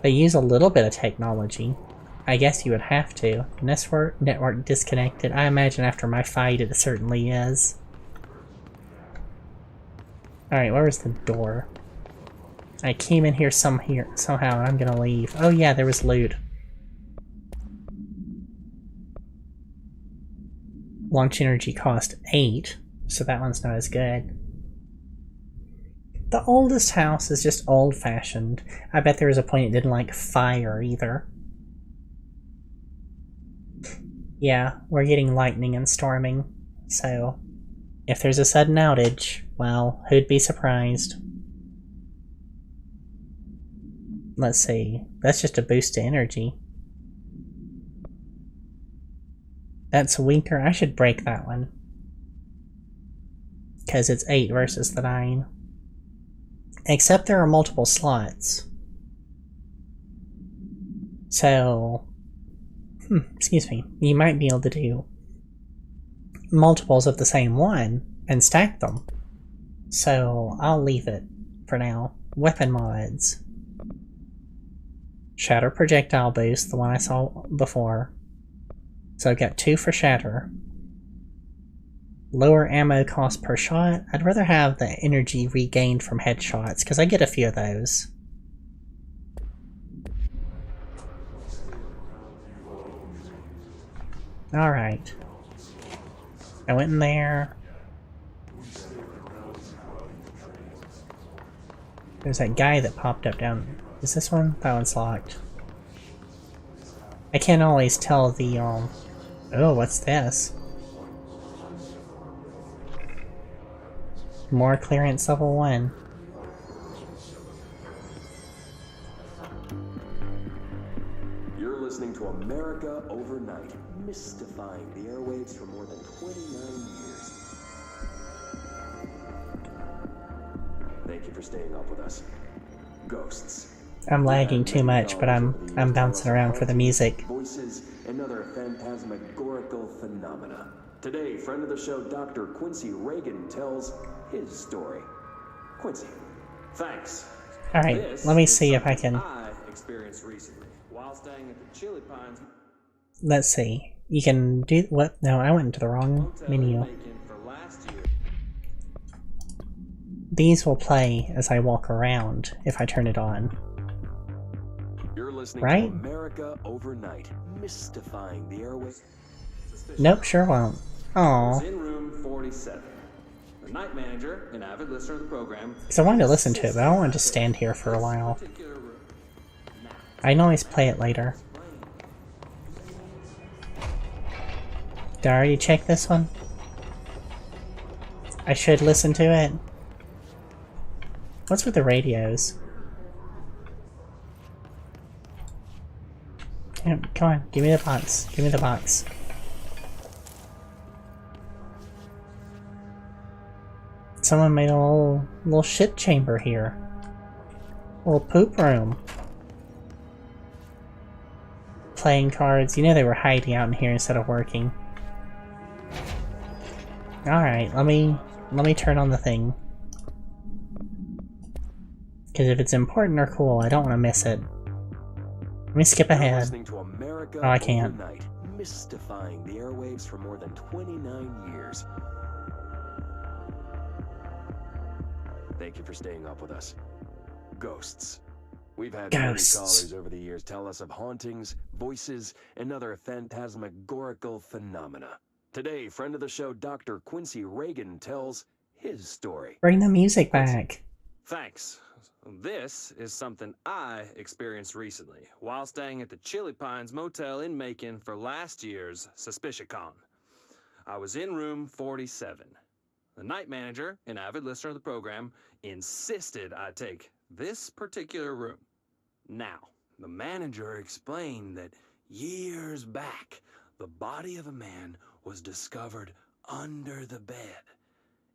They use a little bit of technology. I guess you would have to. Network disconnected. I imagine after my fight it certainly is. Alright, where was the door? I came in here somehow and I'm gonna leave. Oh yeah, there was loot. Launch energy cost 8. So that one's not as good. The oldest house is just old-fashioned. I bet there was a point it didn't like fire either. Yeah, we're getting lightning and storming. So, if there's a sudden outage, well, who'd be surprised? Let's see. That's just a boost to energy. That's weaker. I should break that one. Because it's 8 versus the 9. Except there are multiple slots. So... excuse me. You might be able to do multiples of the same one and stack them. So I'll leave it for now. Weapon mods. Shatter projectile boost, the one I saw before. So I've got 2 for shatter. Lower ammo cost per shot. I'd rather have the energy regained from headshots, because I get a few of those. Alright. I went in there. There's that guy that popped up down... Is this one? That one's locked. I can't always tell the, Oh, what's this? More clearance level 1. You're listening to America Overnight, mystifying the airwaves for more than 29 years. Thank you for staying up with us. Ghosts. I'm lagging too much, but I'm bouncing around for the music. Voices and other phantasmagorical phenomena. Today, friend of the show, Dr. Quincy Reagan tells his story. Quincy, thanks. Alright, let me see if I can... I experienced recently while staying at the Chili Pines. Let's see. You can do... What? No, I went into the wrong menu. These will play as I walk around if I turn it on. You're listening right? to America Overnight, mystifying the airways. Nope, sure won't. Aww. In room 47. The night manager, an avid listener of the program. Because I wanted to listen to it, but I don't want to just stand here for a while. Now, I can always play it later. Did I already check this one? I should listen to it. What's with the radios? Come on, give me the box. Give me the box. Someone made a little shit chamber here. A little poop room. Playing cards. You know they were hiding out in here instead of working. Alright, let me turn on the thing. Because if it's important or cool, I don't want to miss it. Let me skip ahead. Oh, I can't. Mystifying the airwaves for more than 29 years. Thank you for staying up with us. Ghosts. We've had many callers over the years tell us of hauntings, voices, and other phantasmagorical phenomena. Today, friend of the show, Dr. Quincy Reagan tells his story. Bring the music back. Thanks. This is something I experienced recently while staying at the Chili Pines Motel in Macon for last year's SuspiciaCon. I was in room 47. The night manager, an avid listener of the program, insisted I take this particular room. Now, the manager explained that years back, the body of a man was discovered under the bed,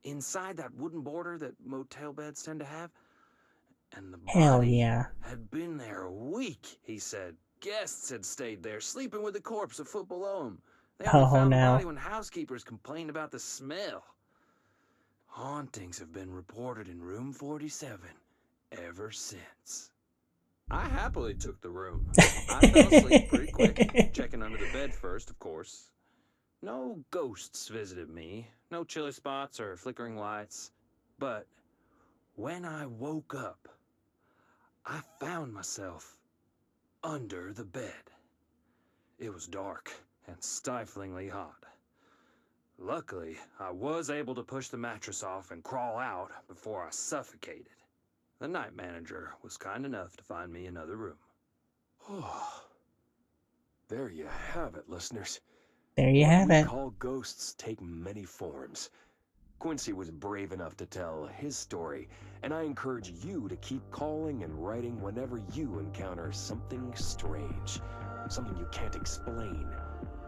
inside that wooden border that motel beds tend to have. And the body had been there a week, he said. Guests had stayed there, sleeping with the corpse a foot below him. They only found the body when housekeepers complained about the smell. Hauntings have been reported in room 47 ever since. I happily took the room. I fell asleep pretty quick, checking under the bed first, of course. No ghosts visited me, no chilly spots or flickering lights. But when I woke up, I found myself under the bed. It was dark and stiflingly hot. Luckily, I was able to push the mattress off and crawl out before I suffocated. The night manager was kind enough to find me another room. Oh, there you have it, listeners. There you have it. What we call ghosts take many forms. Quincy was brave enough to tell his story, and I encourage you to keep calling and writing whenever you encounter something strange, something you can't explain.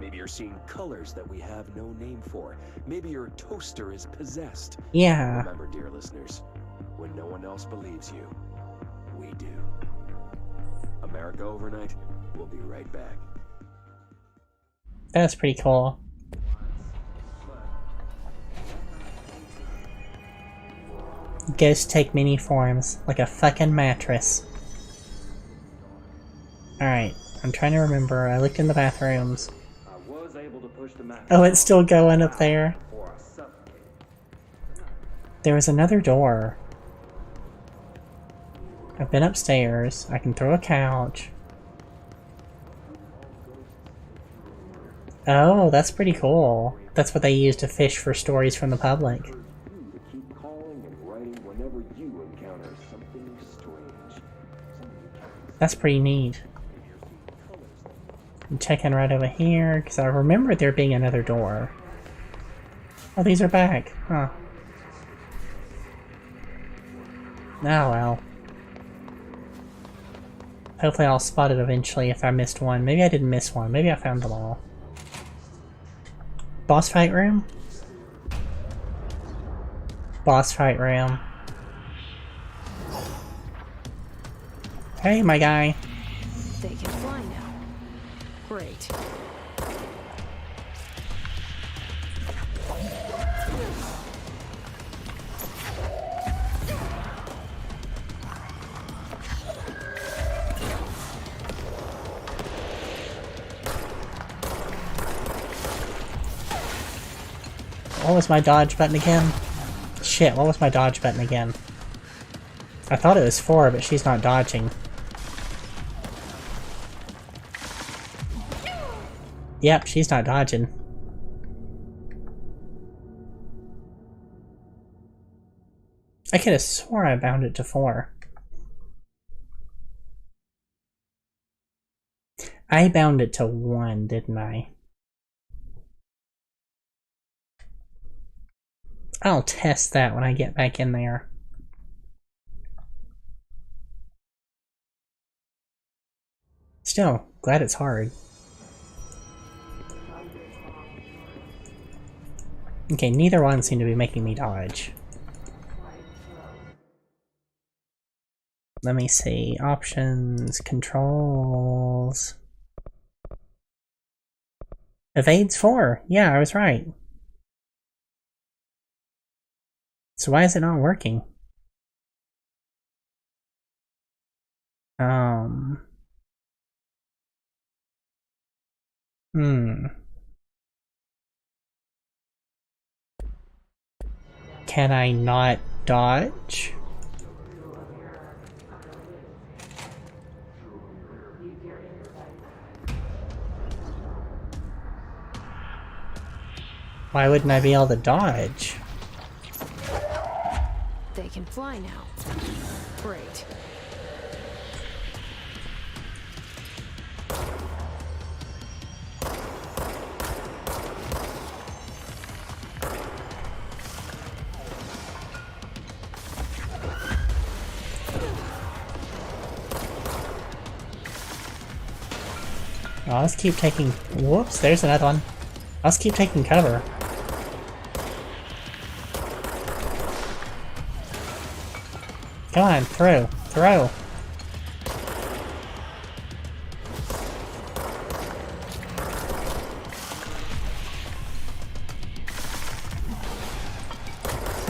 Maybe you're seeing colors that we have no name for. Maybe your toaster is possessed. Yeah. Remember, dear listeners, when no one else believes you, we do. America Overnight, we'll be right back. That's pretty cool. Ghosts take many forms, like a fucking mattress. Alright, I'm trying to remember. I looked in the bathrooms. Oh, it's still going up there. There was another door. I've been upstairs. I can throw a couch. Oh, that's pretty cool. That's what they use to fish for stories from the public. That's pretty neat. I'm checking right over here, because I remember there being another door. Oh, these are back. Huh. Oh well. Hopefully I'll spot it eventually if I missed one. Maybe I didn't miss one. Maybe I found them all. Boss fight room? Boss fight room. Hey, my guy. They can fly now. Great. What was my dodge button again? Shit, what was my dodge button again? I thought it was 4, but she's not dodging. Yep, she's not dodging. I could have swore I bound it to 4. I bound it to 1, didn't I? I'll test that when I get back in there. Still, glad it's hard. Okay, neither one seem to be making me dodge. Let me see. Options, controls. Evades 4. Yeah, I was right. So why is it not working? Can I not dodge? Why wouldn't I be able to dodge? They can fly now. Great. Oh, let's keep taking... Whoops, there's another one. Let's keep taking cover. Come on, throw. Throw.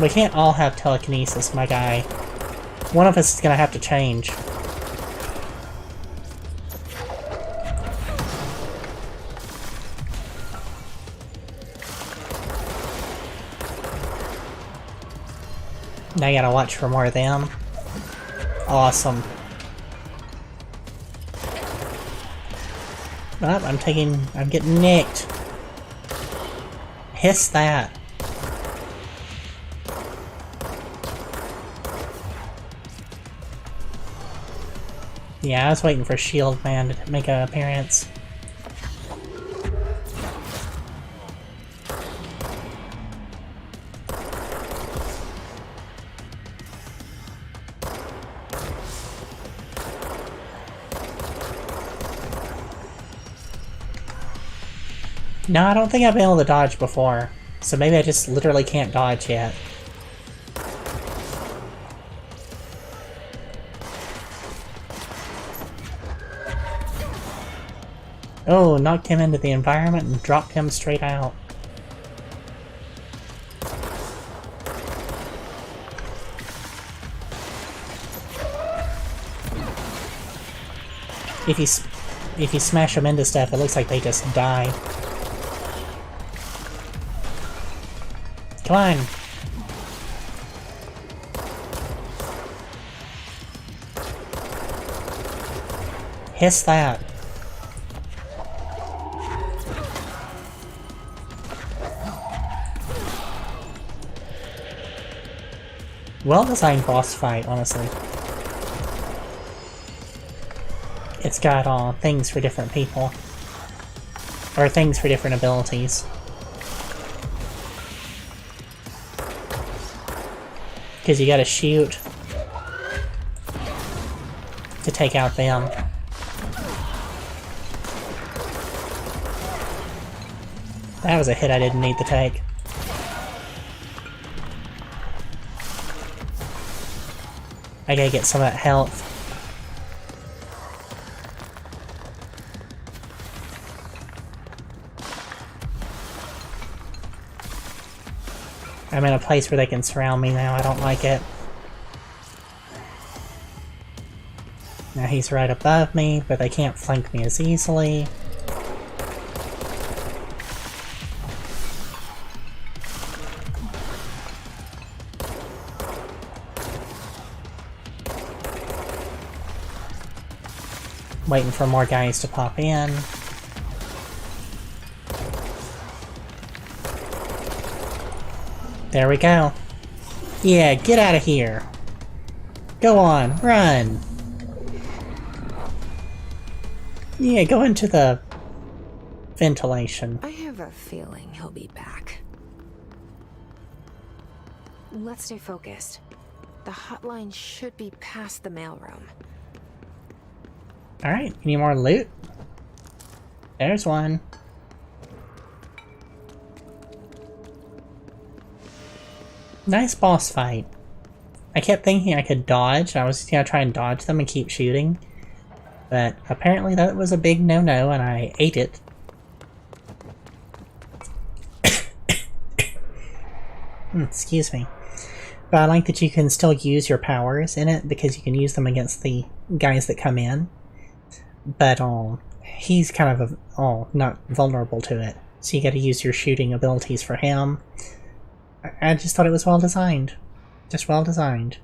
We can't all have telekinesis, my guy. One of us is gonna have to change. Now I gotta watch for more of them. Awesome. Oh, I'm getting nicked. Hiss that. Yeah, I was waiting for Shield Man to make an appearance. No, I don't think I've been able to dodge before, so maybe I just literally can't dodge yet. Oh, knocked him into the environment and dropped him straight out. If you smash them into stuff, it looks like they just die. Come on! Hiss that! Well-designed boss fight, honestly. It's got things for different people. Or things for different abilities. Because you gotta shoot to take out them. That was a hit I didn't need to take. I gotta get some of that health. I'm in a place where they can surround me now, I don't like it. Now he's right above me, but they can't flank me as easily. Waiting for more guys to pop in. There we go. Yeah, get out of here. Go on, run. Yeah, go into the ventilation. I have a feeling he'll be back. Let's stay focused. The hotline should be past the mailroom. Alright, any more loot? There's one. Nice boss fight. I kept thinking I could dodge. I was just gonna try and dodge them and keep shooting. But apparently that was a big no-no and I ate it. Excuse me. But I like that you can still use your powers in it because you can use them against the guys that come in. But he's kind of not vulnerable to it. So you gotta use your shooting abilities for him. I just thought it was well designed. Just well designed.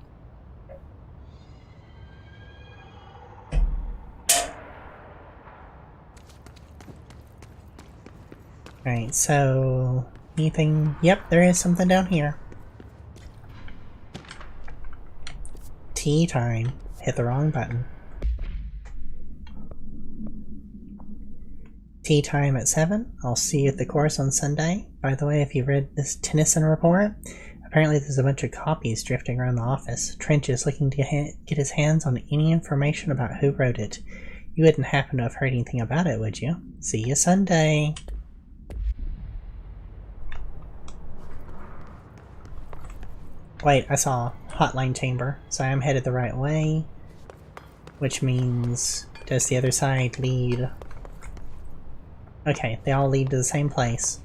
Alright, so anything? Yep, there is something down here. Tea time. Hit the wrong button. Tea time at 7. I'll see you at the course on Sunday. By the way, if you read this Tennyson report, apparently there's a bunch of copies drifting around the office. Trench is looking to get his hands on any information about who wrote it. You wouldn't happen to have heard anything about it, would you? See you Sunday! Wait, I saw hotline chamber, so I am headed the right way. Which means, does the other side lead? Okay, they all lead to the same place.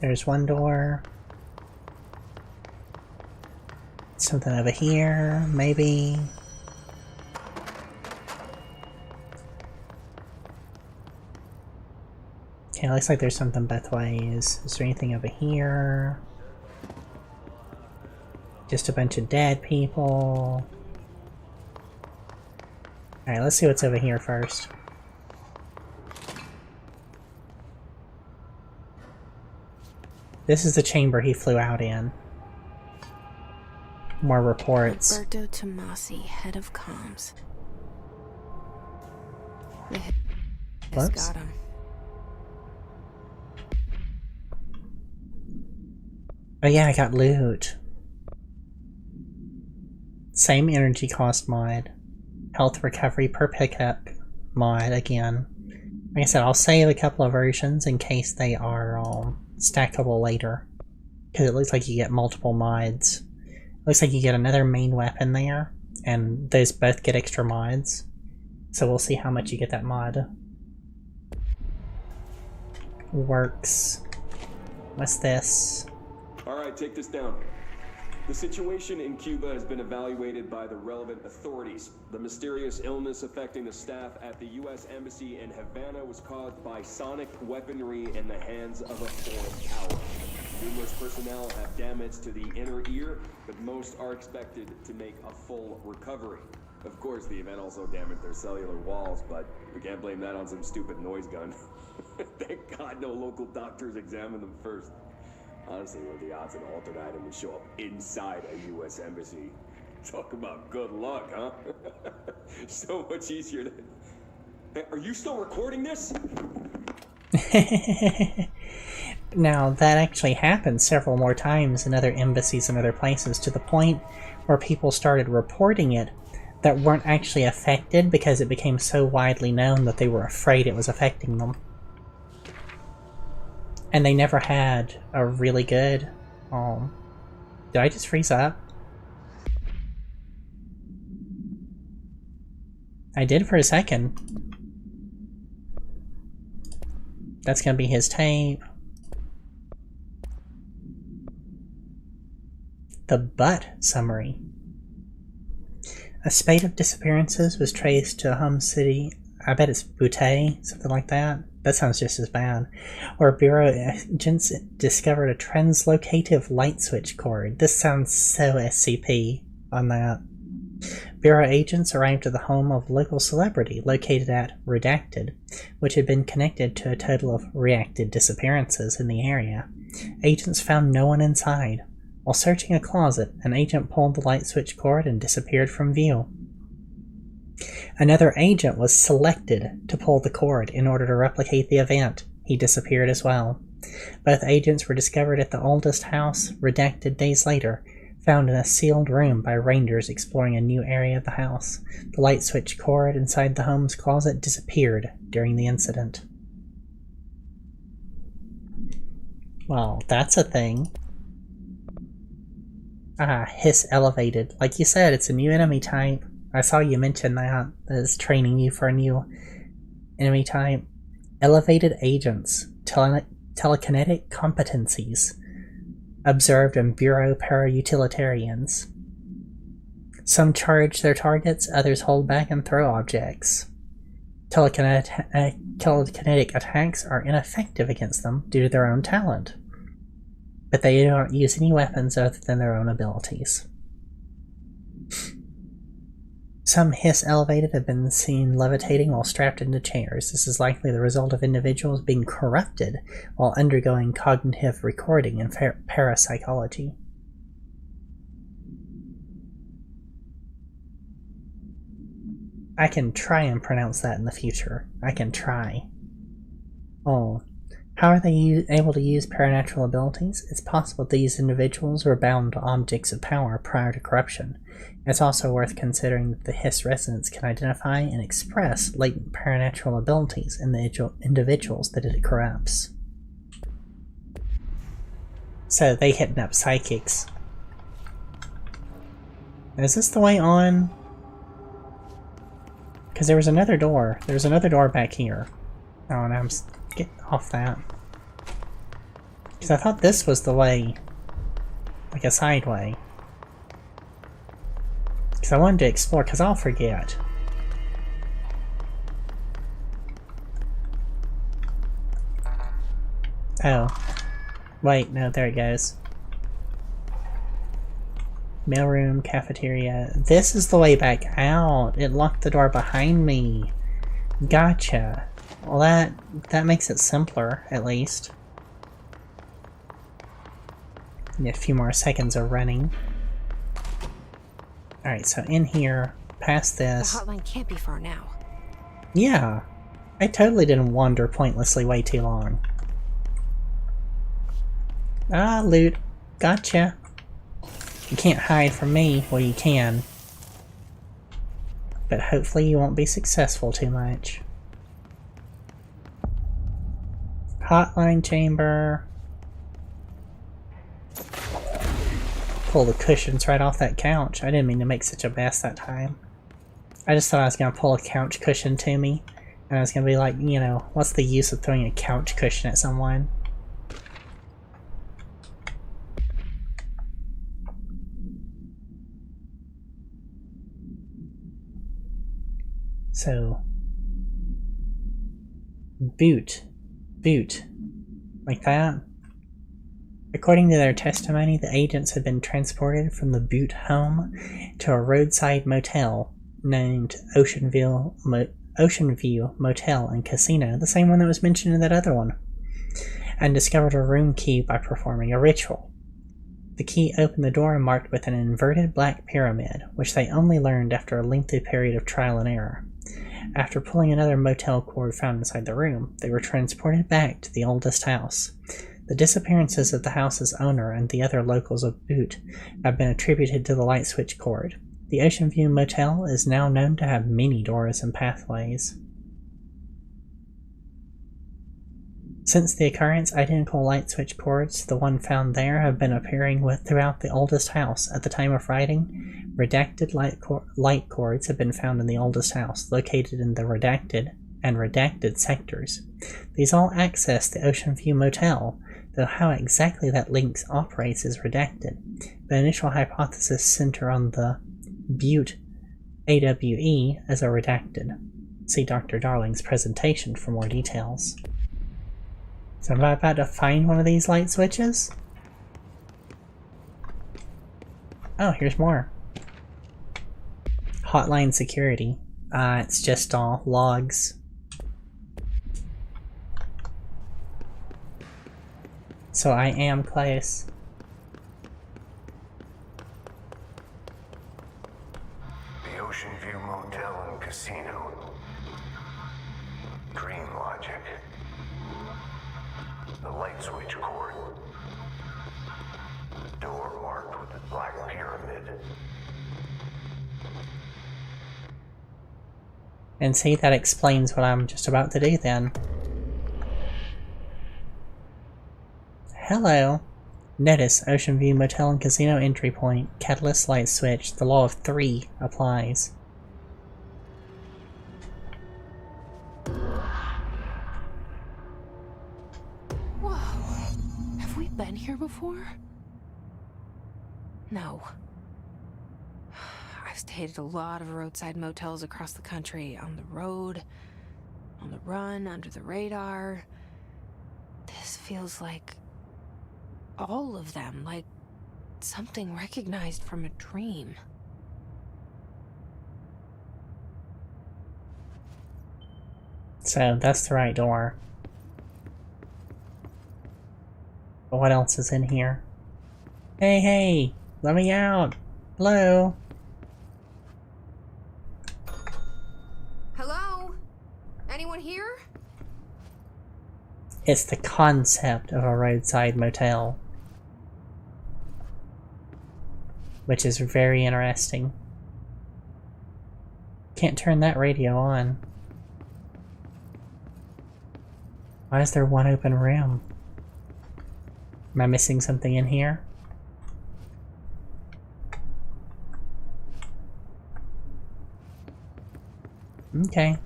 There's one door. Something over here, maybe. Okay, it looks like there's something both ways. Is there anything over here? Just a bunch of dead people. Alright, let's see what's over here first. This is the chamber he flew out in. More reports. Roberto Tomasi, head of comms. The head has got him. Oh yeah, I got loot. Same energy cost mod. Health recovery per pickup mod again. Like I said, I'll save a couple of versions in case they are stackable later. Because it looks like you get multiple mods. It looks like you get another main weapon there, and those both get extra mods. So we'll see how much you get that mod. Works. What's this? Alright, take this down. The situation in Cuba has been evaluated by the relevant authorities. The mysterious illness affecting the staff at the U.S. Embassy in Havana was caused by sonic weaponry in the hands of a foreign power. Numerous personnel have damage to the inner ear, but most are expected to make a full recovery. Of course, the event also damaged their cellular walls, but we can't blame that on some stupid noise gun. Thank God no local doctors examined them first. Honestly, what are the odds an altered item would show up inside a U.S. embassy? Talk about good luck, huh? So much easier than... Hey, are you still recording this? Now, that actually happened several more times in other embassies and other places, to the point where people started reporting it that weren't actually affected because it became so widely known that they were afraid it was affecting them. And they never had a really good, did I just freeze up? I did for a second. That's gonna be his tape. The butt summary. A spate of disappearances was traced to Hum City, I bet it's Butte, something like that. That sounds just as bad. Where Bureau agents discovered a translocative light switch cord. This sounds so SCP on that. Bureau agents arrived at the home of a local celebrity located at Redacted, which had been connected to a total of reacted disappearances in the area. Agents found no one inside. While searching a closet, an agent pulled the light switch cord and disappeared from view. Another agent was selected to pull the cord in order to replicate the event. He disappeared as well. Both agents were discovered at the oldest house, redacted days later, found in a sealed room by rangers exploring a new area of the house. The light switch cord inside the home's closet disappeared during the incident. Well, that's a thing. Hiss elevated. Like you said, it's a new enemy type. I saw you mention that as training you for a new enemy type. Elevated agents. Telekinetic competencies. Observed in Bureau para-utilitarians. Some charge their targets, others hold back and throw objects. Telekinetic attacks are ineffective against them due to their own talent, but they don't use any weapons other than their own abilities. Some Hiss elevated have been seen levitating while strapped into chairs. This is likely the result of individuals being corrupted while undergoing cognitive recording and parapsychology. I can try and pronounce that in the future. I can try. Oh. How are they able to use paranatural abilities? It's possible these individuals were bound to objects of power prior to corruption. It's also worth considering that the Hiss resonance can identify and express latent paranatural abilities in the individuals that it corrupts. So they hitting up psychics. Is this the way on? Because there was another door. There's another door back here. Oh, and I'm getting off that. Because I thought this was the way. Like a side way. Because I wanted to explore, because I'll forget. Oh. Wait, no, there it goes. Mailroom, cafeteria. This is the way back out. It locked the door behind me. Gotcha. Well, that makes it simpler, at least. A few more seconds of running. Alright, so in here, past this. The hotline can't be far now. Yeah. I totally didn't wander pointlessly way too long. Ah, loot. Gotcha. You can't hide from me. Well, you can. But hopefully you won't be successful too much. Hotline chamber. Pull the cushions right off that couch. I didn't mean to make such a mess that time. I just thought I was going to pull a couch cushion to me. And I was going to be like, you know, what's the use of throwing a couch cushion at someone? So, boot, like that. According to their testimony, the agents had been transported from the Butte home to a roadside motel named Ocean View Motel and Casino, the same one that was mentioned in that other one, and discovered a room key by performing a ritual. The key opened the door marked with an inverted black pyramid, which they only learned after a lengthy period of trial and error. After pulling another motel cord found inside the room, they were transported back to the oldest house. The disappearances of the house's owner and the other locals of Butte have been attributed to the light switch cord. The Ocean View Motel is now known to have many doors and pathways. Since the occurrence, identical light switch cords to the one found there have been appearing throughout the oldest house. At the time of writing, redacted light cords have been found in the oldest house, located in the redacted and redacted sectors. These all access the Ocean View Motel, though how exactly that link operates is redacted. The initial hypothesis center on the Butte AWE as a redacted. See Dr. Darling's presentation for more details. So am I about to find one of these light switches? Oh, here's more. Hotline security. It's just all logs. So I am close. the Ocean View Motel and Casino. Dream logic. The light switch cord. Door marked with the black pyramid. And see, that explains what I'm just about to do then. Hello. Notice, Ocean View Motel and Casino entry point. Catalyst light switch. The law of 3 applies. Whoa. Have we been here before? No. I've stayed at a lot of roadside motels across the country. On the road, on the run, under the radar. This feels like all of them, like something recognized from a dream. So, that's the right door. But what else is in here? Hey, hey! Let me out! Hello? Hello? Anyone here? It's the concept of a roadside motel. Which is very interesting. Can't turn that radio on. Why is there one open room? Am I missing something in here? Okay.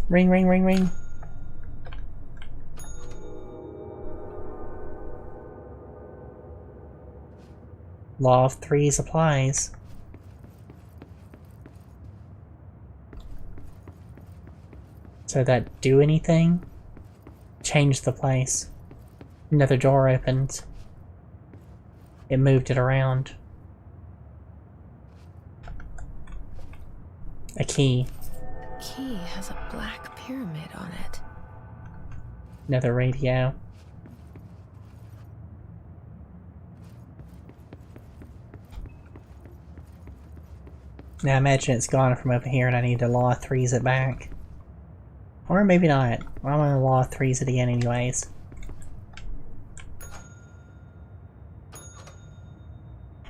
Ring, ring, ring, ring. Law of 3s applies. So that do anything? Change the place. Another door opened. It moved it around. A key. Key has a black pyramid on it. Another radio. Now imagine it's gone from over here and I need to law 3s it back. Or maybe not. I'm gonna law 3s it again anyways.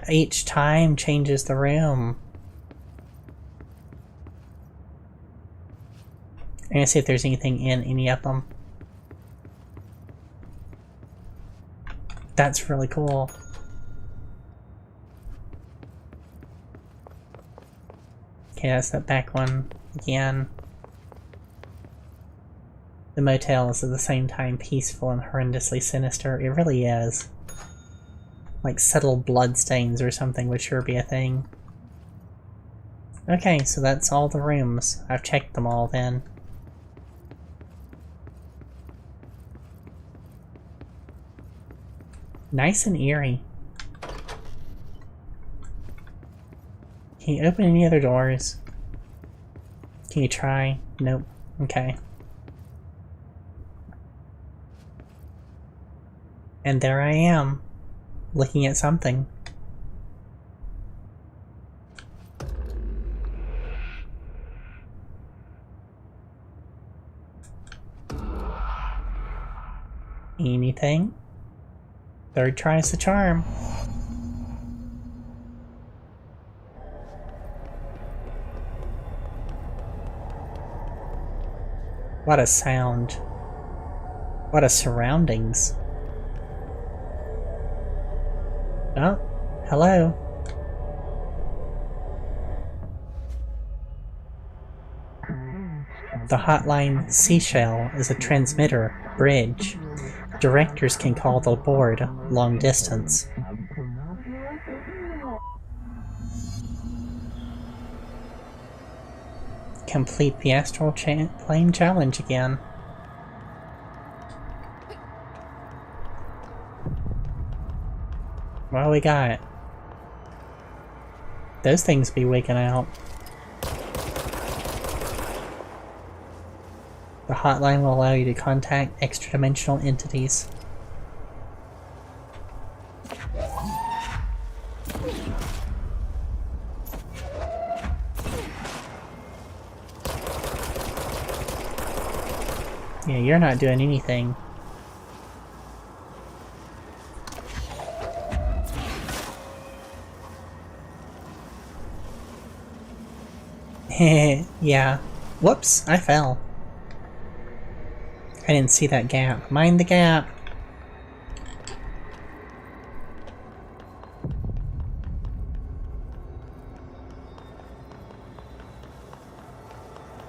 Each time changes the room. I'm gonna see if there's anything in any of them. That's really cool. Okay, that's that back one again. The motel is at the same time peaceful and horrendously sinister. It really is. Like subtle bloodstains or something would sure be a thing. Okay, so that's all the rooms. I've checked them all then. Nice and eerie. Can you open any other doors? Can you try? Nope. Okay. And there I am, looking at something. Anything? Third tries the charm. What a sound. What a surroundings. Oh, hello. The hotline Seashell is a transmitter bridge. Directors can call the board long distance. Complete the astral plane challenge again. What do we got? Those things be waking out. The hotline will allow you to contact extra-dimensional entities. Yeah, you're not doing anything. Yeah. Whoops, I fell. I didn't see that gap. Mind the gap!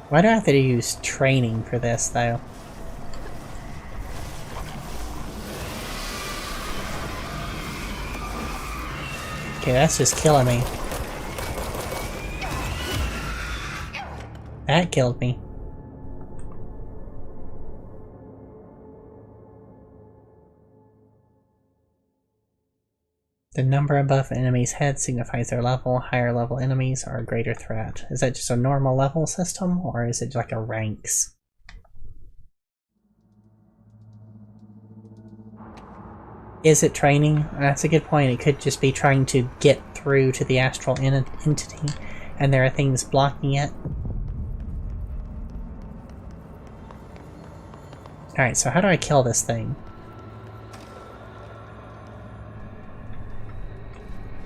Why do I have to use training for this, though? Okay, that's just killing me. That killed me. The number above an enemy's head signifies their level. Higher level enemies are a greater threat. Is that just a normal level system, or is it like a ranks? Is it training? That's a good point. It could just be trying to get through to the astral entity, and there are things blocking it. Alright, so how do I kill this thing?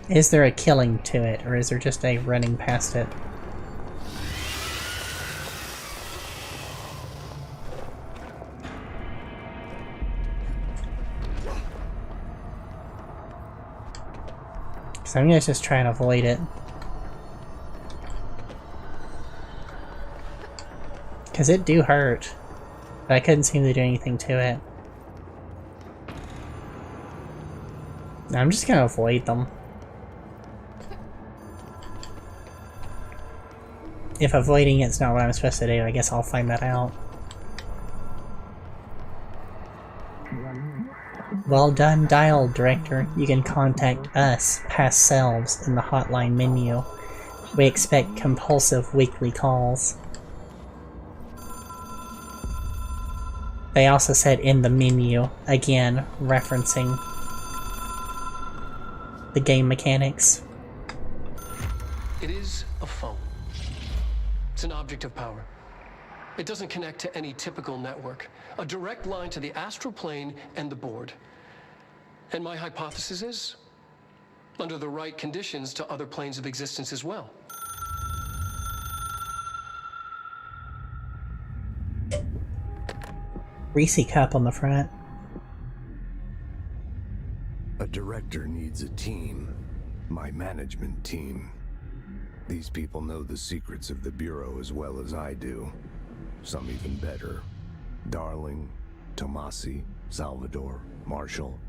Is there a killing to it, or is there just a running past it? So I'm gonna just try and avoid it. Because it do hurt. But I couldn't seem to do anything to it. I'm just gonna avoid them. If avoiding it's not what I'm supposed to do, I guess I'll find that out. Well done, dial director. You can contact us, past selves, in the hotline menu. We expect compulsive weekly calls. They also said in the menu, again, referencing the game mechanics. It is a phone. It's an object of power. It doesn't connect to any typical network. A direct line to the astral plane and the board. And my hypothesis is, under the right conditions, to other planes of existence as well. Reese cup on the front. A director needs a team. My management team. These people know the secrets of the Bureau as well as I do. Some even better. Darling, Tomasi, Salvador, Marshall.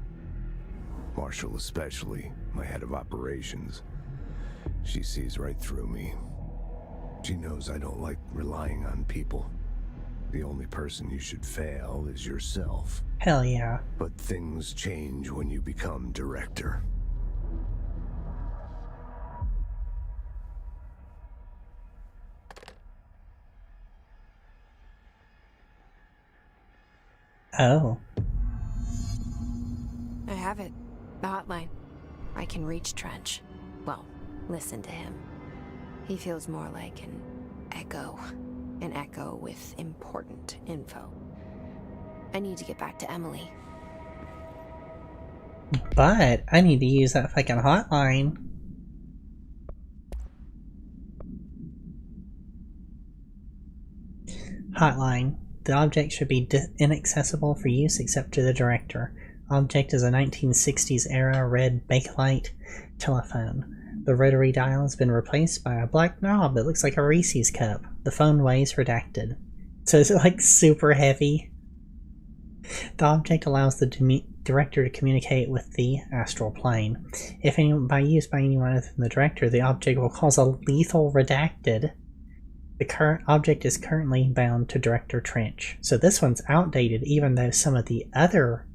Marshall especially, my head of operations. She sees right through me. She knows I don't like relying on people. The only person you should fail is yourself. Hell yeah. But things change when you become director. Oh. I have it. The hotline. I can reach Trench. Well, listen to him. He feels more like an echo. An echo with important info. I need to get back to Emily. But I need to use that fucking hotline. Hotline. The object should be inaccessible for use except to the director. Object is a 1960s era red bakelite telephone. The rotary dial has been replaced by a black knob that looks like a Reese's cup. The phone weighs redacted. So is it like super heavy? The object allows the director to communicate with the astral plane. If used by anyone other than the director, the object will cause a lethal redacted. The current object is currently bound to Director Trench. So this one's outdated, even though some of the other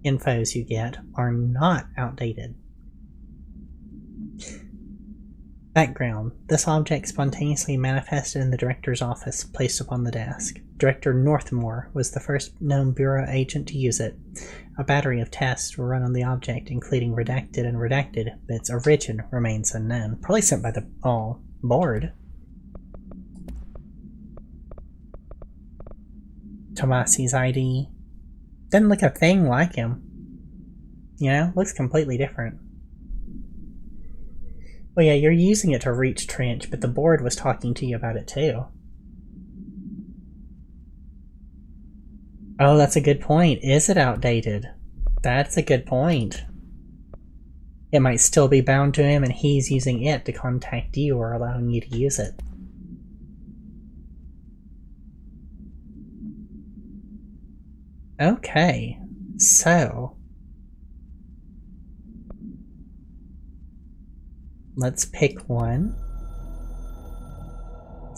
infos you get are not outdated. Background. This object spontaneously manifested in the director's office, placed upon the desk. Director Northmore was the first known Bureau agent to use it. A battery of tests were run on the object, including redacted and redacted, but its origin remains unknown. Probably sent by the board. Tomasi's ID. Doesn't look a thing like him. You know, looks completely different. Well, yeah, you're using it to reach Trench, but the board was talking to you about it too. Oh, that's a good point. Is it outdated? That's a good point. It might still be bound to him and he's using it to contact you or allowing you to use it. Okay, so let's pick one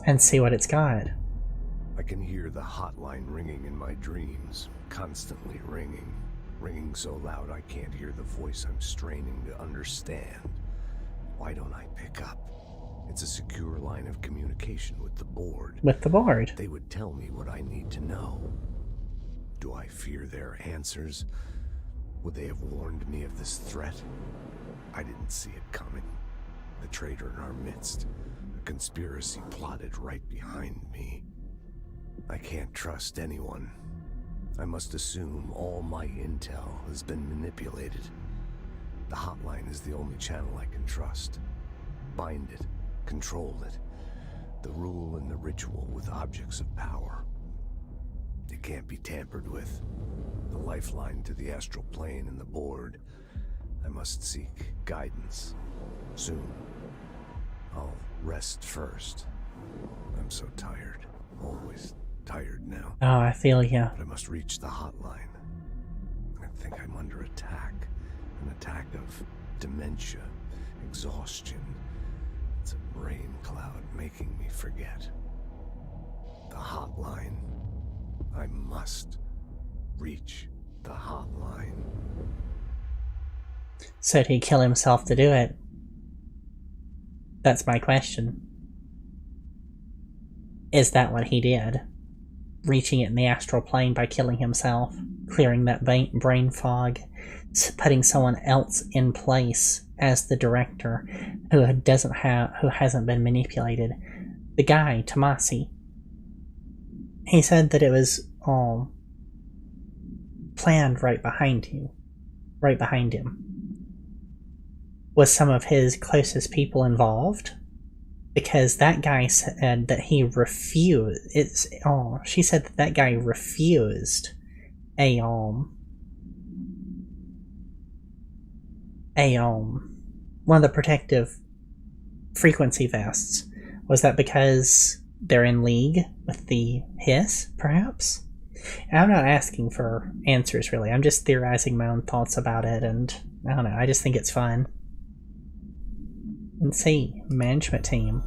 and see what it's got. I can hear the hotline ringing in my dreams, constantly ringing. Ringing so loud I can't hear the voice I'm straining to understand. Why don't I pick up? It's a secure line of communication with the board. With the board. They would tell me what I need to know. Do I fear their answers? Would they have warned me of this threat? I didn't see it coming. The traitor in our midst. A conspiracy plotted right behind me. I can't trust anyone. I must assume all my intel has been manipulated. The hotline is the only channel I can trust. Bind it, control it. The rule and the ritual with objects of power. It can't be tampered with. The lifeline to the astral plane and the board. I must seek guidance. Soon. I'll rest first. I'm so tired. Always tired now. Oh, I feel ya. But I must reach the hotline. I think I'm under attack. An attack of dementia, exhaustion. It's a brain cloud making me forget. The hotline. I must reach the hotline. So did he kill himself to do it? That's my question. Is that what he did? Reaching it in the astral plane by killing himself, clearing that brain fog, putting someone else in place as the director who hasn't been manipulated. The guy, Tomasi, he said that it was all planned right behind him. Was some of his closest people involved? Because that guy said that he refused. She said that that guy refused a one of the protective frequency vests. Was that because they're in league with the Hiss, perhaps? And I'm not asking for answers, really. I'm just theorizing my own thoughts about it, and I don't know, I just think it's fun. Let's see, management team.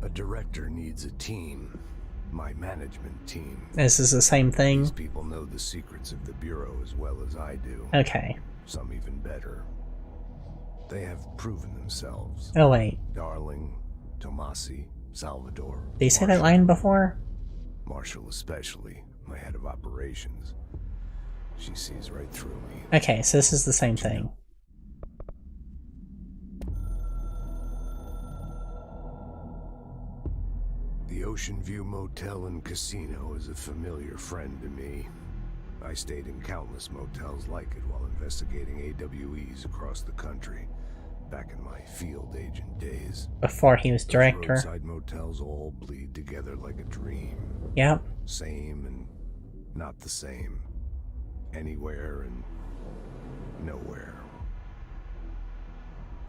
A director needs a team. My management team. This is the same thing? These people know the secrets of the Bureau as well as I do. Okay. Some even better. They have proven themselves. Oh, wait. Darling, Tomasi, Salvador. Did you say that line before? Marshall especially, my head of operations. She sees right through me. Okay, so this is the same thing. The Ocean View Motel and Casino is a familiar friend to me. I stayed in countless motels like it while investigating AWEs across the country, back in my field agent days. Before he was director. Those roadside motels all bleed together like a dream. Yep. Same and not the same. Anywhere and nowhere.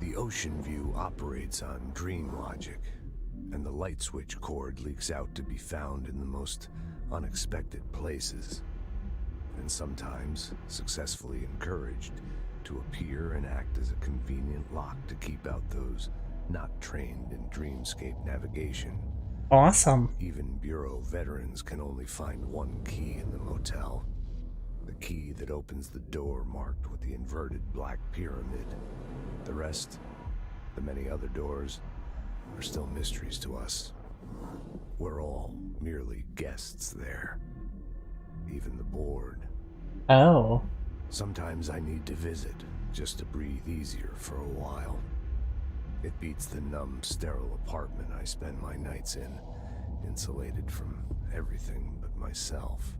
The Ocean View operates on dream logic, and the light switch cord leaks out to be found in the most unexpected places, and sometimes successfully encouraged to appear and act as a convenient lock to keep out those not trained in dreamscape navigation. Awesome. Even Bureau veterans can only find one key in the motel. The key that opens the door marked with the inverted black pyramid. The rest, the many other doors, are still mysteries to us. We're all merely guests there. Even the board. Oh. Sometimes I need to visit, just to breathe easier for a while. It beats the numb, sterile apartment I spend my nights in insulated from everything but myself.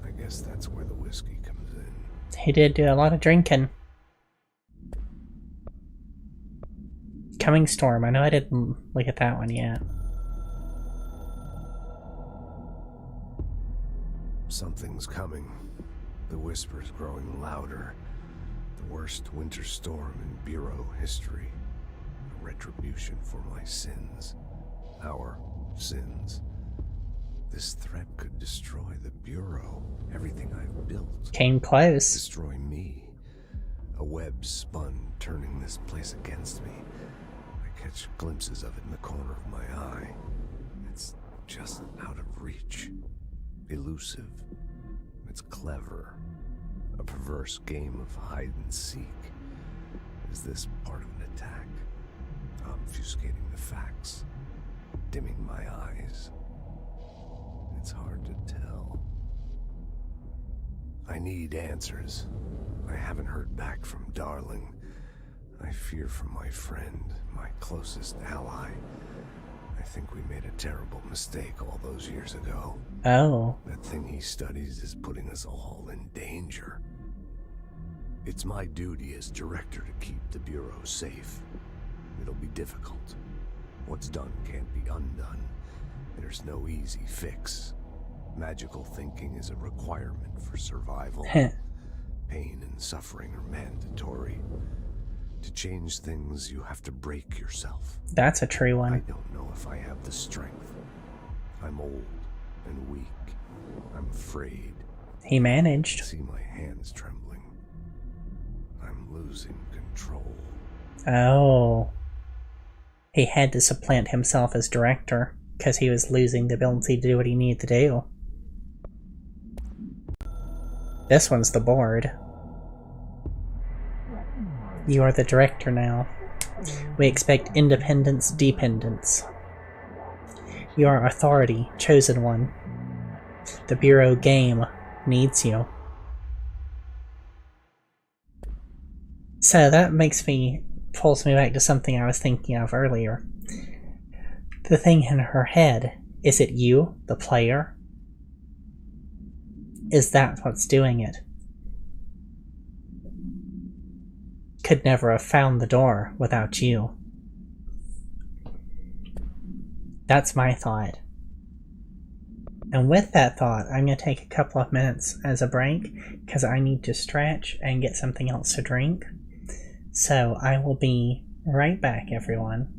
I guess that's where the whiskey comes in. He did do a lot of drinking. Coming Storm. I know I didn't look at that one yet. Something's coming. The whispers growing louder. The worst winter storm in Bureau history. A retribution for my sins. Our sins. This threat could destroy the Bureau. Everything I've built. Came close. Destroy me. A web spun, turning this place against me. I catch glimpses of it in the corner of my eye. It's just out of reach. Elusive. It's clever. A perverse game of hide and seek. Is this part of an attack? Obfuscating the facts. Dimming my eyes. It's hard to tell. I need answers. I haven't heard back from Darling. I fear for my friend, my closest ally. I think we made a terrible mistake all those years ago. Oh. That thing he studies is putting us all in danger. It's my duty as director to keep the Bureau safe. It'll be difficult. What's done can't be undone. There's no easy fix. Magical thinking is a requirement for survival. Pain and suffering are mandatory. To change things, you have to break yourself. That's a true one. I don't know if I have the strength. I'm old and weak. I'm afraid. He managed. I see my hands trembling. I'm losing control. Oh. He had to supplant himself as director, because he was losing the ability to do what he needed to do. This one's the board. You are the director now. We expect independence, dependence. You are authority, chosen one. The Bureau game needs you. So that pulls me back to something I was thinking of earlier. The thing in her head, is it you, the player? Is that what's doing it? Could never have found the door without you. That's my thought. And with that thought, I'm going to take a couple of minutes as a break, because I need to stretch and get something else to drink. So I will be right back, everyone.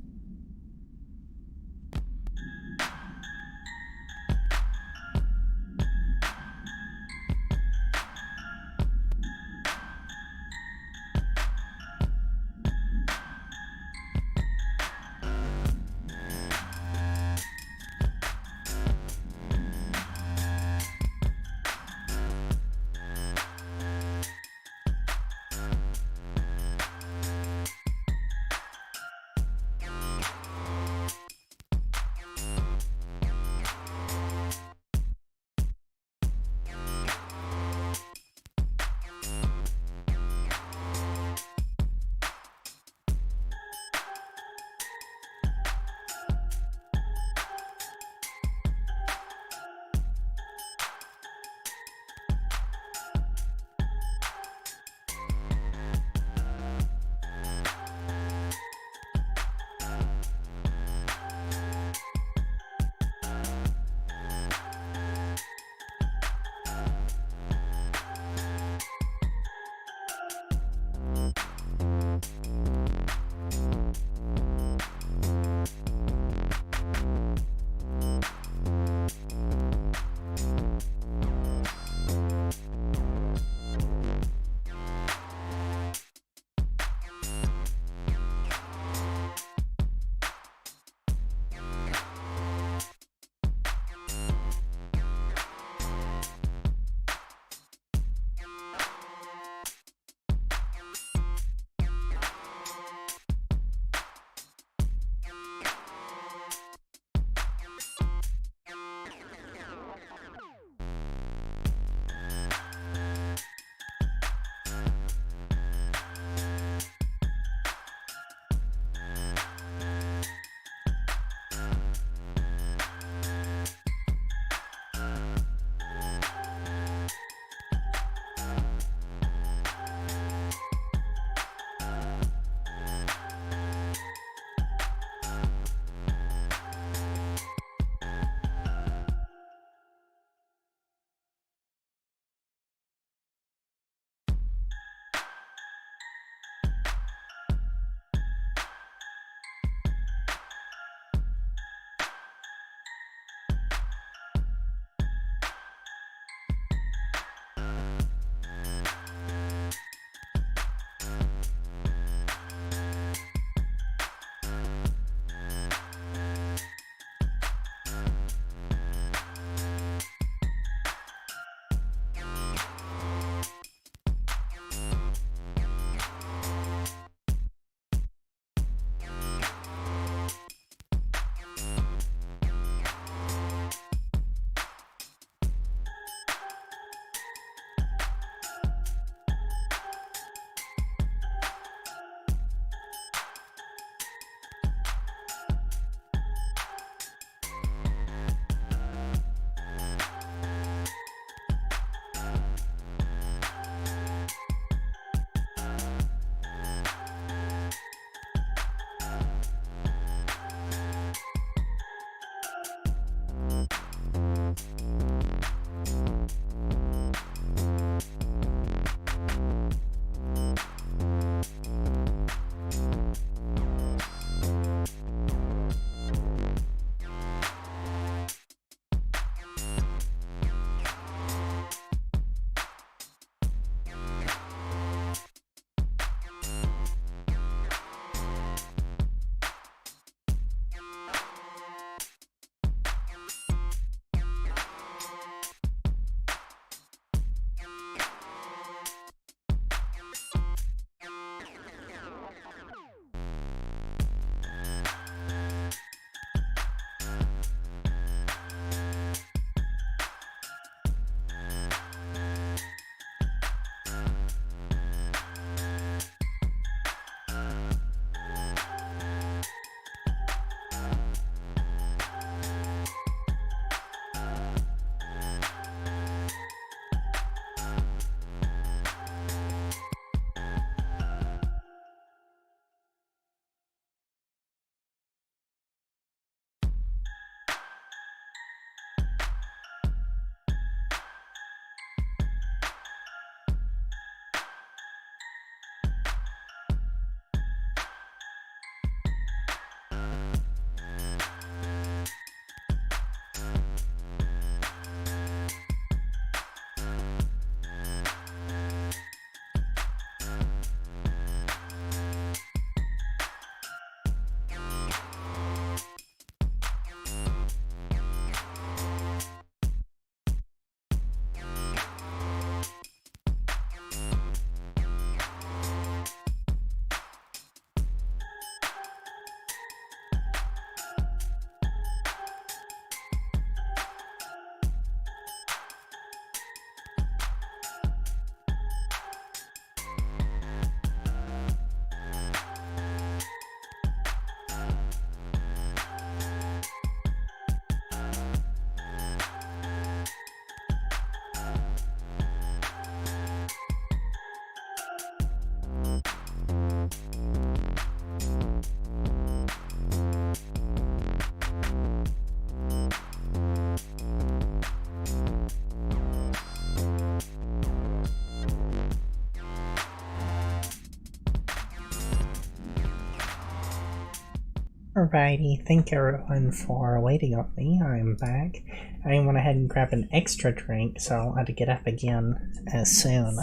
Alrighty, thank everyone for waiting on me. I'm back. I went ahead and grabbed an extra drink, so I'll have to get up again as soon.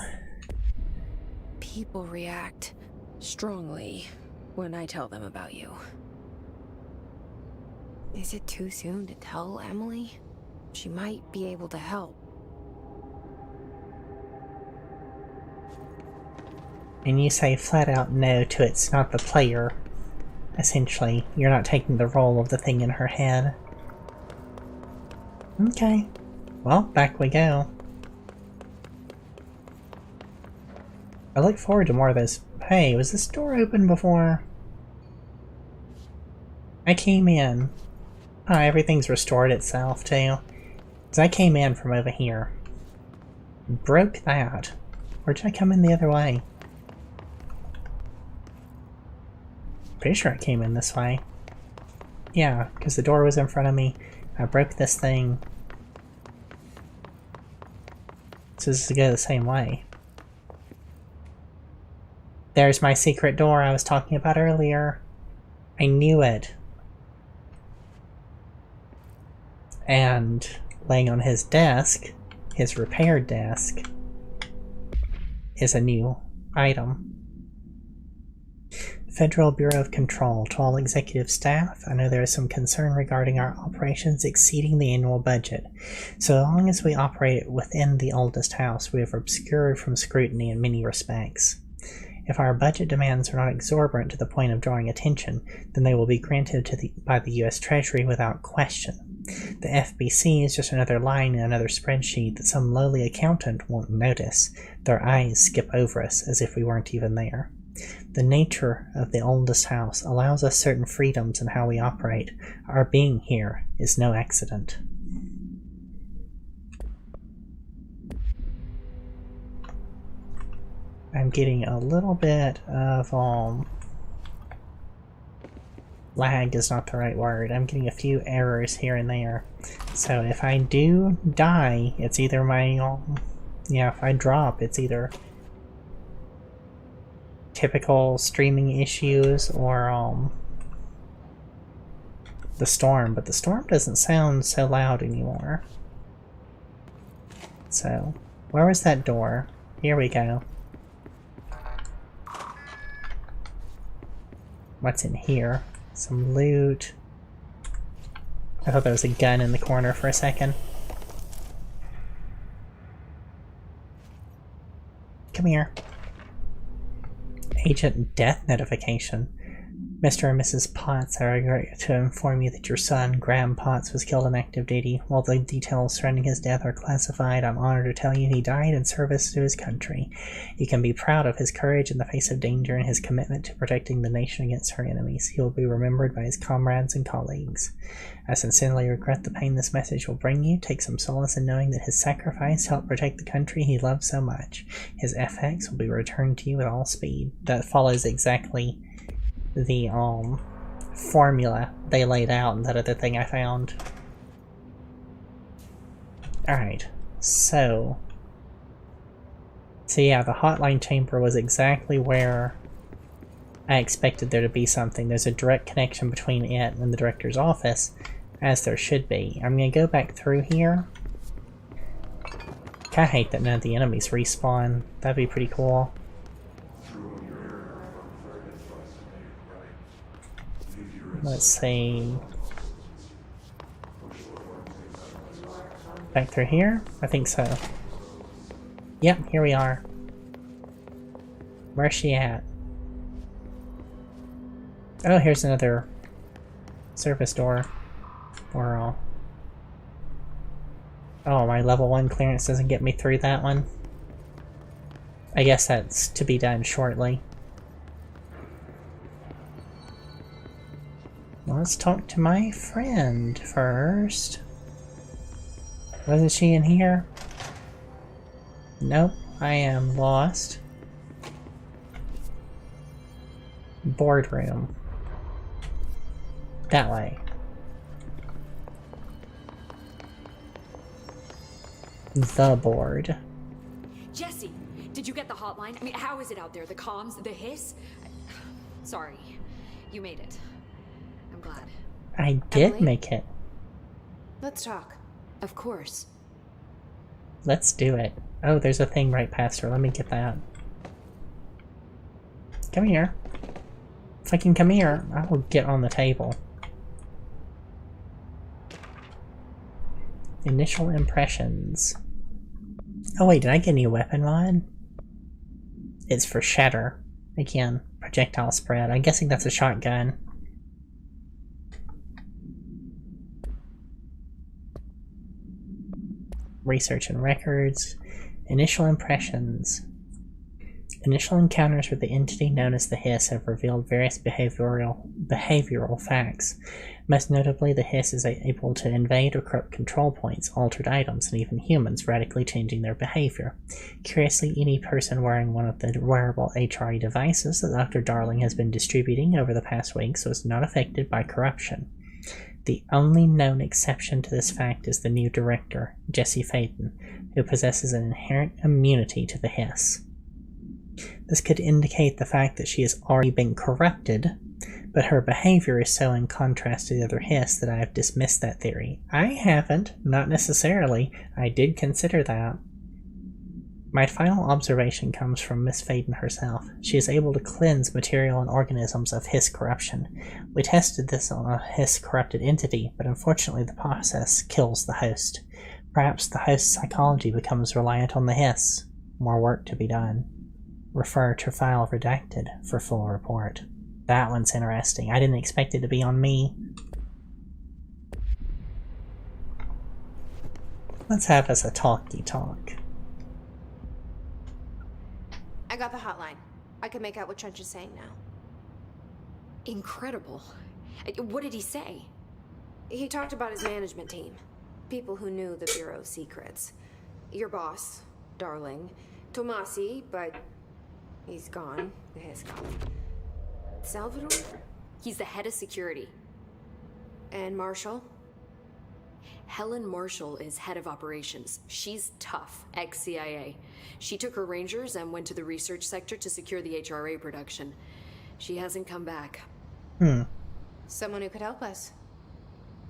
People react strongly when I tell them about you. Is it too soon to tell Emily? She might be able to help. And you say flat out no to it's not the player. Essentially, you're not taking the role of the thing in her head. Okay. Well, back we go. I look forward to more of this. Hey, was this door open before? I came in. Oh, everything's restored itself, too. Because I came in from over here. Broke that. Or did I come in the other way? Pretty sure I came in this way. Yeah, because the door was in front of me. I broke this thing. So this is to go the same way. There's my secret door I was talking about earlier. I knew it. And laying on his desk, his repaired desk, is a new item. Federal Bureau of Control. To all executive staff, I know there is some concern regarding our operations exceeding the annual budget. So long as we operate within the oldest house, we have obscured from scrutiny in many respects. If our budget demands are not exorbitant to the point of drawing attention, then they will be granted by the U.S. Treasury without question. The FBC is just another line in another spreadsheet that some lowly accountant won't notice. Their eyes skip over us as if we weren't even there. The nature of the oldest house allows us certain freedoms in how we operate. Our being here is no accident. I'm getting a little bit of, lag is not the right word. I'm getting a few errors here and there. So if I do die, it's either my, if I drop, it's either typical streaming issues or the storm, but the storm doesn't sound so loud anymore. So, where was that door? Here we go. What's in here? Some loot. I thought there was a gun in the corner for a second. Come here. Agent death notification. Mr. and Mrs. Potts, I regret to inform you that your son, Graham Potts, was killed on active duty. While the details surrounding his death are classified, I'm honored to tell you he died in service to his country. You can be proud of his courage in the face of danger and his commitment to protecting the nation against her enemies. He will be remembered by his comrades and colleagues. I sincerely regret the pain this message will bring you. Take some solace in knowing that his sacrifice helped protect the country he loved so much. His FX will be returned to you with all speed. That follows exactly the formula they laid out in that other thing I found. Alright, so yeah, the hotline chamber was exactly where I expected there to be something. There's a direct connection between it and the director's office, as there should be. I'm gonna go back through here. I hate that none of the enemies respawn. That'd be pretty cool. Let's see. Back through here? I think so. Yep, here we are. Where's she at? Oh, here's another service door. Or, oh, my level 1 clearance doesn't get me through that one. I guess that's to be done shortly. Let's talk to my friend first. Wasn't she in here? Nope, I am lost. Boardroom. That way. The board. Jesse, did you get the hotline? I mean, how is it out there? The comms, the hiss? Sorry, you made it. I'm glad. I did Emily? make it. Let's talk. Of course. Let's do it. Oh, there's a thing right past her. Let me get that. Come here. Fucking come here. I will get on the table. Initial impressions. Oh wait, did I get a new weapon mod? It's for shatter. Again, projectile spread. I'm guessing that's a shotgun. Research and records. Initial impressions. Initial encounters with the entity known as the Hiss have revealed various behavioral facts. Most notably, the Hiss is able to invade or corrupt control points, altered items, and even humans, radically changing their behavior. Curiously, any person wearing one of the wearable HRE devices that Dr. Darling has been distributing over the past weeks was not affected by corruption. The only known exception to this fact is the new director, Jesse Faden, who possesses an inherent immunity to the Hiss. This could indicate the fact that she has already been corrupted, but her behavior is so in contrast to the other Hiss that I have dismissed that theory. I haven't, not necessarily. I did consider that. My final observation comes from Miss Faden herself. She is able to cleanse material and organisms of Hiss corruption. We tested this on a Hiss corrupted entity, but unfortunately the process kills the host. Perhaps the host's psychology becomes reliant on the Hiss. More work to be done. Refer to file redacted for full report. That one's interesting. I didn't expect it to be on me. Let's have us a talky-talk. I got the hotline. I can make out what Trench is saying now. Incredible. What did he say? He talked about his management team. People who knew the Bureau's secrets. Your boss, Darling. Tomasi, but he's gone. The Hiss gone. Salvador? He's the head of security. And Marshall? Helen Marshall is head of operations. She's tough, ex-CIA. She took her rangers and went to the research sector to secure the HRA production. She hasn't come back. Someone who could help us.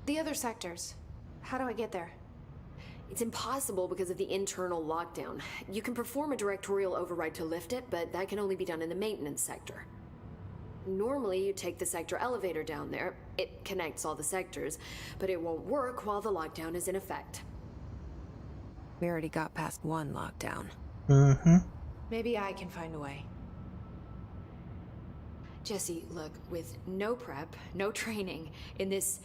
The other sectors. How do I get there? It's impossible because of the internal lockdown. You can perform a directorial override to lift it, but that can only be done in the maintenance sector. Normally, you take the sector elevator down there. It connects all the sectors, but it won't work while the lockdown is in effect. We already got past one lockdown. Maybe I can find a way. Jesse, look, with no prep, no training, in this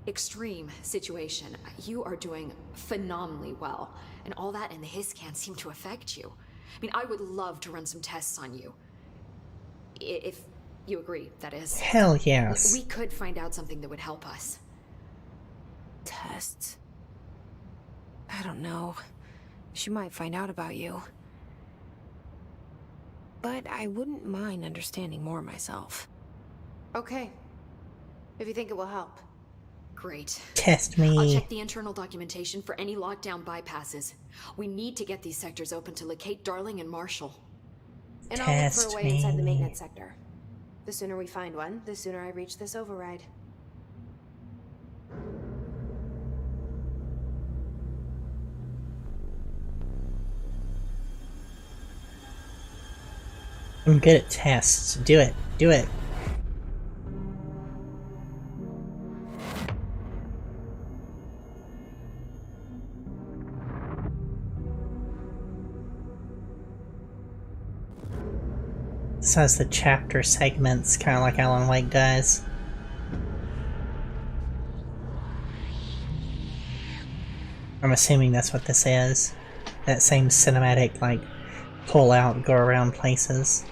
extreme situation, you are doing phenomenally well. And all that and the Hiss can't seem to affect you. I mean, I would love to run some tests on you. If you agree, that is. Hell yes. We could find out something that would help us. Tests? I don't know. She might find out about you. But I wouldn't mind understanding more myself. Okay. If you think it will help. Great. Test me. I'll check the internal documentation for any lockdown bypasses. We need to get these sectors open to locate Darling and Marshall. And I'll look for a way inside the maintenance sector. The sooner we find one, the sooner I reach this override. I'm good at tests. Do it. Do it. This has the chapter segments, kind of like Alan Wake does. I'm assuming that's what this is. That same cinematic, like, pull out, go around places.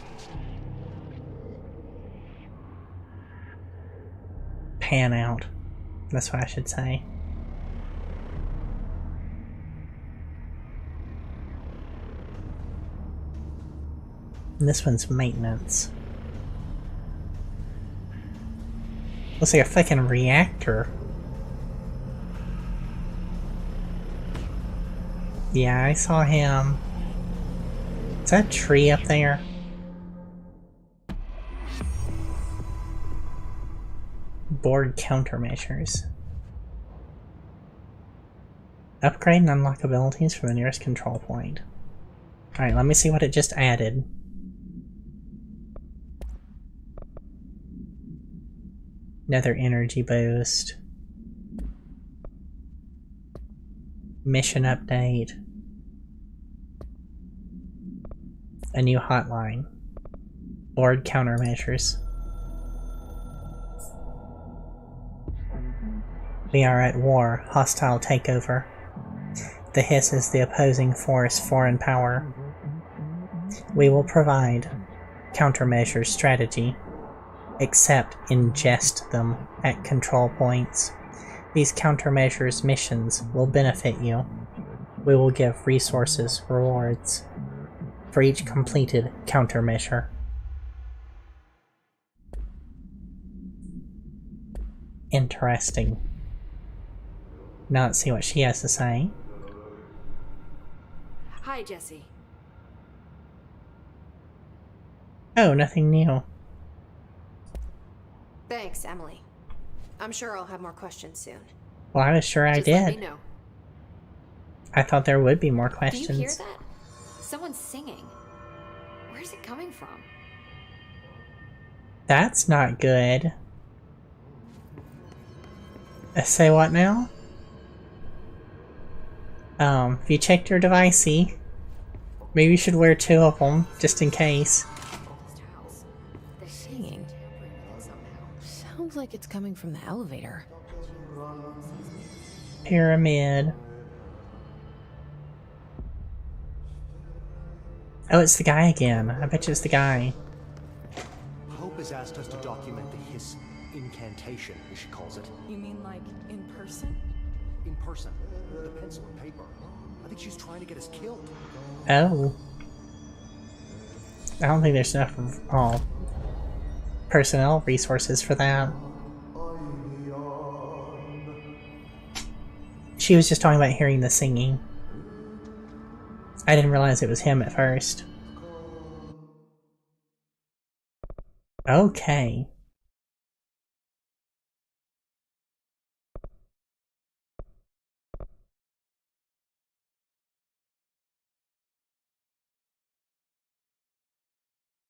Pan out. That's what I should say. And this one's maintenance. Looks like a fucking reactor. Yeah, I saw him. Is that a tree up there? Board countermeasures. Upgrade and unlock abilities from the nearest control point. Alright, let me see what it just added. Another energy boost. Mission update. A new hotline. Board countermeasures. We are at war. Hostile takeover. The Hiss is the opposing force, foreign power. We will provide countermeasures strategy, except ingest them at control points. These countermeasures missions will benefit you. We will give resources, rewards, for each completed countermeasure. Interesting. Now let's see what she has to say. Hi, Jesse. Oh, nothing new. Thanks, Emily. I'm sure I'll have more questions soon. Well, I was sure I Just did. let me know. I thought there would be more Do questions. you hear that? Someone's singing. Where's it coming from? That's not good. Say what now? If you checked your device, maybe you should wear 2 of them, just in case. The singing. Sounds like it's coming from the elevator. Pyramid. Oh, it's the guy again. I bet you it's the guy. Hope has asked us to document the Hiss incantation, as she calls it. You mean like in person? In person, with a pencil and paper. I think she's trying to get us killed. Oh. I don't think there's enough personnel resources for that. She was just talking about hearing the singing. I didn't realize it was him at first. Okay.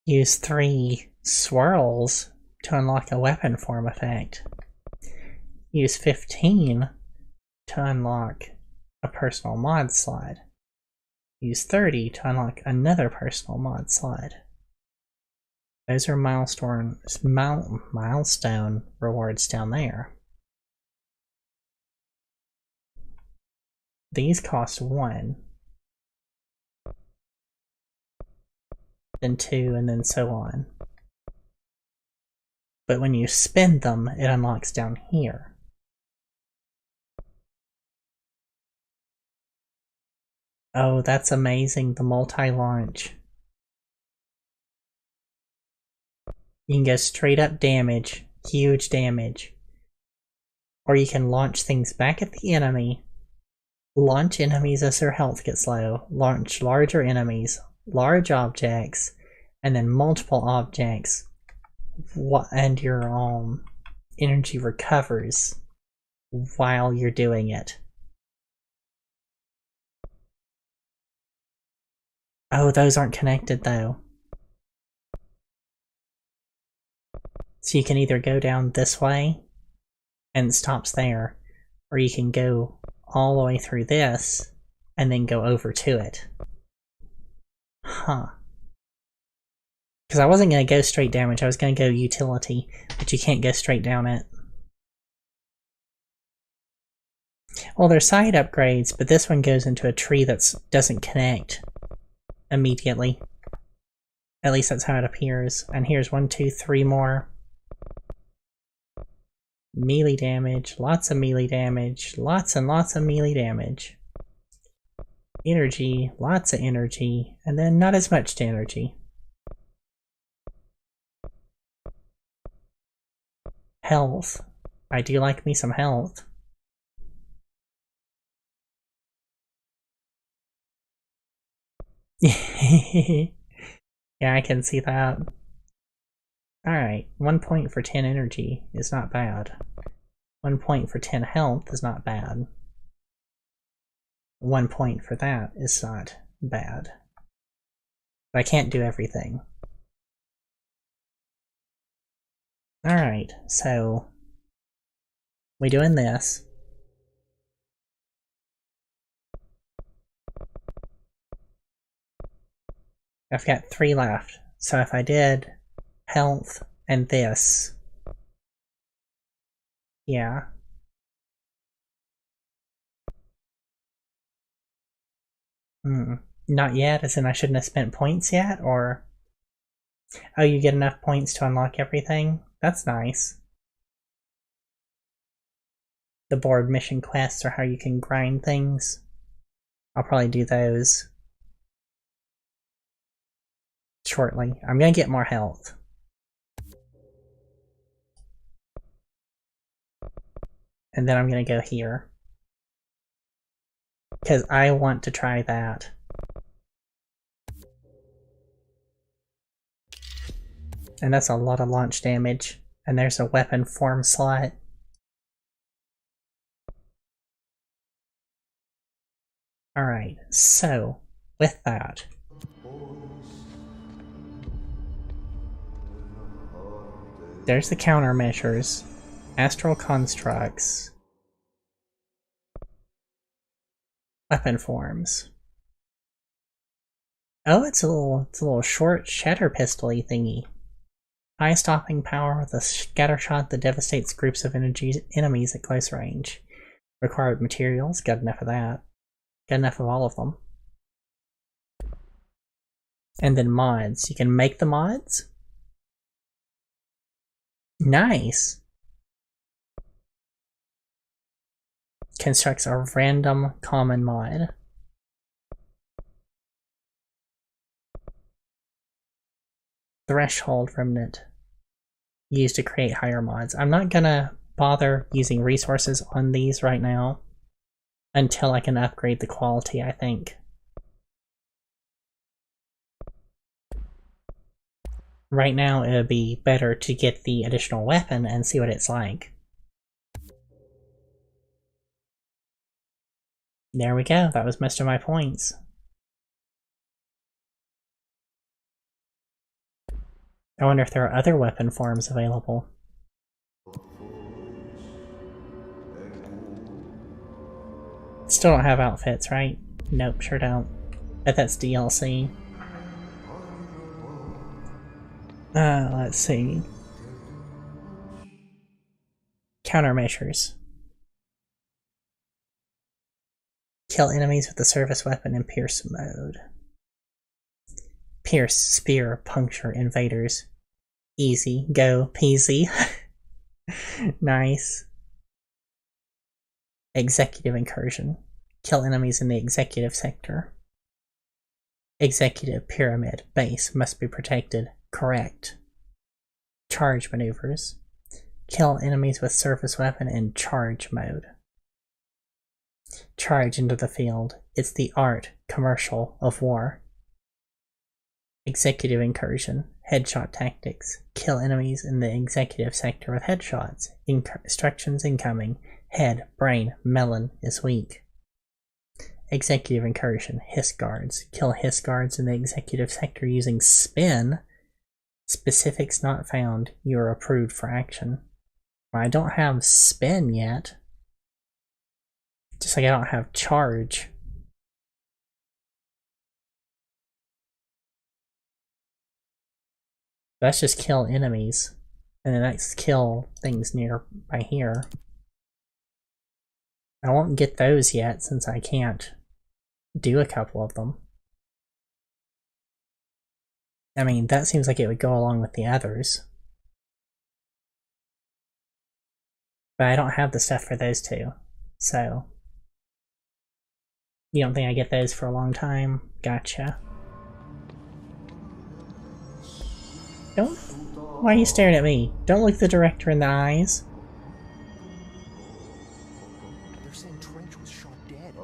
Use 3 swirls to unlock a weapon form effect. Use 15 to unlock a personal mod slide. Use 30 to unlock another personal mod slide. Those are milestone rewards down there. These cost 1. Then 2, and then so on. But when you spend them, it unlocks down here. Oh, that's amazing, the multi-launch. You can go straight up damage, huge damage. Or you can launch things back at the enemy, launch enemies as their health gets low, launch larger enemies, large objects, and then multiple objects, and your energy recovers while you're doing it. Oh, those aren't connected though. So you can either go down this way and it stops there, or you can go all the way through this and then go over to it. Huh. Because I wasn't going to go straight damage, I was going to go utility, but you can't go straight down it. Well, they're side upgrades, but this one goes into a tree that doesn't connect immediately. At least that's how it appears. And here's 1, 2, 3 more. Melee damage, lots of melee damage, lots and lots of melee damage. Energy, lots of energy, and then not as much energy. Health. I do like me some health. Yeah, I can see that. Alright, 1 point for 10 energy is not bad. 1 point for 10 health is not bad. 1 point for that is not bad. But I can't do everything. Alright, so we doing this. I've got 3 left, so if I did health and this, yeah. Not yet, as in I shouldn't have spent points yet, or... Oh, you get enough points to unlock everything? That's nice. The board mission quests are how you can grind things. I'll probably do those shortly. I'm gonna get more health. And then I'm gonna go here. Because I want to try that. And that's a lot of launch damage. And there's a weapon form slot. Alright, so with that, there's the countermeasures, astral constructs, weapon forms. Oh, it's a little short shatter pistol-y thingy. High stopping power with a scatter shot that devastates groups of enemies at close range. Required materials, got enough of that. Got enough of all of them. And then mods. You can make the mods? Nice! Constructs a random common mod. Threshold remnant. Used to create higher mods. I'm not gonna bother using resources on these right now until I can upgrade the quality, I think. Right now it would be better to get the additional weapon and see what it's like. There we go, that was most of my points. I wonder if there are other weapon forms available. Still don't have outfits, right? Nope, sure don't. Bet that's DLC. Let's see. Countermeasures. Kill enemies with the service weapon in pierce mode. Pierce, spear, puncture, invaders. Easy, go, peasy. Nice. Executive incursion. Kill enemies in the executive sector. Executive pyramid. Base must be protected. Correct. Charge maneuvers. Kill enemies with surface weapon in charge mode. Charge into the field. It's the art, commercial, of war. Executive incursion. Headshot tactics. Kill enemies in the executive sector with headshots. Instructions incoming. Head, brain, melon is weak. Executive incursion. Hiss guards. Kill hiss guards in the executive sector using spin. Specifics not found. You are approved for action. Well, I don't have spin yet. Just like I don't have charge. Let's just kill enemies. And then let's kill things nearby here. I won't get those yet since I can't do a couple of them. I mean, that seems like it would go along with the others. But I don't have the stuff for those two. So you don't think I get those for a long time? Gotcha. Don't... Why are you staring at me? Don't look the director in the eyes. They're saying Trench was shot dead.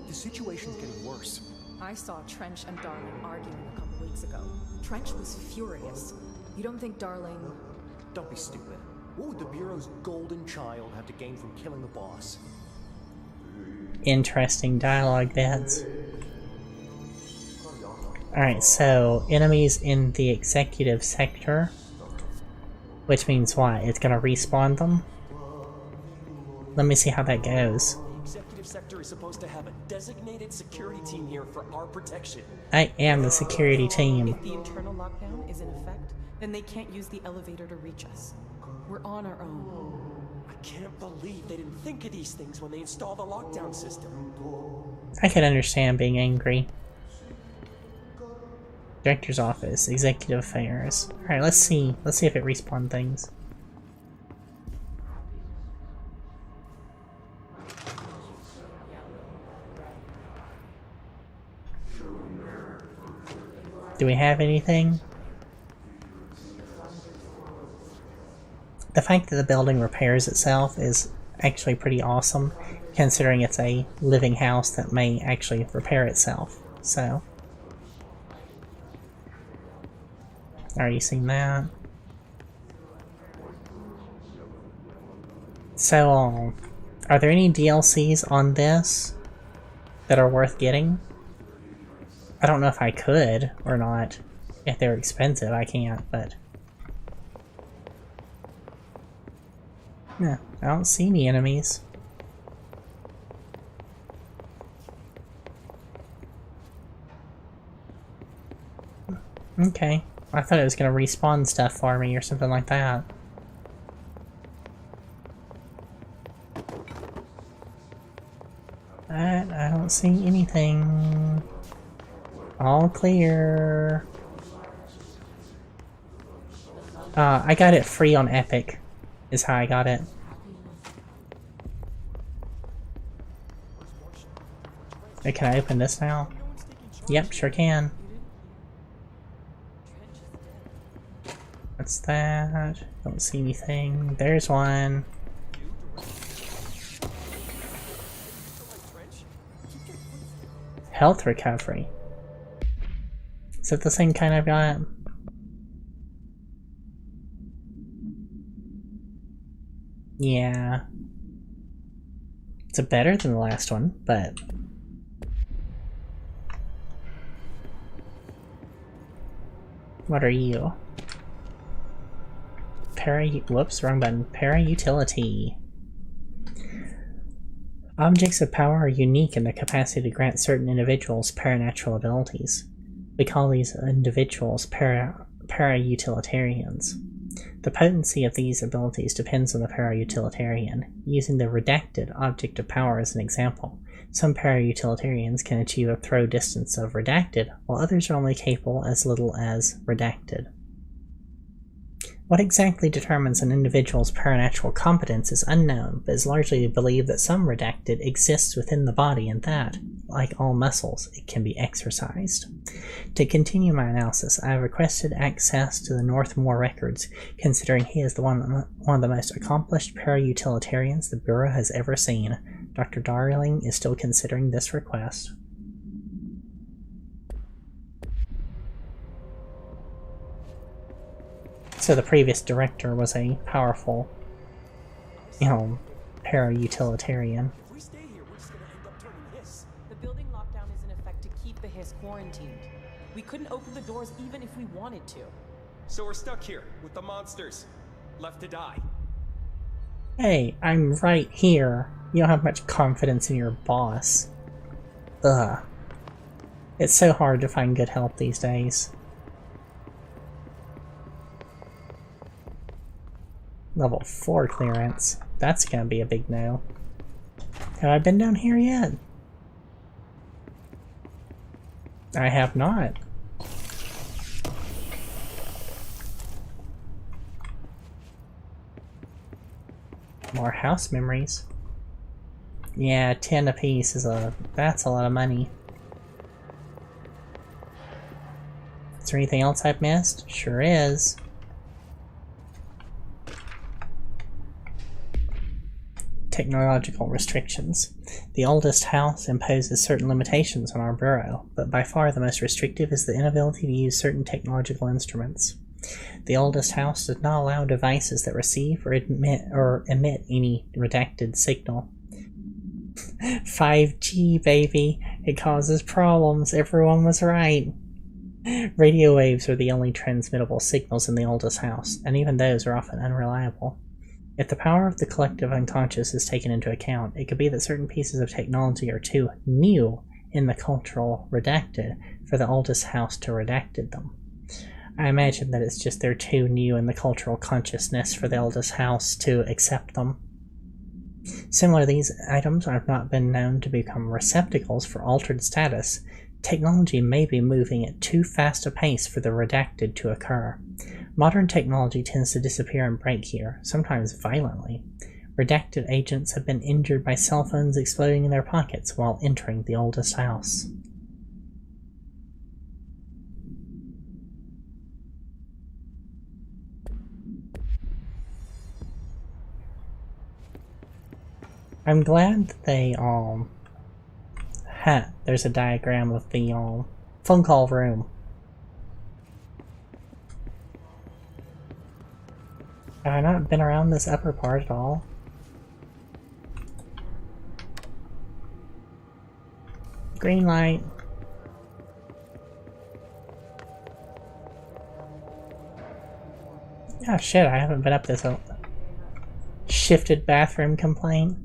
The situation's getting worse. I saw Trench and Darling arguing a couple weeks ago. Trench was furious. You don't think Darling... Don't be stupid. What would the Bureau's golden child have to gain from killing the boss? Interesting dialogue bits. Alright, so enemies in the executive sector. Which means what? It's gonna respawn them? Let me see how that goes. The executive sector is supposed to have a designated security team here for our protection. I am the security team. If the internal lockdown is in effect, then they can't use the elevator to reach us. We're on our own. I can't believe they didn't think of these things when they installed the lockdown system. I can understand being angry. Director's office, executive affairs. Alright, let's see. Let's see if it respawned things. Do we have anything? The fact that the building repairs itself is actually pretty awesome, considering it's a living house that may actually repair itself. So, already seen that. So, are there any DLCs on this that are worth getting? I don't know if I could or not. If they're expensive, I can't, but... Yeah, I don't see any enemies. Okay. I thought it was gonna respawn stuff for me or something like that. But I don't see anything. All clear. I got it free on Epic, is how I got it. Hey, can I open this now? Yep, sure can. What's that? Don't see anything. There's one. Health recovery. Is it the same kind I've got? Yeah. It's better than the last one, but... What are you? Whoops, wrong button. Para-utility. Objects of power are unique in their capacity to grant certain individuals paranatural abilities. We call these individuals para-utilitarians. The potency of these abilities depends on the para-utilitarian. Using the redacted object of power as an example, some para-utilitarians can achieve a throw distance of redacted, while others are only capable as little as redacted. What exactly determines an individual's paranatural competence is unknown, but is largely believed that some redacted exists within the body and that, like all muscles, it can be exercised. To continue my analysis, I have requested access to the Northmore records, considering he is one of the most accomplished para-utilitarians the Bureau has ever seen. Dr. Darling is still considering this request. So the previous director was a powerful, para-utilitarian. If we stay here, we're just gonna end up turning Hiss. The building lockdown is in effect to keep the Hiss quarantined. We couldn't open the doors even if we wanted to. So we're stuck here with the monsters, left to die. Hey, I'm right here. You don't have much confidence in your boss. Ugh. It's so hard to find good help these days. Level 4 clearance. That's gonna be a big no. Have I been down here yet? I have not. More house memories. Yeah, 10 apiece is that's a lot of money. Is there anything else I've missed? Sure is. Technological restrictions. The oldest house imposes certain limitations on our bureau, but by far the most restrictive is the inability to use certain technological instruments. The oldest house does not allow devices that receive or emit any redacted signal. 5G, baby. It causes problems. Everyone was right. Radio waves are the only transmittable signals in the oldest house, and even those are often unreliable. If the power of the collective unconscious is taken into account, it could be that certain pieces of technology are too new in the cultural redacted for the oldest house to redacted them. I imagine that it's just they're too new in the cultural consciousness for the oldest house to accept them. Similar, these items have not been known to become receptacles for altered status. Technology may be moving at too fast a pace for the redacted to occur. Modern technology tends to disappear and break here, sometimes violently. Redacted agents have been injured by cell phones exploding in their pockets while entering the oldest house. I'm glad that they, there's a diagram of the, phone call room. Have I not been around this upper part at all? Green light. Oh shit, I haven't been up this shifted bathroom complaint.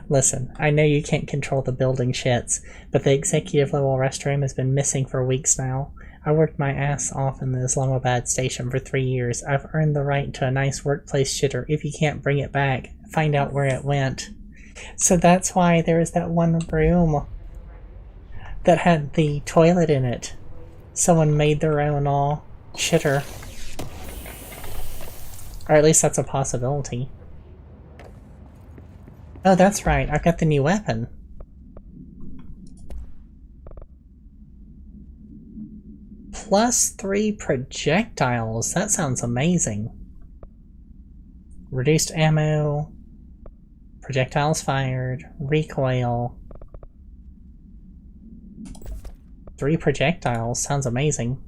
Listen, I know you can't control the building shits, but the executive level restroom has been missing for weeks now. I worked my ass off in the Islamabad station for 3 years. I've earned the right to a nice workplace shitter. If you can't bring it back, find out where it went. So that's why there was that one room that had the toilet in it. Someone made their own shitter. Or at least that's a possibility. Oh, that's right. I've got the new weapon. +3 projectiles. That sounds amazing. Reduced ammo. Projectiles fired. Recoil. 3 projectiles. Sounds amazing.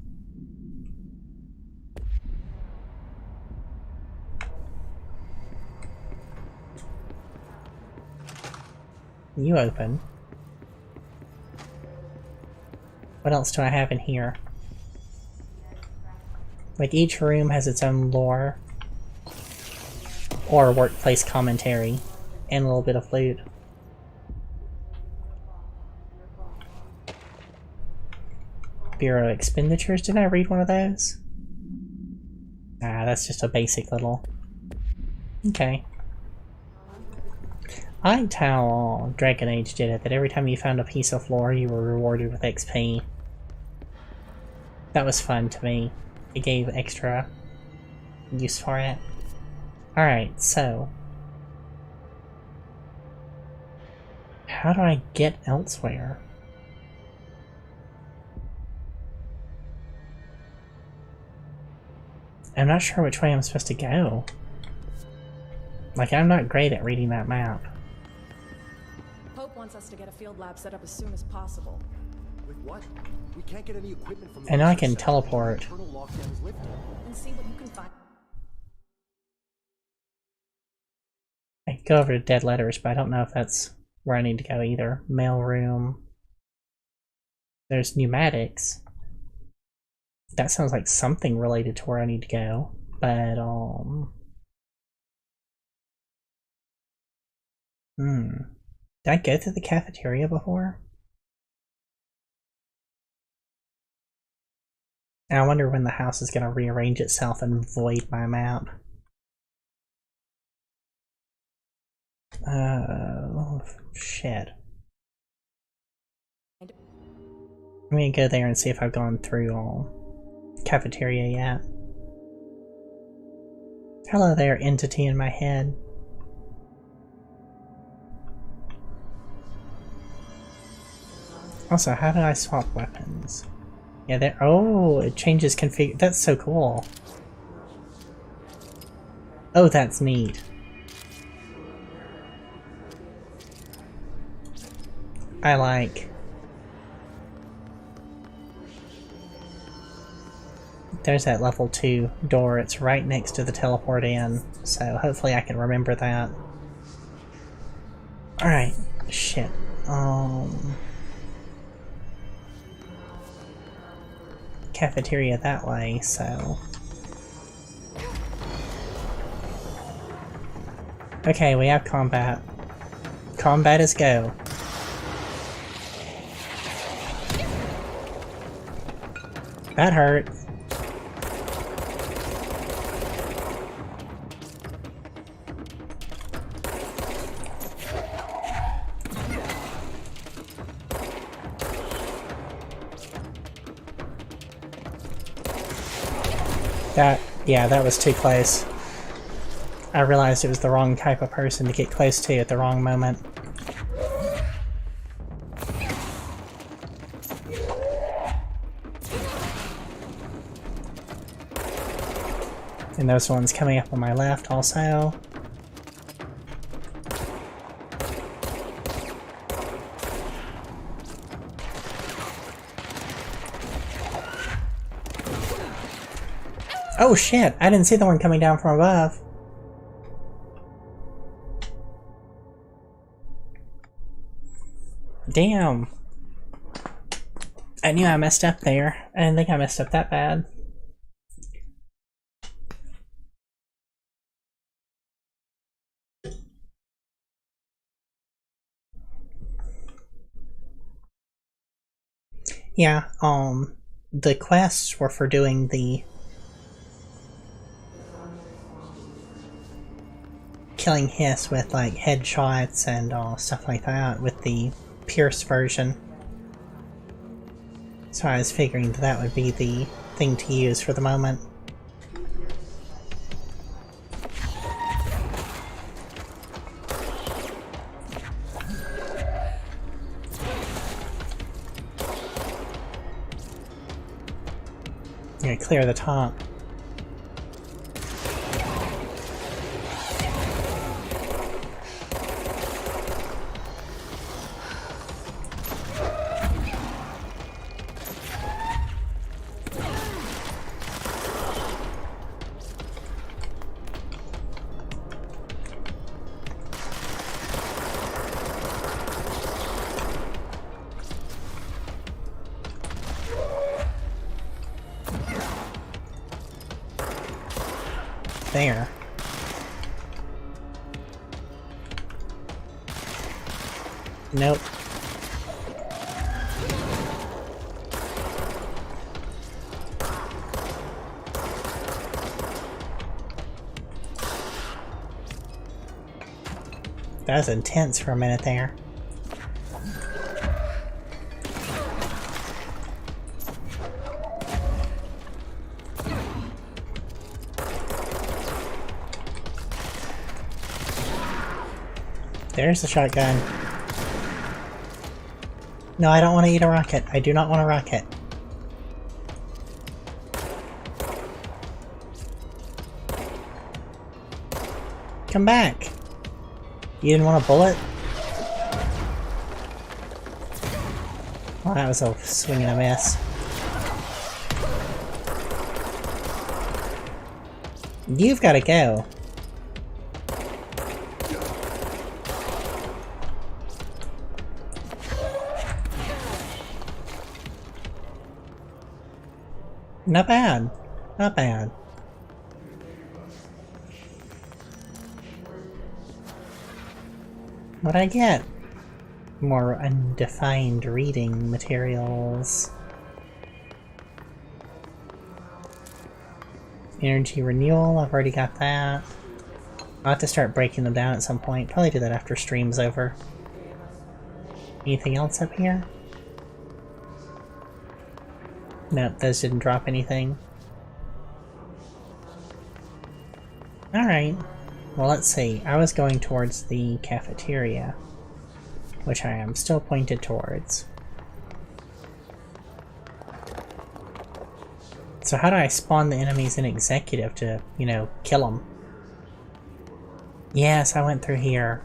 You open. What else do I have in here? Like, each room has its own lore. Or workplace commentary. And a little bit of loot. Bureau expenditures. Did I read one of those? Ah, that's just a basic little... Okay. I liked how Dragon Age did it, that every time you found a piece of lore you were rewarded with XP. That was fun to me. It gave extra use for it. Alright, so... how do I get elsewhere? I'm not sure which way I'm supposed to go. Like, I'm not great at reading that map. Pope wants us to get a field lab set up as soon as possible. With what? We can't get any equipment from the I know I can teleport. And see what you can find. I can go over to dead letters, but I don't know if that's where I need to go either. Mail room. There's pneumatics. That sounds like something related to where I need to go, but did I go through the cafeteria before? I wonder when the house is going to rearrange itself and void my map. Oh, shit. I'm gonna go there and see if I've gone through cafeteria yet. Hello there, entity in my head. Also, how did I swap weapons? Yeah, there. Oh, it changes config. That's so cool. Oh, that's neat. I like. there's that level 2 door. It's right next to the teleport in, so hopefully I can remember that. Alright, shit. Cafeteria that way, so... Okay, we have combat. Combat is go. That hurt. Yeah, that was too close. I realized it was the wrong type of person to get close to at the wrong moment. And those ones coming up on my left also. Oh shit, I didn't see the one coming down from above. Damn. I knew I messed up there. I didn't think I messed up that bad. Yeah, the quests were for doing the killing Hiss with like headshots and stuff like that with the Pierce version. So I was figuring that would be the thing to use for the moment. I'm gonna clear the top. There. Nope. That was intense for a minute there. There's the shotgun. No, I don't want to eat a rocket. I do not want a rocket. Come back! You didn't want a bullet? Well, that was a swing and a miss. You've got to go. Not bad. Not bad. What'd I get? More undefined reading materials. Energy renewal, I've already got that. I'll have to start breaking them down at some point. Probably do that after stream's over. Anything else up here? Nope, those didn't drop anything. Alright. Well, let's see. I was going towards the cafeteria, which I am still pointed towards. So how do I spawn the enemies in Executive to, you know, kill them? Yes, I went through here.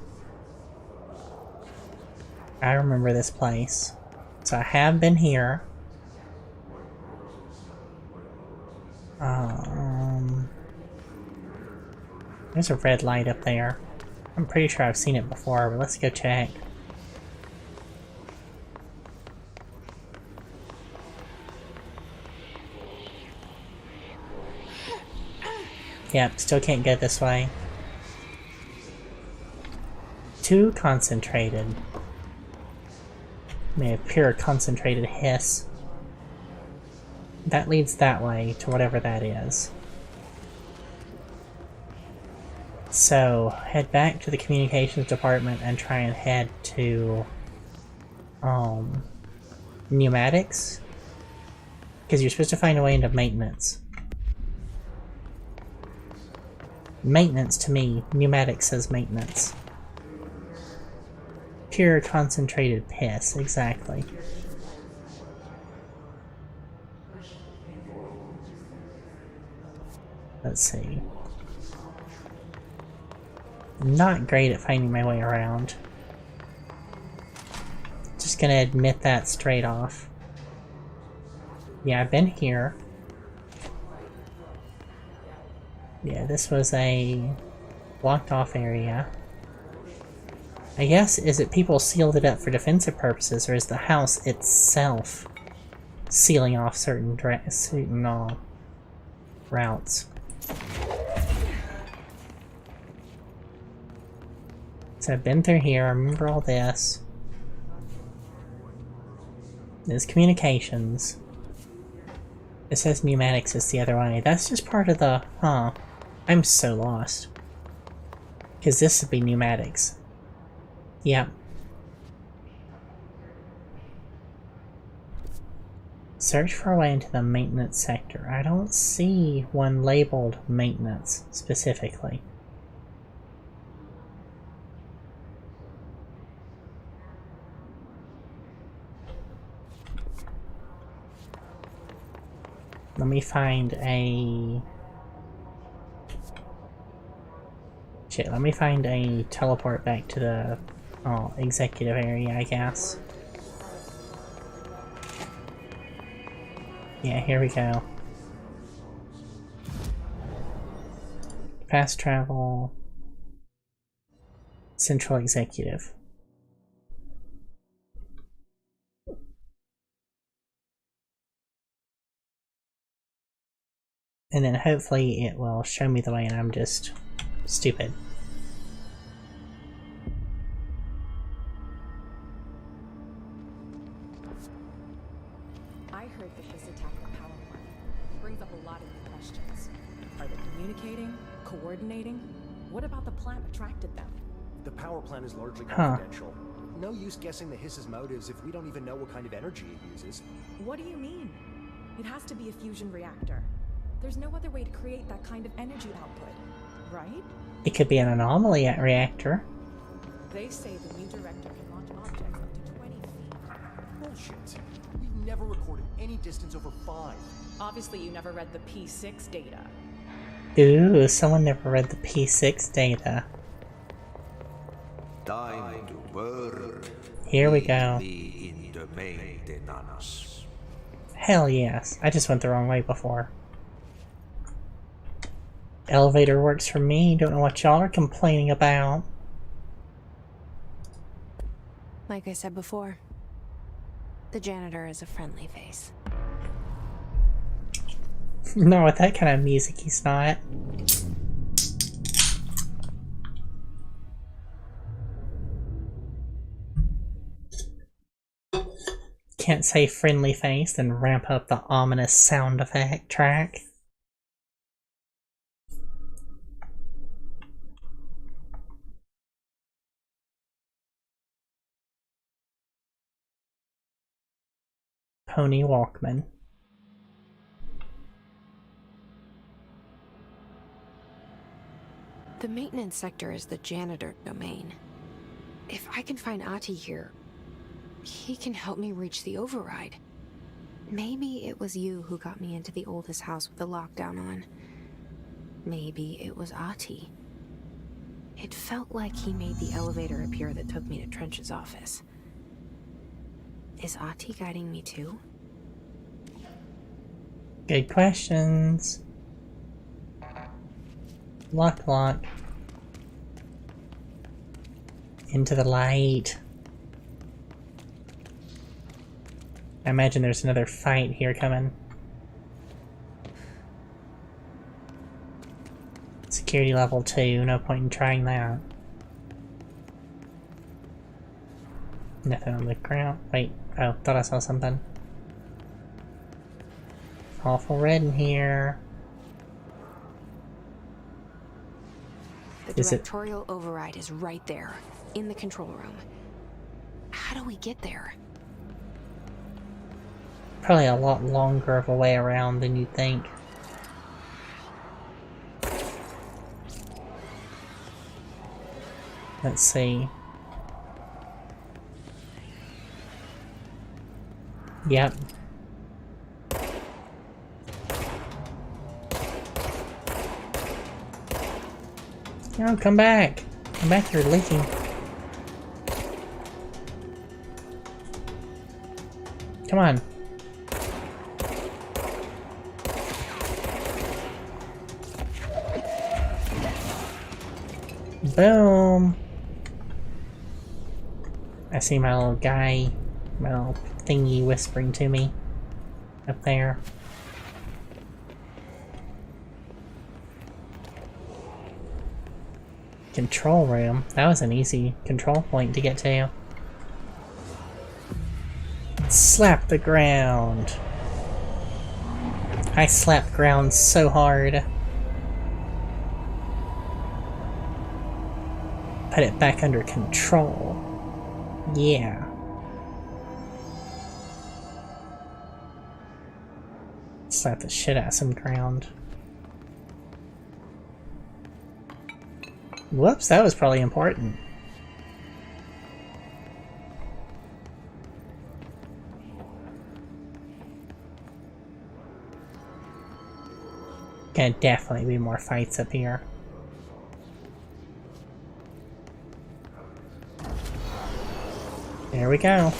I remember this place. So I have been here. There's a red light up there. I'm pretty sure I've seen it before, but let's go check. Yep, still can't go this way. Too concentrated. May have pure concentrated hiss. That leads that way to whatever that is. So, head back to the communications department and try and head to pneumatics, because you're supposed to find a way into maintenance. Maintenance to me, pneumatics says maintenance. Pure concentrated piss, exactly. Let's see. Not great at finding my way around. Just gonna admit that straight off. Yeah, I've been here. Yeah, this was a blocked off area. I guess, is it people sealed it up for defensive purposes, or is the house itself sealing off certain routes? So I've been through here, I remember all this. There's communications. It says pneumatics is the other way. That's just part of the... Huh. I'm so lost. Because this would be pneumatics. Yep. Search for a way into the maintenance sector. I don't see one labeled maintenance specifically. Let me find a... Shit, let me find a teleport back to the executive area, I guess. Yeah, here we go. Fast travel. Central executive. And then hopefully it will show me the way and I'm just stupid. I heard that this attack the power plant brings up a lot of new questions. Are they communicating? Coordinating? What about the plant attracted them? The power plant is largely confidential. No use guessing the hiss's motives if we don't even know what kind of energy it uses. What do you mean? It has to be a fusion reactor. There's no other way to create that kind of energy output, right? It could be an anomaly at reactor. They say the new director can launch objects up to 20 feet. Bullshit. We've never recorded any distance over 5. Obviously you never read the P6 data. Ooh, someone never read the P6 data. Time to work. Here we go. In the maintenance. Hell yes. I just went the wrong way before. Elevator works for me. Don't know what y'all are complaining about. Like I said before, the janitor is a friendly face. No, with that kind of music, he's not. Can't say friendly face, then ramp up the ominous sound effect track. Pony Walkman. The maintenance sector is the janitor domain. If I can find Ahti here, he can help me reach the override. Maybe it was you who got me into the oldest house with the lockdown on. Maybe it was Ahti. It felt like he made the elevator appear that took me to Trench's office. Is Ahti guiding me too? Good questions. Lock. Into the light. I imagine there's another fight here coming. Security level 2, no point in trying that. Nothing on the ground. Wait, oh, thought I saw something. Awful red in here. The directorial override is right there, in the control room. How do we get there? Probably a lot longer of a way around than you'd think. Let's see. Yep. No, come back! Come back, you're leaking. Come on. Boom! I see my little guy, my little thingy whispering to me up there. Control room. That was an easy control point to get to. Slap the ground. I slap ground so hard. Put it back under control. Yeah. Slap the shit out of some ground. Whoops, that was probably important. Gonna definitely be more fights up here. There we go.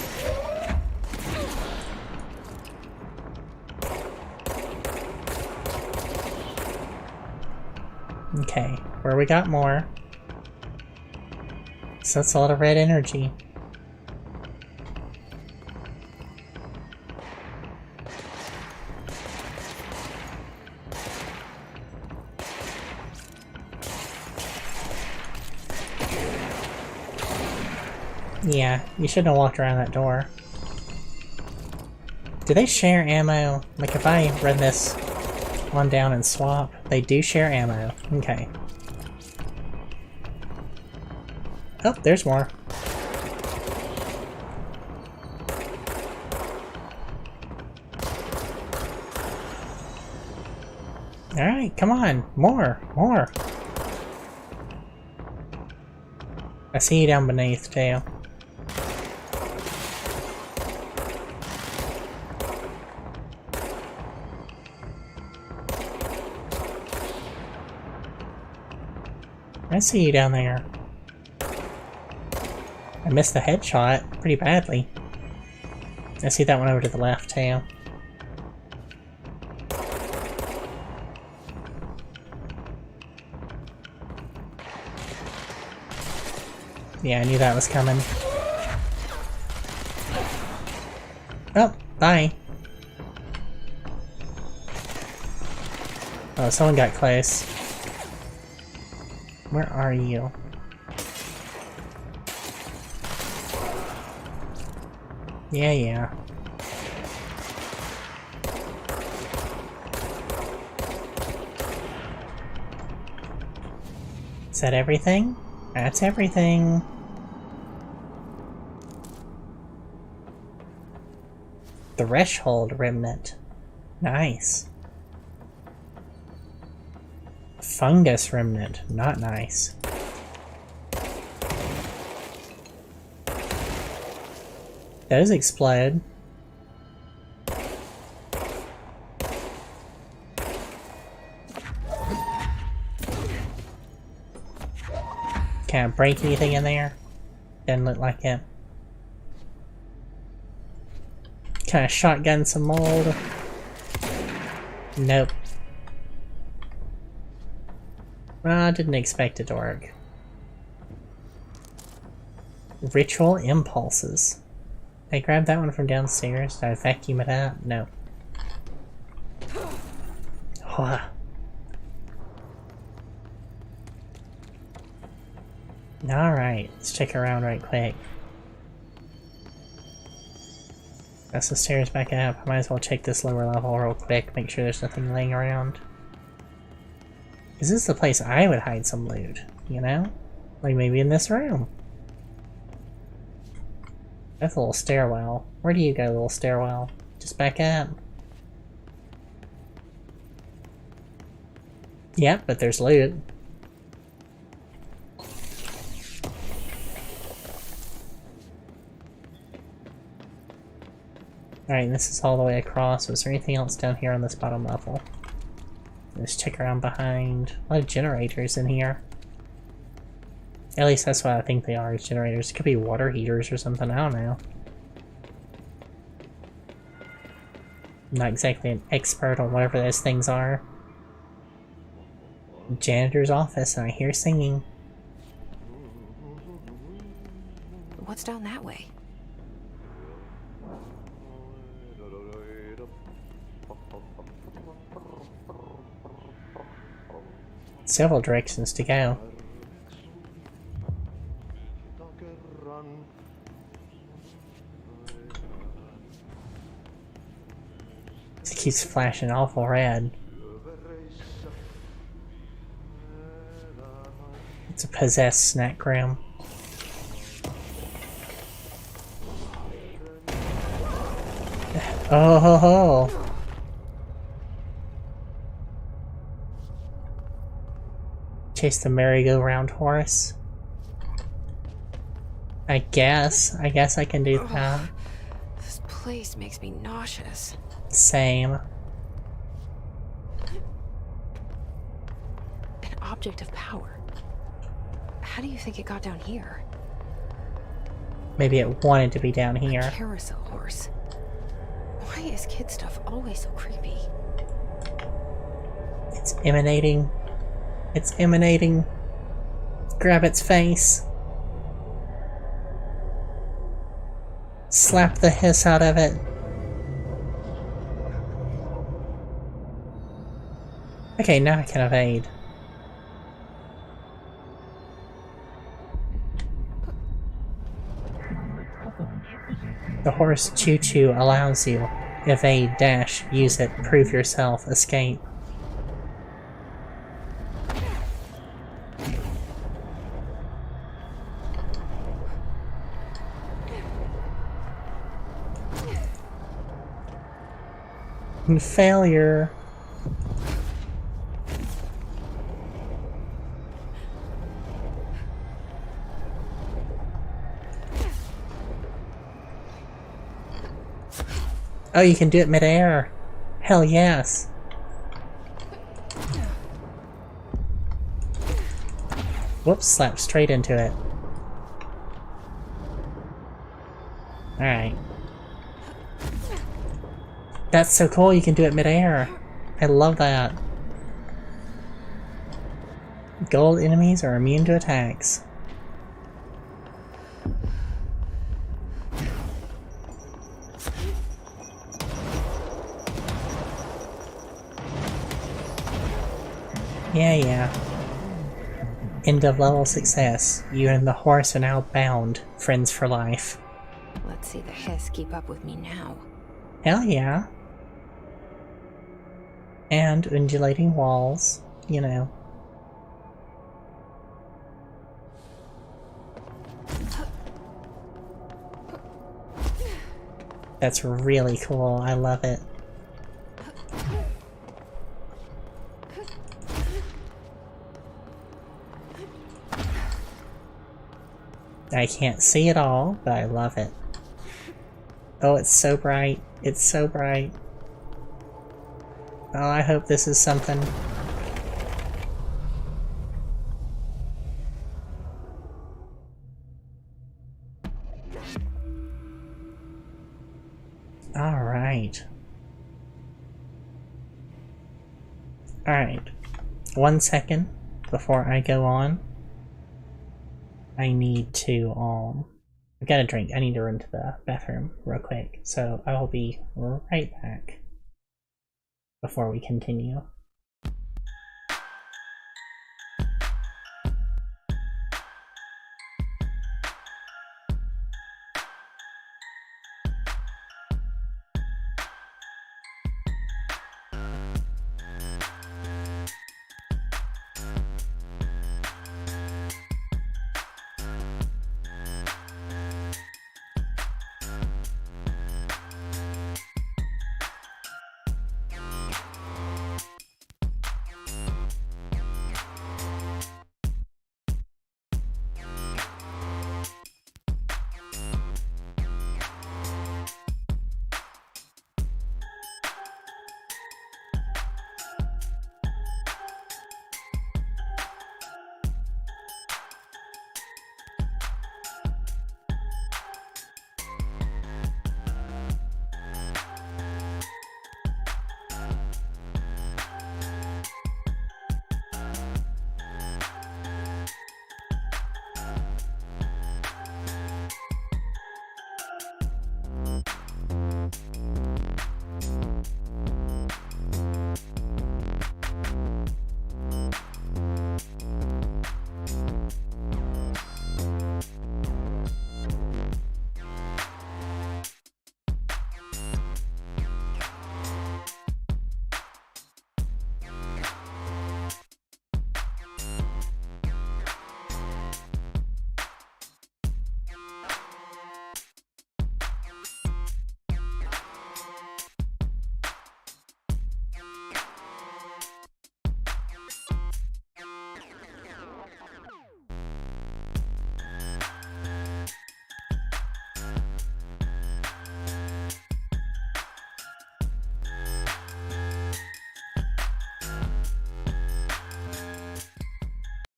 Okay, where we got more. So that's a lot of red energy. Yeah, you shouldn't have walked around that door. Do they share ammo? Like if I run this one down and swap, they do share ammo. Okay. Oh, there's more. Alright, come on. More. I see you down beneath, too. I see you down there. I missed the headshot pretty badly. I see that one over to the left, too. Yeah, I knew that was coming. Oh, bye. Oh, someone got close. Where are you? Yeah. Is that everything? That's everything. Threshold remnant. Nice. Fungus remnant. Not nice. Those explode. Can't break anything in there. Doesn't look like it. Can I shotgun some mold? Nope. Well, I didn't expect it to work. Ritual impulses. I grabbed that one from downstairs. Did I vacuum it out? No. Alright, let's check around right quick. That's the stairs back up. I might as well check this lower level real quick, make sure there's nothing laying around. Is this the place I would hide some loot, you know? Like maybe in this room. That's a little stairwell. Where do you go, little stairwell? Just back up. Yeah, but there's loot. Alright, this is all the way across. Was there anything else down here on this bottom level? Let's check around behind. A lot of generators in here. At least that's what I think they are, is generators. It could be water heaters or something, I don't know. I'm not exactly an expert on whatever those things are. Janitor's office, and I hear singing. What's down that way? Several directions to go. It keeps flashing awful red. It's a possessed snack room. Oh ho ho! Chase the merry-go-round horse. I guess I can do that. This place makes me nauseous. Same. An object of power. How do you think it got down here? Maybe it wanted to be down here. A carousel horse. Why is kid stuff always so creepy? It's emanating. It's emanating. Grab its face. Slap the hiss out of it. Okay, now I can evade. The horse choo-choo allows you. Evade, dash, use it, prove yourself, escape. Failure. Oh, you can do it mid-air. Hell yes. Whoops, slapped straight into it. Alright. That's so cool, you can do it mid-air. I love that. Gold enemies are immune to attacks. Yeah. End of level success. You and the horse are now bound. Friends for life. Let's see the hiss keep up with me now. Hell yeah. And undulating walls, you know. That's really cool, I love it. I can't see it all, but I love it. Oh, it's so bright. It's so bright. Oh, I hope this is something. Alright. Alright. 1 second before I go on. I need to, I've got a drink. I need to run to the bathroom real quick, so I will be right back before we continue.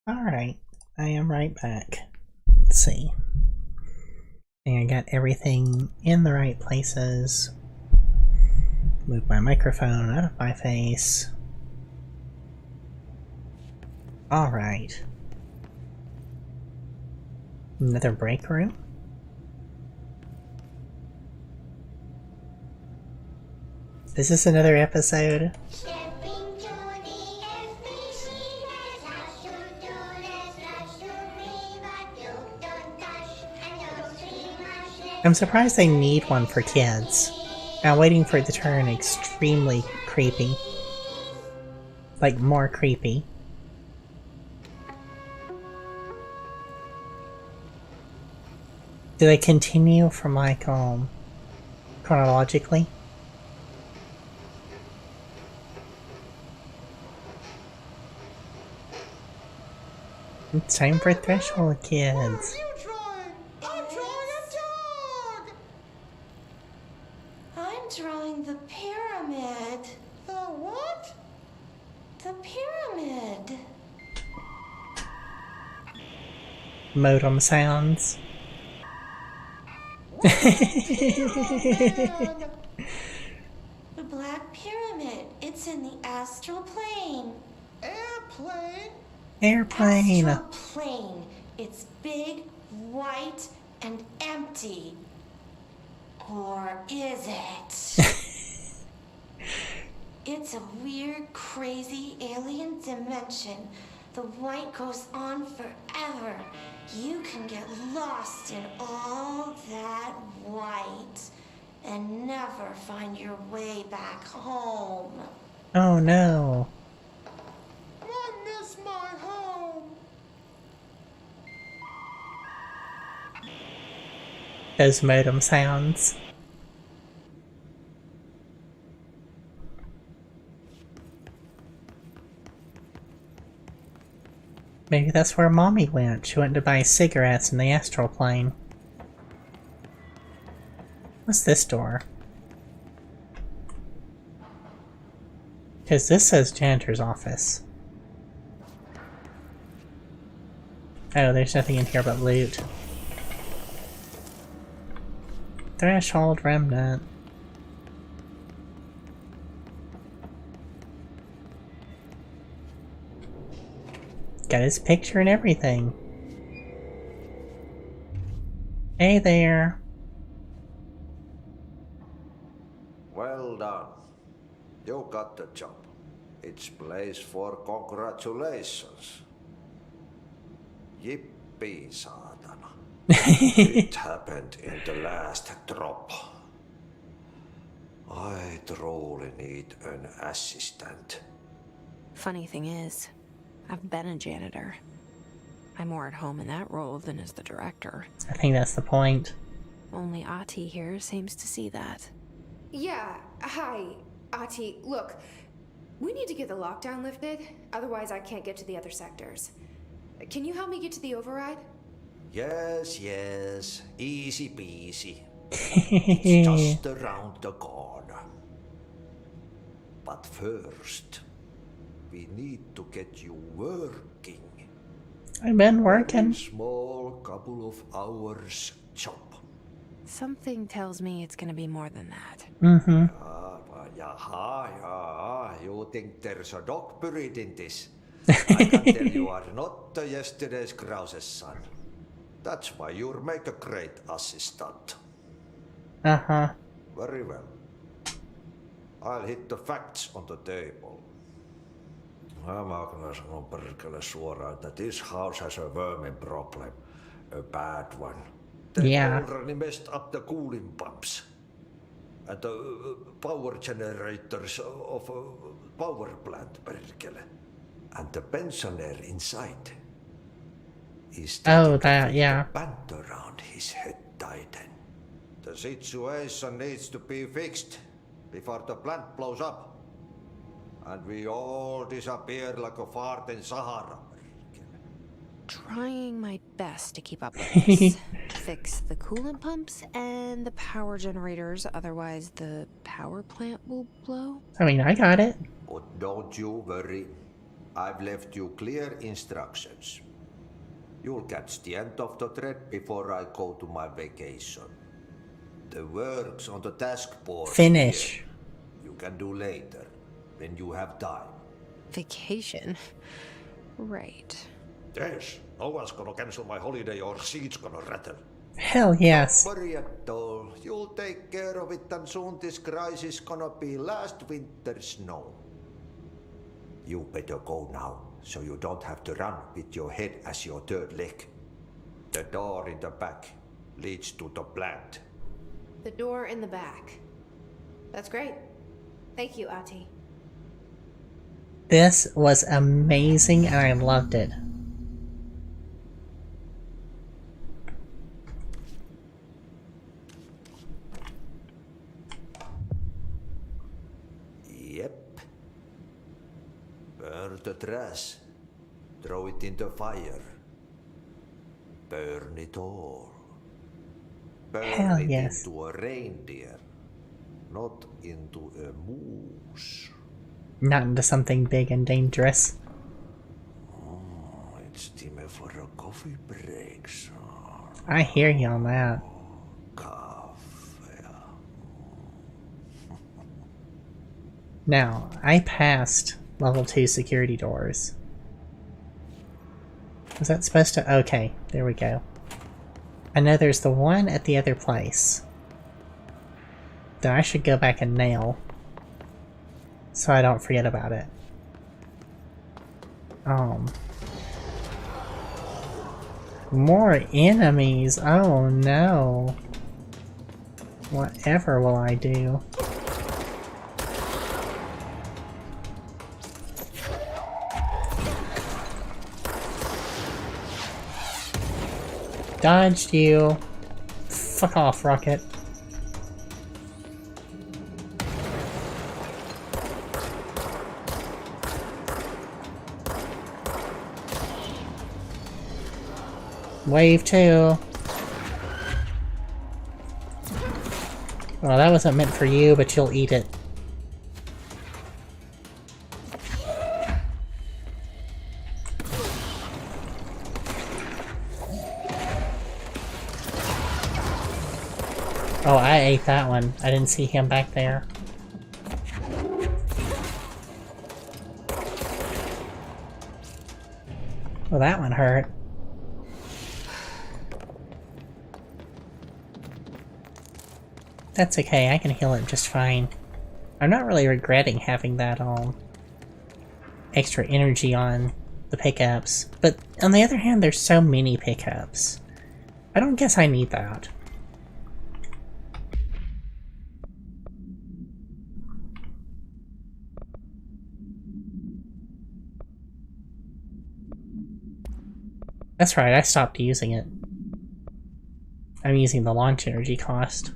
Alright, I am right back. Let's see. I think I got everything in the right places. Move my microphone out of my face. Alright. Another break room? Is this another episode? I'm surprised they need one for kids. I'm waiting for it to turn extremely creepy. Like, more creepy. Do they continue from, like, chronologically? It's time for Threshold Kids. I'm drawing the pyramid. The what? The pyramid. Modem sounds. The Black Pyramid. It's in the astral plane. Airplane? Airplane. Astral plane. It's big, white, and empty. Or is it? It's a weird, crazy alien dimension. The white goes on forever. You can get lost in all that white and never find your way back home. Oh no. I miss my home. Those modem sounds. Maybe that's where Mommy went. She went to buy cigarettes in the astral plane. What's this door? Because this says janitor's office. Oh, there's nothing in here but loot. Threshold remnant. Got his picture and everything. Hey there. Well done. You got the job. It's place for congratulations. Yippee, saatana. It happened in the last drop. I truly need an assistant. Funny thing is, I've been a janitor. I'm more at home in that role than as the director. I think that's the point. Only Ati here seems to see that. Yeah, hi, Ati. Look, we need to get the lockdown lifted, otherwise I can't get to the other sectors. Can you help me get to the override? Yes, easy peasy. It's just around the corner. But first, we need to get you working. I've been working. A small couple of hours job. Something tells me it's gonna be more than that. Mm-hmm. You think there's a dog buried in this? I can tell you are not yesterday's Krause's son. That's why you'll make a great assistant. Uh-huh. Very well. I'll hit the facts on the table. Mä kyllä sanon perkele suoraan, että this house has a vermin problem. A bad one. They already messed up the cooling pumps. And the power generators of a power plant, perkele. And the pensioner inside is that, yeah. band around his head tighten. The situation needs to be fixed before the plant blows up. And we all disappear like a fart in Sahara. Trying my best to keep up with this. Fix the coolant pumps and the power generators, otherwise the power plant will blow. I mean, I got it. But don't you worry. I've left you clear instructions. You'll catch the end of the thread before I go to my vacation. The work's on the task board. Finish. Here. You can do later, when you have time. Vacation? Right. Yes, no one's gonna cancel my holiday or seat's gonna rattle. Hell yes. Don't worry at all. You'll take care of it, and soon this crisis gonna be last winter's snow. You better go now, so you don't have to run with your head as your third leg. The door in the back leads to the plant. The door in the back. That's great. Thank you, Ati. This was amazing and I loved it. Yep. Burn the trash. Throw it in the fire. Burn it all. Burn it into a reindeer, not into a moose. Not into something big and dangerous. Oh, it's time for a coffee break, sir. I hear you on that. Coffee. Now, I passed level 2 security doors. Was that supposed to? Okay, there we go. I know there's the one at the other place that I should go back and nail so I don't forget about it. More enemies. Oh no. Whatever will I do? Dodged you. Fuck off, Rocket. Wave 2. Well, that wasn't meant for you, but you'll eat it. Oh, I ate that one. I didn't see him back there. Well, that one hurt. That's okay, I can heal it just fine. I'm not really regretting having that extra energy on the pickups, but on the other hand, there's so many pickups. I don't guess I need that. That's right, I stopped using it. I'm using the launch energy cost.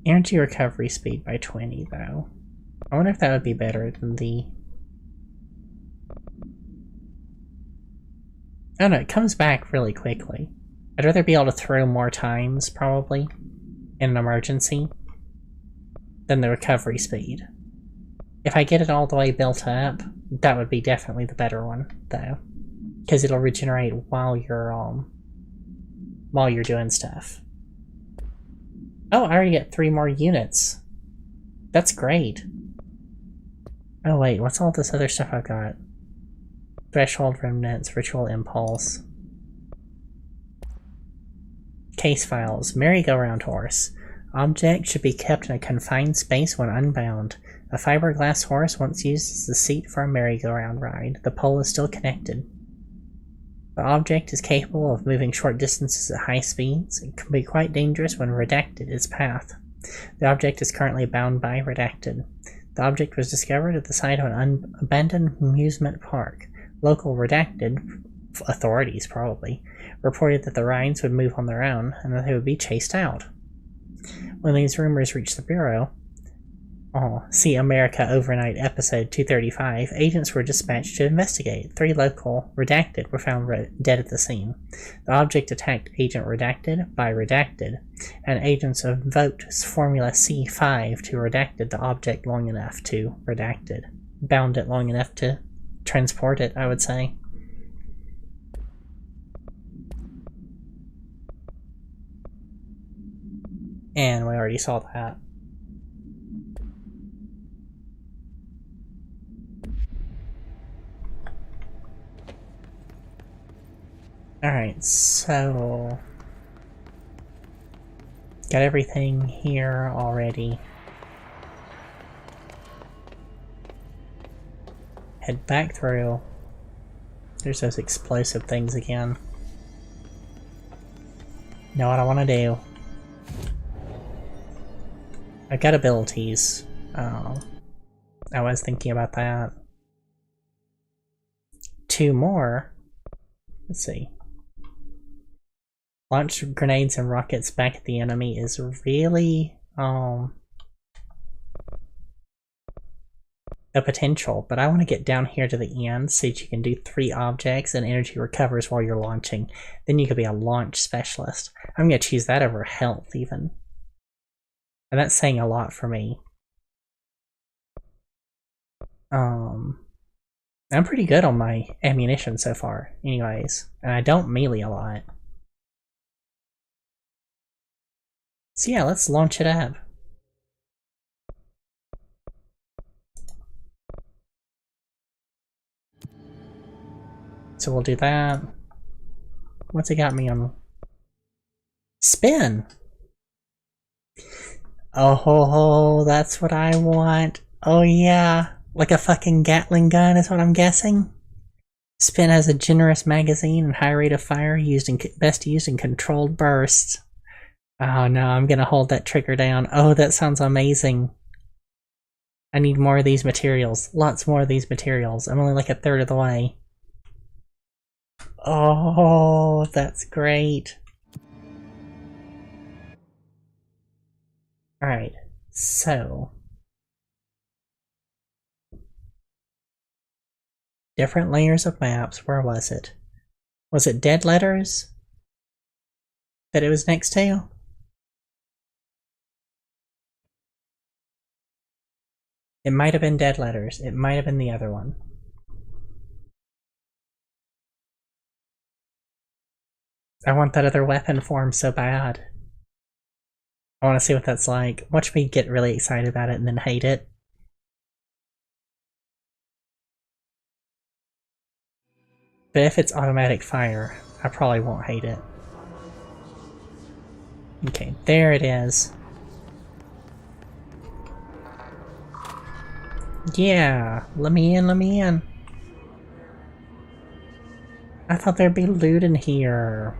Energy recovery speed by 20, though. I wonder if that would be better than the... I don't know, it comes back really quickly. I'd rather be able to throw more times, probably, in an emergency, than the recovery speed. If I get it all the way built up, that would be definitely the better one, though. Because it'll regenerate while you're doing stuff. Oh, I already get 3 more units. That's great. Oh wait, what's all this other stuff I've got? Threshold remnants, ritual impulse. Case files, merry-go-round horse. Object should be kept in a confined space when unbound. A fiberglass horse once used as the seat for a merry-go-round ride. The pole is still connected. The object is capable of moving short distances at high speeds. It can be quite dangerous when redacted its path. The object is currently bound by redacted. The object was discovered at the site of an abandoned amusement park. Local redacted authorities, probably, reported that the rides would move on their own and that they would be chased out. When these rumors reached the Bureau, see America Overnight episode 235, agents were dispatched to investigate. 3 local redacted were found dead at the scene. The object attacked Agent Redacted by Redacted, and agents invoked Formula C5 to redacted the object long enough to redacted. Bound it long enough to transport it, I would say. And we already saw that. Alright, so... got everything here already. Head back through. There's those explosive things again. Know what I want to do. I've got abilities. I was thinking about that. 2 more. Let's see. Launch grenades and rockets back at the enemy is really a potential, but I want to get down here to the end so that you can do 3 objects and energy recovers while you're launching. Then you could be a launch specialist. I'm going to choose that over health even. And that's saying a lot for me. I'm pretty good on my ammunition so far, anyways. And I don't melee a lot. So yeah, let's launch it up. So we'll do that. What's it got me on? Spin! Oh, that's what I want. Oh yeah. Like a fucking Gatling gun is what I'm guessing. Spin has a generous magazine and high rate of fire, best used in controlled bursts. Oh no, I'm gonna hold that trigger down. Oh, that sounds amazing. I need more of these materials. Lots more of these materials. I'm only like a third of the way. Oh, that's great. Alright, so... different layers of maps. Where was it? Was it Dead Letters that it was next to? It might have been Dead Letters. It might have been the other one. I want that other weapon form so bad. I want to see what that's like. Watch me get really excited about it and then hate it. But if it's automatic fire, I probably won't hate it. Okay, there it is. Yeah, let me in, let me in. I thought there'd be loot in here.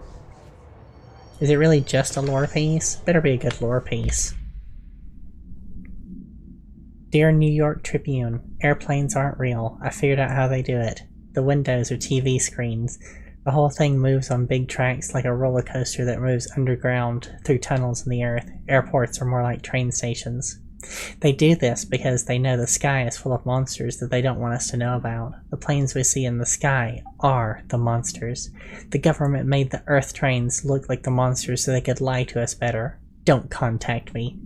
Is it really just a lore piece? Better be a good lore piece. Dear New York Tribune, airplanes aren't real. I figured out how they do it. The windows are TV screens. The whole thing moves on big tracks like a roller coaster that moves underground through tunnels in the earth. Airports are more like train stations. They do this because they know the sky is full of monsters that they don't want us to know about. The planes we see in the sky are the monsters. The government made the Earth trains look like the monsters so they could lie to us better. Don't contact me.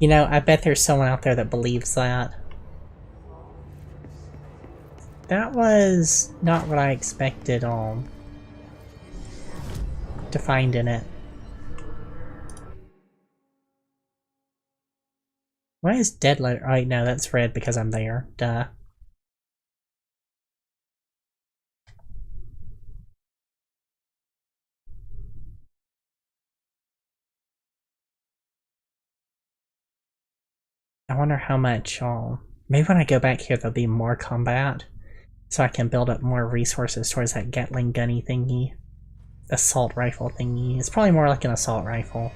You know, I bet there's someone out there that believes that. That was not what I expected to find in it. Why is dead letter? Oh, no, that's red because I'm there. Duh. I wonder how much, maybe when I go back here there'll be more combat, so I can build up more resources towards that Gatling gunny thingy. Assault rifle thingy. It's probably more like an assault rifle.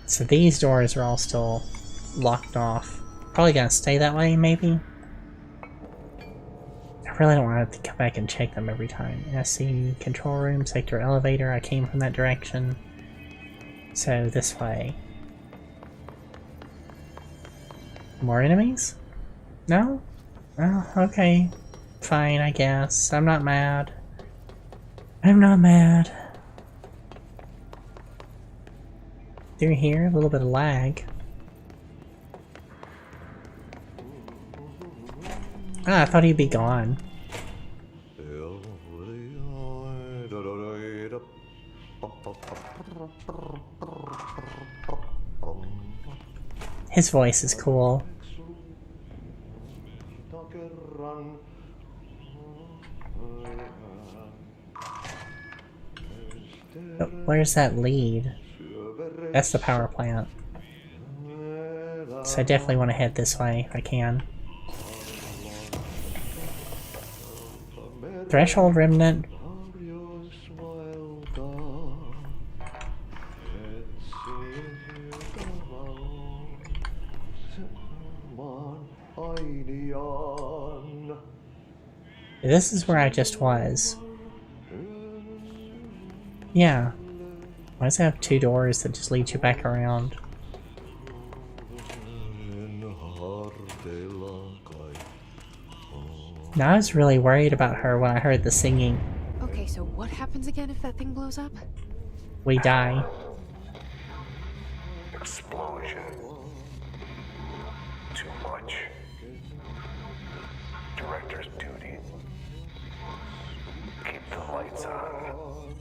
So these doors are all still locked off. Probably gonna stay that way, maybe? I really don't want to have to come back and check them every time. SC, control room, sector elevator, I came from that direction. So this way. More enemies? No? Oh, okay. Fine, I guess. I'm not mad. I'm not mad. Through here, a little bit of lag. Ah, I thought he'd be gone. His voice is cool. Oh, where's that lead? That's the power plant. So I definitely want to head this way if I can. Threshold remnant. This is where I just was. Yeah. Why does it have two doors that just lead you back around? Now I was really worried about her when I heard the singing. Okay, so what happens again if that thing blows up? We die. Explosion. Too much. Director's duty. Keep the lights on.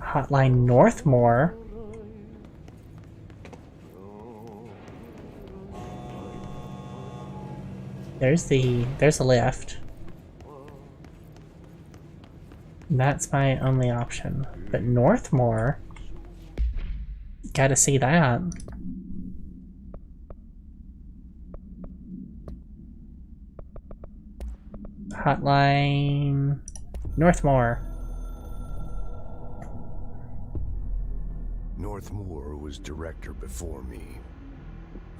Hotline Northmore. There's a lift. That's my only option. But Northmore, gotta see that. Hotline Northmore. Northmore was director before me.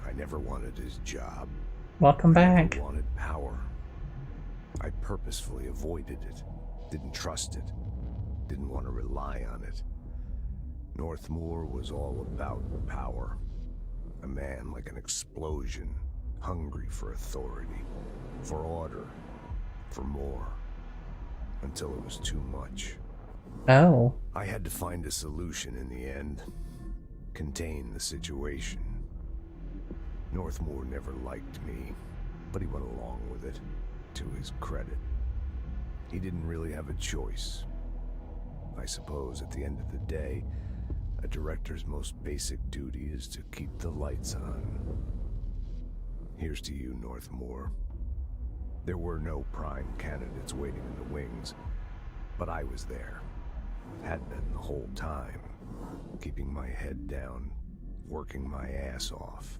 I never wanted his job. Welcome back. I wanted power. I purposefully avoided it. Didn't trust it. Didn't want to rely on it. Northmore was all about power. A man like an explosion, hungry for authority, for order, for more. Until it was too much. Oh. I had to find a solution in the end. Contain the situation. Northmore never liked me, but he went along with it, to his credit. He didn't really have a choice. I suppose at the end of the day, a director's most basic duty is to keep the lights on. Here's to you, Northmore. There were no prime candidates waiting in the wings, but I was there. Had been the whole time, keeping my head down, working my ass off.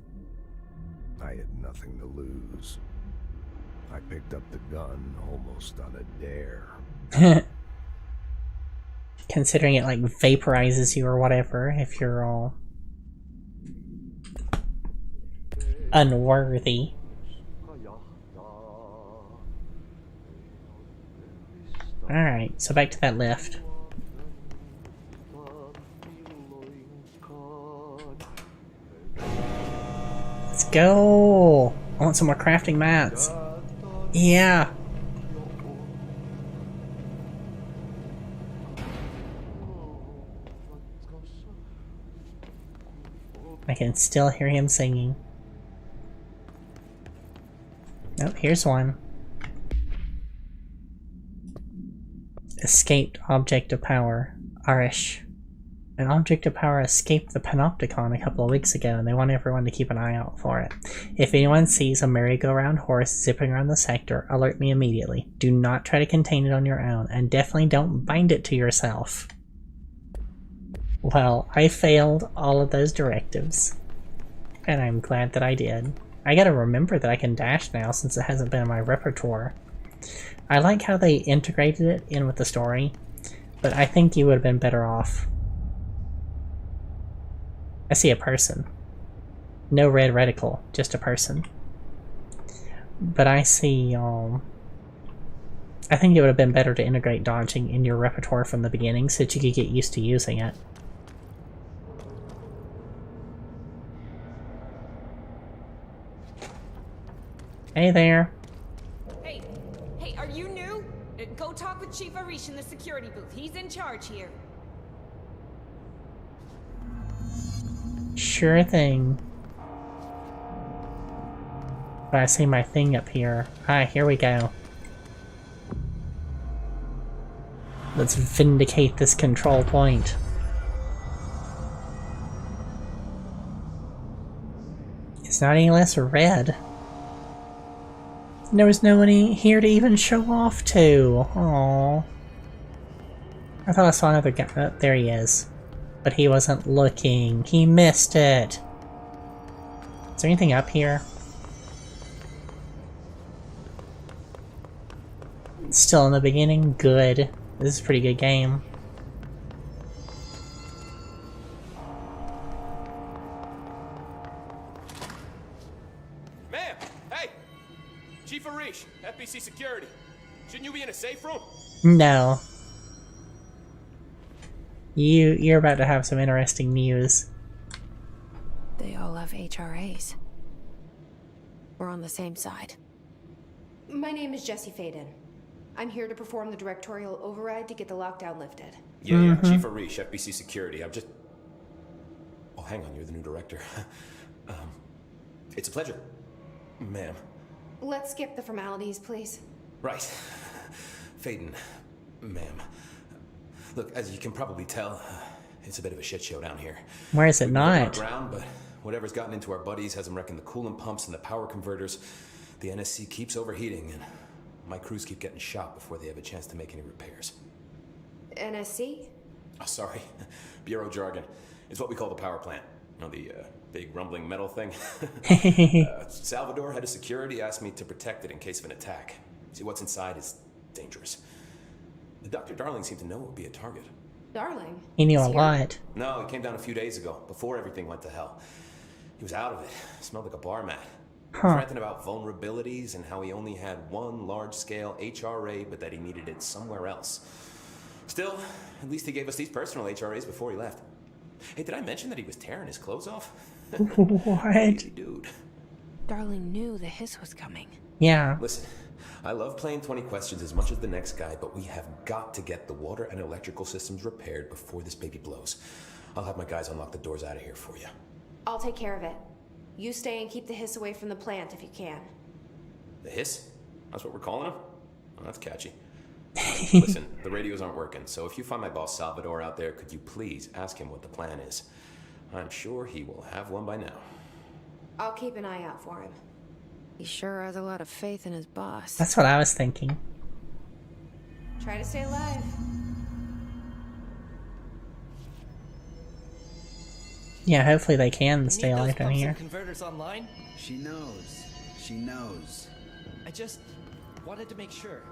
I had nothing to lose. I picked up the gun almost on a dare. Considering it like vaporizes you or whatever if you're all unworthy. Alright, so back to that lift. Let's go! I want some more crafting mats. Yeah! I can still hear him singing. Oh, here's one. Escaped object of power. Arish. An object of power escaped the Panopticon a couple of weeks ago, and they want everyone to keep an eye out for it. If anyone sees a merry-go-round horse zipping around the sector, alert me immediately. Do not try to contain it on your own, and definitely don't bind it to yourself. Well, I failed all of those directives, and I'm glad that I did. I gotta remember that I can dash now since it hasn't been in my repertoire. I like how they integrated it in with the story, but I think you would have been better off. I see a person. No red reticle, just a person. But I see, I think it would have been better to integrate dodging in your repertoire from the beginning so that you could get used to using it. Hey there. Hey, are you new? Go talk with Sheifoxy in the security booth. He's in charge here. Sure thing. But I see my thing up here. Alright, here we go. Let's vindicate this control point. It's not any less red. There was no one here to even show off to. Aww. I thought I saw another guy. Oh, there he is. But he wasn't looking. He missed it. Is there anything up here? Still in the beginning? Good. This is a pretty good game. Ma'am! Hey! Sheifoxy, FBC Security. Shouldn't you be in a safe room? No. You're about to have some interesting news. They all have HRAs. We're on the same side. My name is Jesse Faden. I'm here to perform the directorial override to get the lockdown lifted. Yeah, Sheifoxy, FBC Security. I'm just... Oh, hang on, you're the new director. It's a pleasure, ma'am. Let's skip the formalities, please. Right. Faden, ma'am. Look, as you can probably tell, it's a bit of a shit show down here. Where is it not? Ground, but whatever's gotten into our buddies has them wrecking the coolant pumps and the power converters. The NSC keeps overheating, and my crews keep getting shot before they have a chance to make any repairs. NSC? Oh, sorry. Bureau jargon. It's what we call the power plant. You know, the big rumbling metal thing? Salvador, head of security, asked me to protect it in case of an attack. See, what's inside is dangerous. Dr. Darling seemed to know it would be a target. Darling? He knew a lot. No, he came down a few days ago, before everything went to hell. He was out of it. Smelled like a bar mat. He was ranting about vulnerabilities and how he only had one large-scale HRA, but that he needed it somewhere else. Still, at least he gave us these personal HRAs before he left. Hey, did I mention that he was tearing his clothes off? What? Dude. Darling knew the hiss was coming. Yeah. Listen, I love playing 20 questions as much as the next guy, but we have got to get the water and electrical systems repaired before this baby blows. I'll have my guys unlock the doors out of here for you. I'll take care of it. You stay and keep the hiss away from the plant if you can. The hiss? That's what we're calling him? Oh, that's catchy. Listen, the radios aren't working, so if you find my boss Salvador out there, could you please ask him what the plan is? I'm sure he will have one by now. I'll keep an eye out for him. He sure has a lot of faith in his boss. That's what I was thinking. Try to stay alive. Yeah, hopefully they can stay alive down here. Converters online? She knows. She knows. I just wanted to make sure.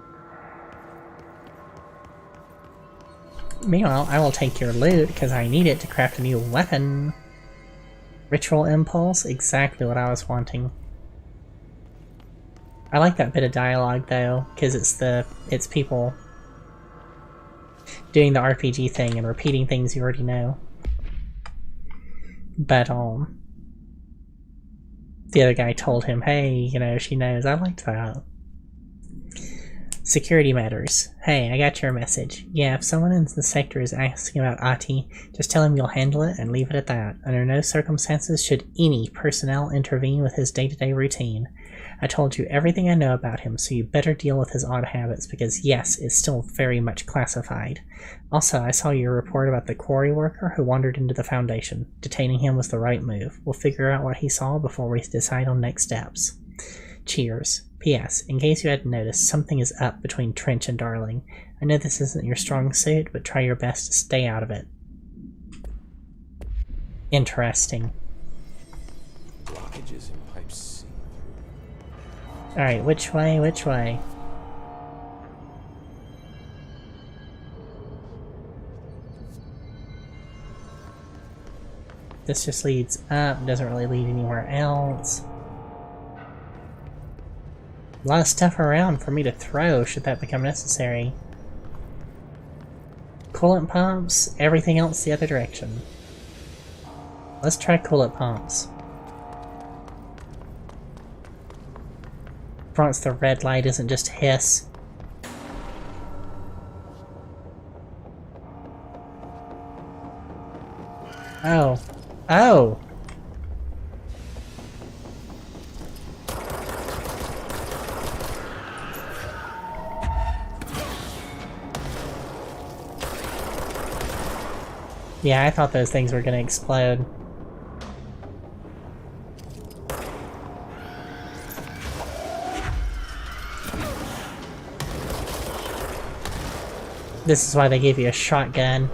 Meanwhile, I will take your loot because I need it to craft a new weapon. Ritual impulse, exactly what I was wanting. I like that bit of dialogue though, because it's people doing the RPG thing and repeating things you already know. But the other guy told him, hey, you know, she knows. I liked that. Security matters. Hey, I got your message. Yeah, if someone in the sector is asking about Ahti, just tell him you'll handle it and leave it at that. Under no circumstances should any personnel intervene with his day-to-day routine. I told you everything I know about him, so you better deal with his odd habits, because yes, it's still very much classified. Also, I saw your report about the quarry worker who wandered into the Foundation. Detaining him was the right move. We'll figure out what he saw before we decide on next steps. Cheers. P.S. In case you hadn't noticed, something is up between Trench and Darling. I know this isn't your strong suit, but try your best to stay out of it. Interesting. Blockages in pipe C. Alright, which way, which way? This just leads up, doesn't really lead anywhere else. A lot of stuff around for me to throw should that become necessary. Coolant pumps, everything else the other direction. Let's try coolant pumps. For once the red light isn't just hiss. Oh. Oh! Yeah, I thought those things were gonna explode. This is why they gave you a shotgun.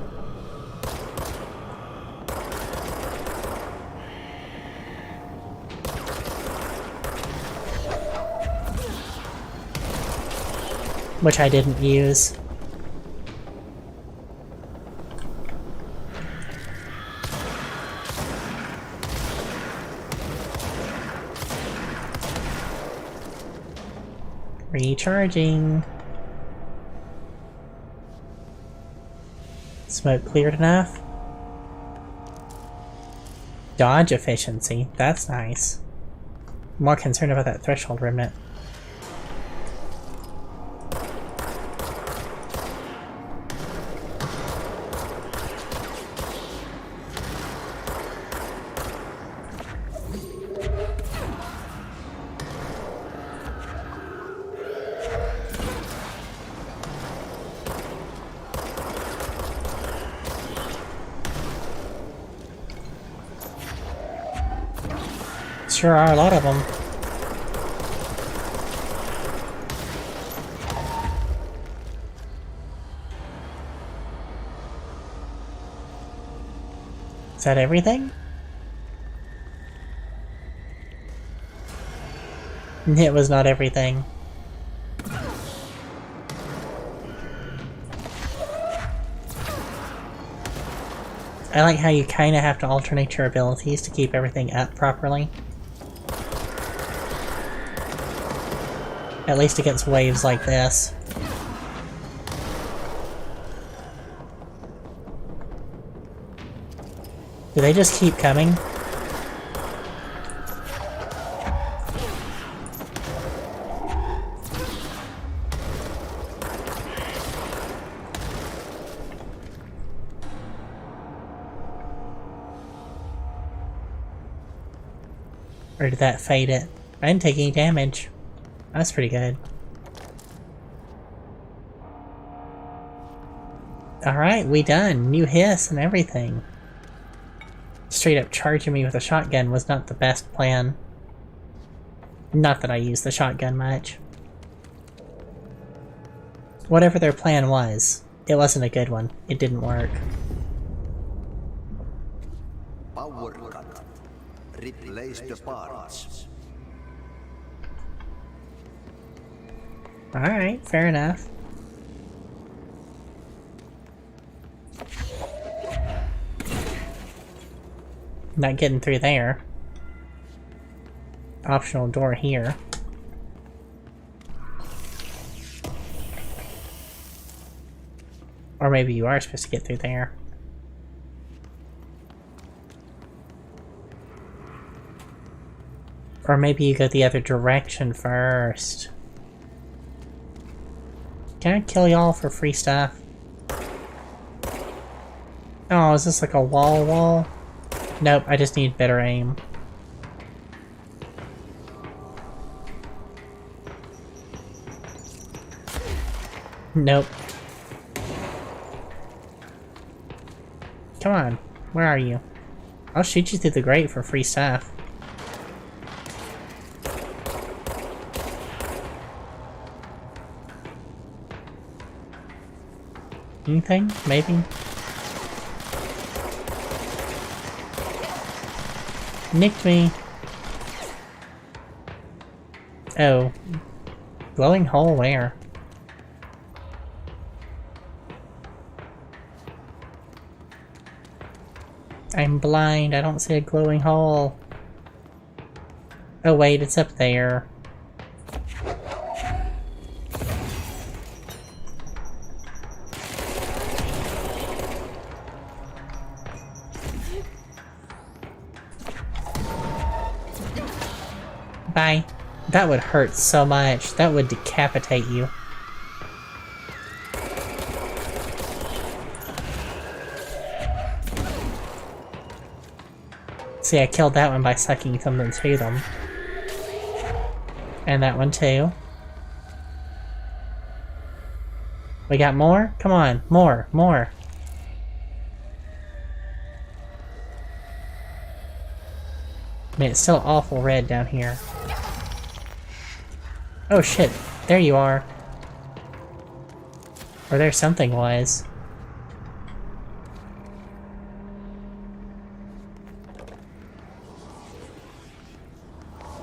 Which I didn't use. Recharging. Smoke cleared enough. Dodge efficiency. That's nice. I'm more concerned about that threshold remnant. Sure are a lot of them. Is that everything? It was not everything. I like how you kinda have to alternate your abilities to keep everything up properly. At least against waves like this. Do they just keep coming? Or did that fade it? I didn't take any damage. That's pretty good. Alright, we done. New hiss and everything. Straight up charging me with a shotgun was not the best plan. Not that I use the shotgun much. Whatever their plan was, it wasn't a good one. It didn't work. Power cut. Replace the parts. Alright, fair enough. Not getting through there. Optional door here. Or maybe you are supposed to get through there. Or maybe you go the other direction first. Can I kill y'all for free stuff? Oh, is this like a wall? Nope, I just need better aim. Nope. Come on, where are you? I'll shoot you through the grate for free stuff. Anything? Maybe? Nicked me. Oh. Glowing hole where? I'm blind, I don't see a glowing hole. Oh wait, it's up there. Bye. That would hurt so much. That would decapitate you. See, I killed that one by sucking something to them. And that one too. We got more? Come on, more. I mean, it's still awful red down here. Oh shit, there you are. Or there something was.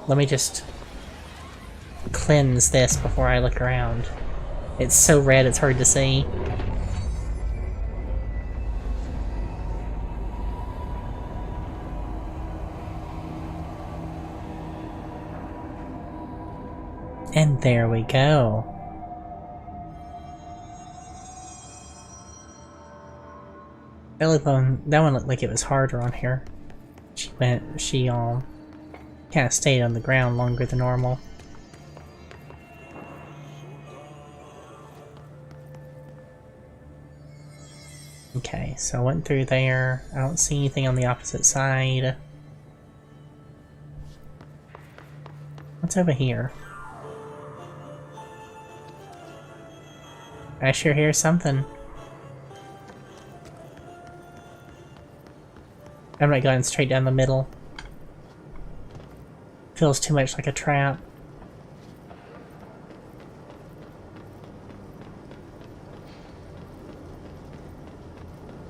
Let me just cleanse this before I look around. It's so red it's hard to see. And there we go. That one looked like it was harder on here. She kind of stayed on the ground longer than normal. Okay, so I went through there. I don't see anything on the opposite side. What's over here? I sure hear something. I'm not going straight down the middle. Feels too much like a trap.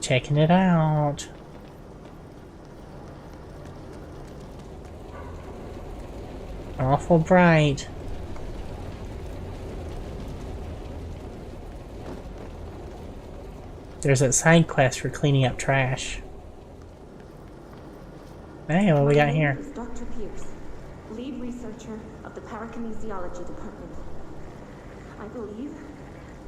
Checking it out. Awful bright. There's that side quest for cleaning up trash. Hey, what we got here? Dr. Pierce, lead researcher of the parakinesiology department. I believe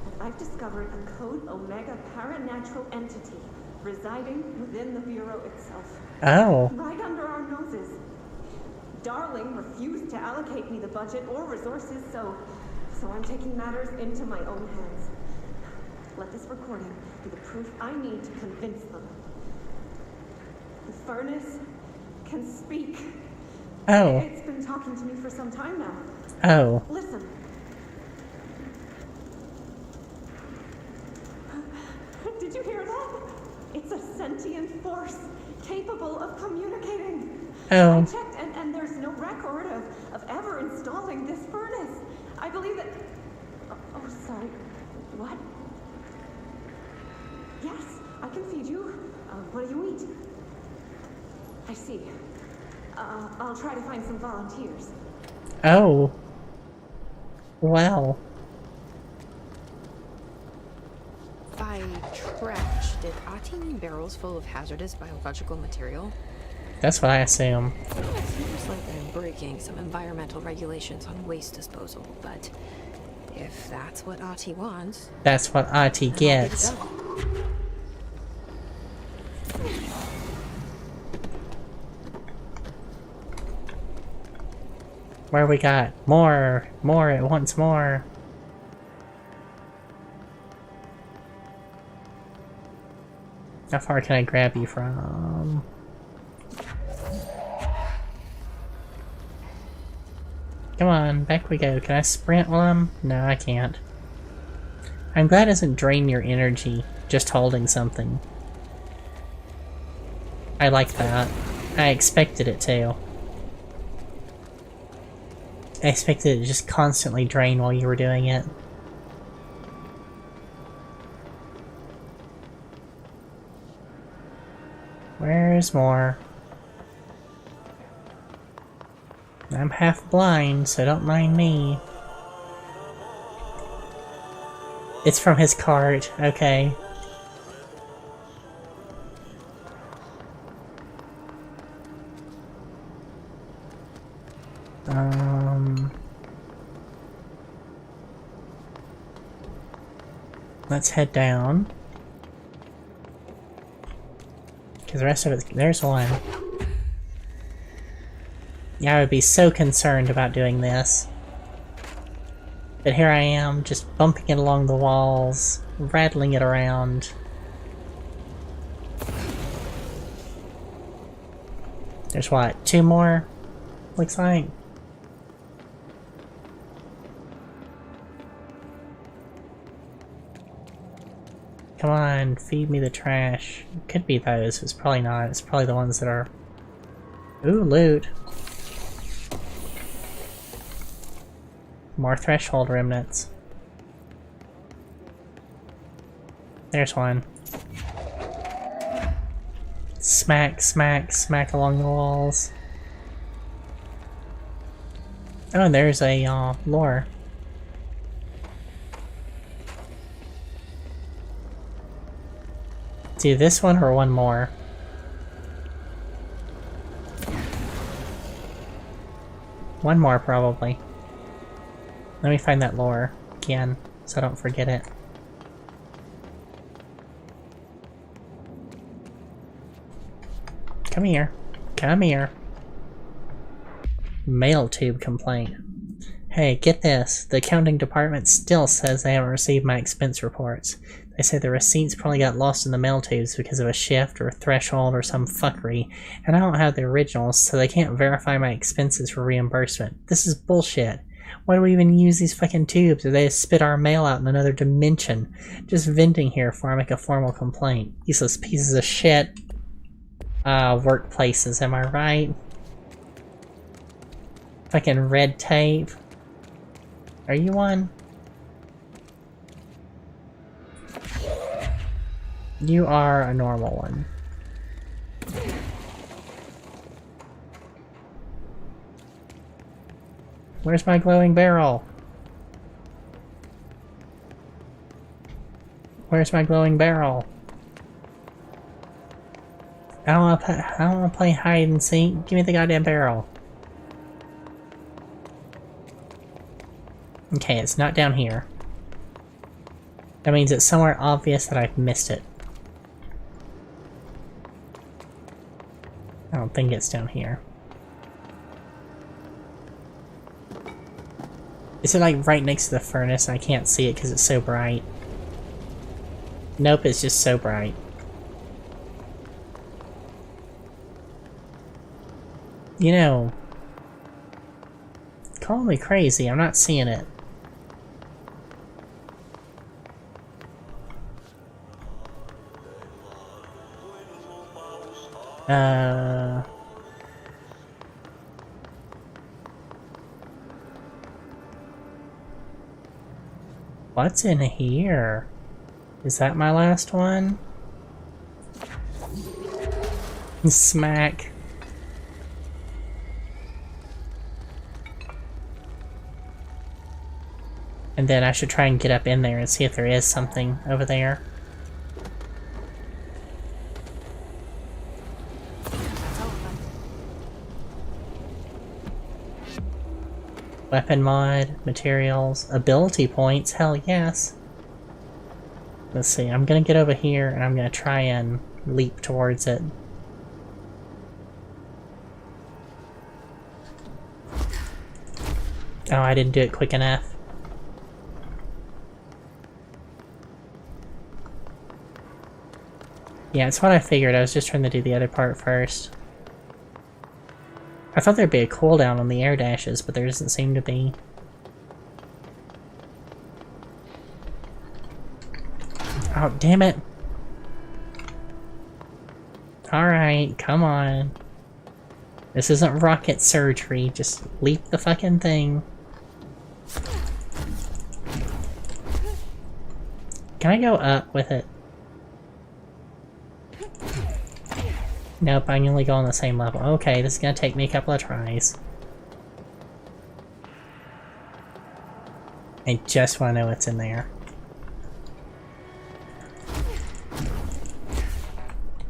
that I've discovered a Code Omega paranatural entity residing within the Bureau itself. Oh. Right under our noses. Darling refused to allocate me the budget or resources, so I'm taking matters into my own hands. Let this recording be the proof I need to convince them. The furnace can speak. Oh. It's been talking to me for some time now. Oh. Listen. Did a sentient force capable of communicating. Oh. I checked, and there's no record of ever installing this furnace. I believe that... Oh, sorry. What? Yes, I can feed you. What do you eat? I see. I'll try to find some volunteers. Oh. Well. By trash, did Ati mean barrels full of hazardous biological material? That's what I assume. It seems like I'm breaking some environmental regulations on waste disposal, but if that's what Ati wants... That's what Ati gets. Where we got? More! More! It wants more! How far can I grab you from? Come on, back we go. Can I sprint while I'm... No, I can't. I'm glad it doesn't drain your energy just holding something. I like that. I expected it to. I expected it to just constantly drain while you were doing it. Where's more? I'm half blind, so don't mind me. It's from his cart, okay. Let's head down. Because the rest of it, there's one. Yeah, I would be so concerned about doing this. But here I am, just bumping it along the walls, rattling it around. There's what, 2 more? Looks like. Come on, feed me the trash. It could be those, it's probably not. It's probably the ones that are... Ooh, loot. More threshold remnants. There's one. Smack, smack, smack along the walls. Oh, and there's a lure. Do this one or one more? One more, probably. Let me find that lore again, so I don't forget it. Come here. Come here. Mail tube complaint. Hey, get this. The accounting department still says they haven't received my expense reports. They say the receipts probably got lost in the mail tubes because of a shift or a threshold or some fuckery, and I don't have the originals, so they can't verify my expenses for reimbursement. This is bullshit. Why do we even use these fucking tubes? Or they spit our mail out in another dimension? Just venting here before I make a formal complaint. Useless pieces of shit. Workplaces, am I right? Fucking red tape. Are you one? You are a normal one. Where's my glowing barrel? Where's my glowing barrel? I don't wanna play hide and seek. Give me the goddamn barrel. Okay, it's not down here. That means it's somewhere obvious that I've missed it. I don't think it's down here. Is it like right next to the furnace and I can't see it because it's so bright? Nope, it's just so bright. You know, call me crazy, I'm not seeing it. What's in here? Is that my last one? Smack. And then I should try and get up in there and see if there is something over there. Weapon mod, materials, ability points, hell yes. Let's see, I'm gonna get over here and I'm gonna try and leap towards it. Oh, I didn't do it quick enough. Yeah, it's what I figured. I was just trying to do the other part first. I thought there'd be a cooldown on the air dashes, but there doesn't seem to be. Oh, damn it. Alright, come on. This isn't rocket surgery. Just leap the fucking thing. Can I go up with it? Nope, I can only go on the same level. Okay, this is gonna take me a couple of tries. I just want to know what's in there.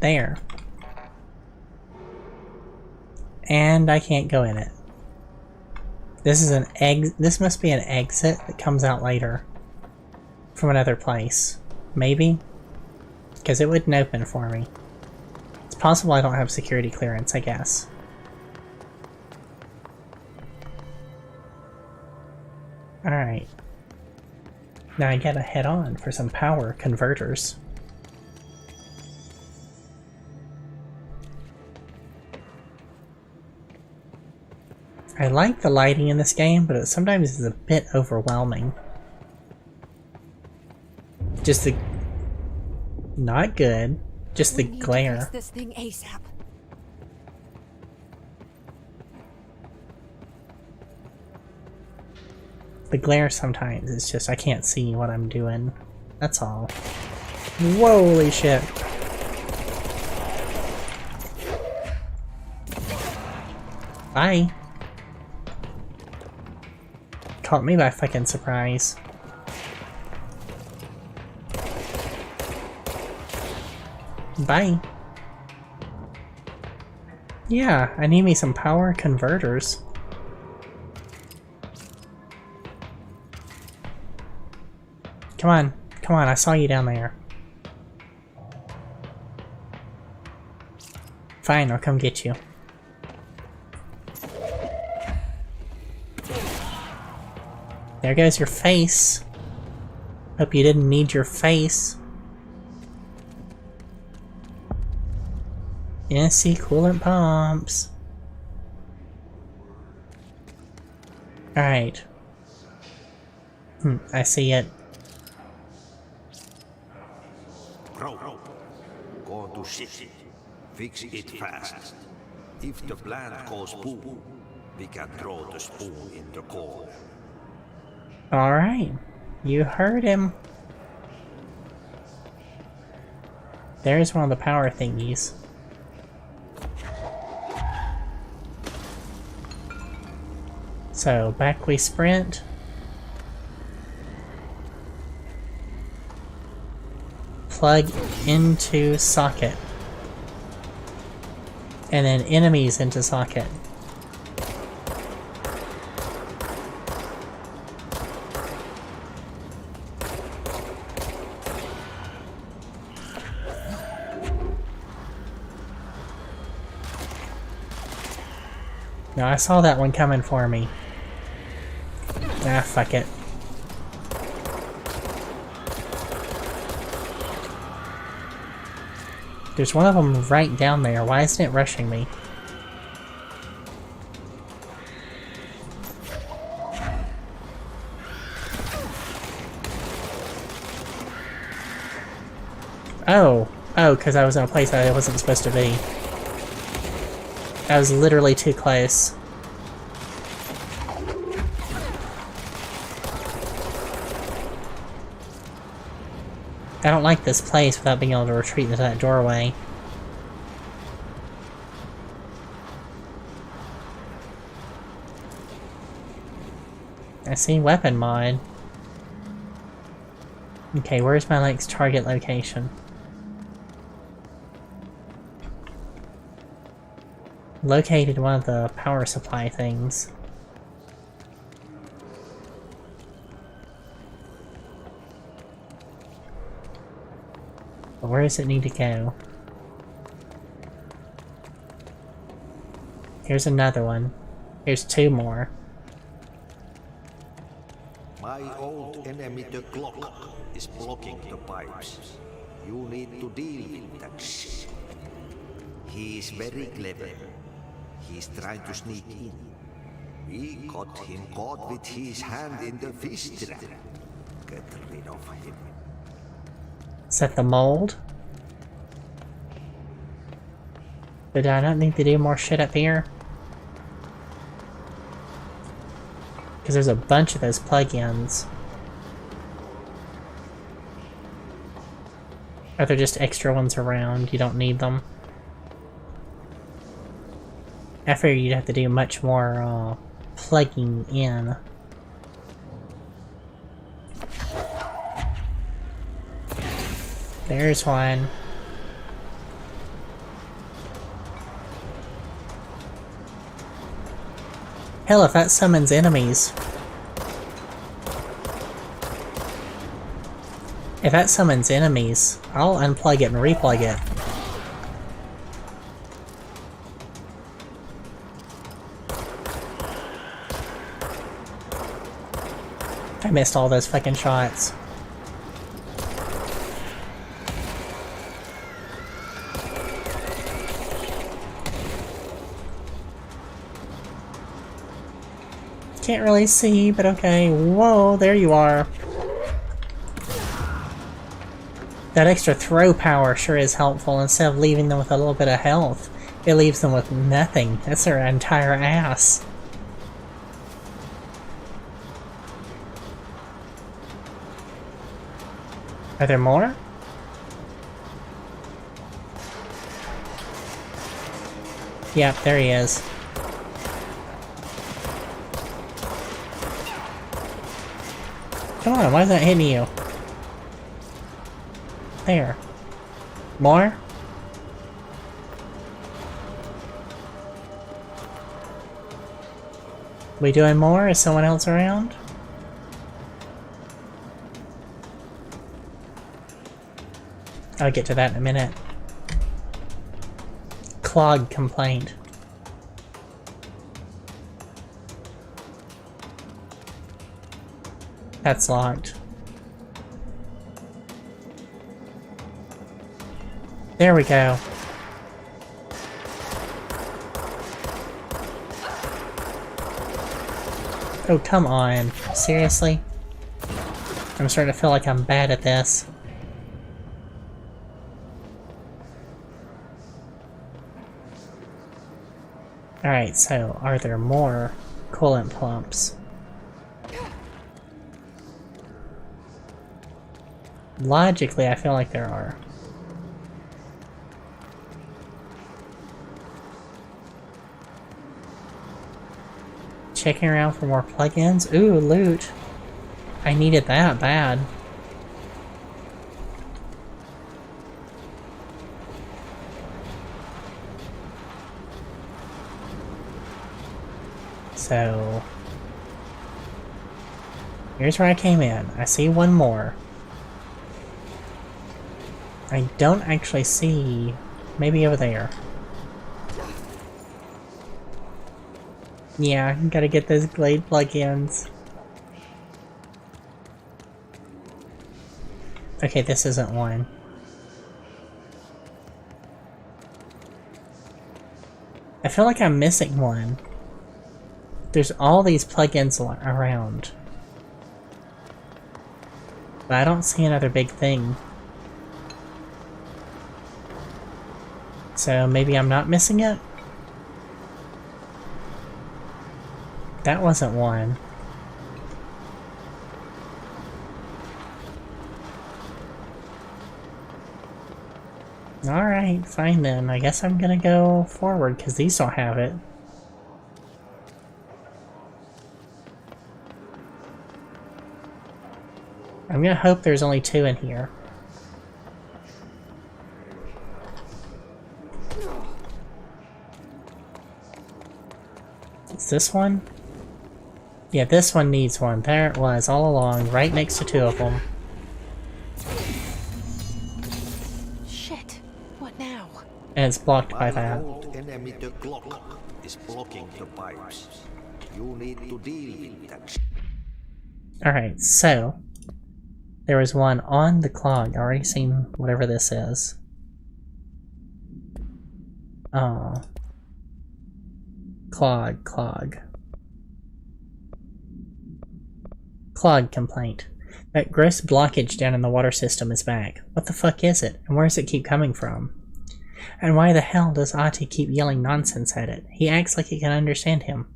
There. And I can't go in it. This is an this must be an exit that comes out later. From another place. Maybe? Because it wouldn't open for me. It's possible I don't have security clearance, I guess. Alright. Now I gotta head on for some power converters. I like the lighting in this game, but it sometimes is a bit overwhelming. Just the... not good. Just the glare. Fix this thing ASAP. The glare sometimes is just, I can't see what I'm doing. That's all. Holy shit. Bye. Caught me by fucking surprise. Bye. Yeah, I need me some power converters. Come on, come on, I saw you down there. Fine, I'll come get you. There goes your face. Hope you didn't need your face. NSC coolant pumps. Alright. I see it. Bro, go to shit. Fix it fast. If the plant goes boom, we can throw the spoon in the core. Alright. You heard him. There's one of the power thingies. So, back we sprint. Plug into socket. And then enemies into socket. No, I saw that one coming for me. Ah, fuck it. There's one of them right down there. Why isn't it rushing me? Oh. Oh, because I was in a place I wasn't supposed to be. That was literally too close. I don't like this place without being able to retreat into that doorway. I see weapon mod. Okay, where's my next target location? Located one of the power supply things. But where does it need to go? Here's another one. Here's two more. My old enemy, the clock, is blocking the pipes. You need to deal with that shit. He is very clever. He's trying to sneak in. We got him caught with his hand in the fish trap. Get rid of him. Is that the mold? But I don't need to do more shit up here. Because there's a bunch of those plugins. Are there just extra ones around? You don't need them? I figured you'd have to do much more plugging in. There's one. Hell, if that summons enemies. If that summons enemies, I'll unplug it and replug it. I missed all those fucking shots. Can't really see, but okay. Whoa, there you are. That extra throw power sure is helpful. Instead of leaving them with a little bit of health, it leaves them with nothing. That's their entire ass. Are there more? Yep, there he is. Come on, why is that hitting you? There. More? We doing more? Is someone else around? I'll get to that in a minute. Clog complaint. That's locked. There we go. Oh, come on. Seriously? I'm starting to feel like I'm bad at this. Alright, so are there more coolant pumps? Logically, I feel like there are. Checking around for more plugins. Ooh, loot. I needed that bad. So here's where I came in. I see one more. I don't actually see... maybe over there. Yeah, gotta get those Glade plugins. Okay, this isn't one. I feel like I'm missing one. There's all these plugins around. But I don't see another big thing. So maybe I'm not missing it? That wasn't one. Alright, fine then. I guess I'm gonna go forward, because these don't have it. I'm gonna hope there's only 2 in here. Is this one? Yeah, this one needs one. There it was, all along, right next to 2 of them. Shit. What now? And it's blocked by that. Old enemy, the clock, is blocking the pipes. You need to deal with that. Alright, so there was one on the clog. Already seen whatever this is. Oh. Clog. Clog complaint. That gross blockage down in the water system is back. What the fuck is it? And where does it keep coming from? And why the hell does Ahti keep yelling nonsense at it? He acts like it can understand him.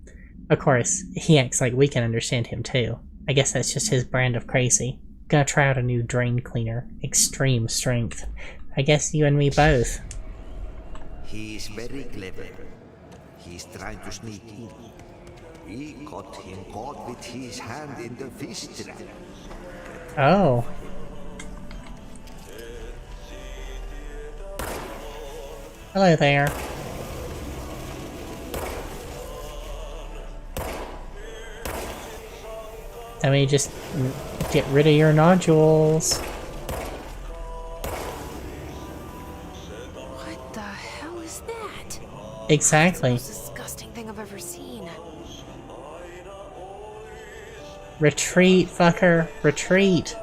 Of course, he acts like we can understand him too. I guess that's just his brand of crazy. Gonna try out a new drain cleaner. Extreme strength. I guess you and me both. He's very clever. He's trying to sneak in. We got him caught with his hand in the fish trap. Oh. Hello there. Let me just get rid of your nodules. What the hell is that? Exactly. That's the most disgusting thing I've ever seen. Retreat, fucker. Retreat.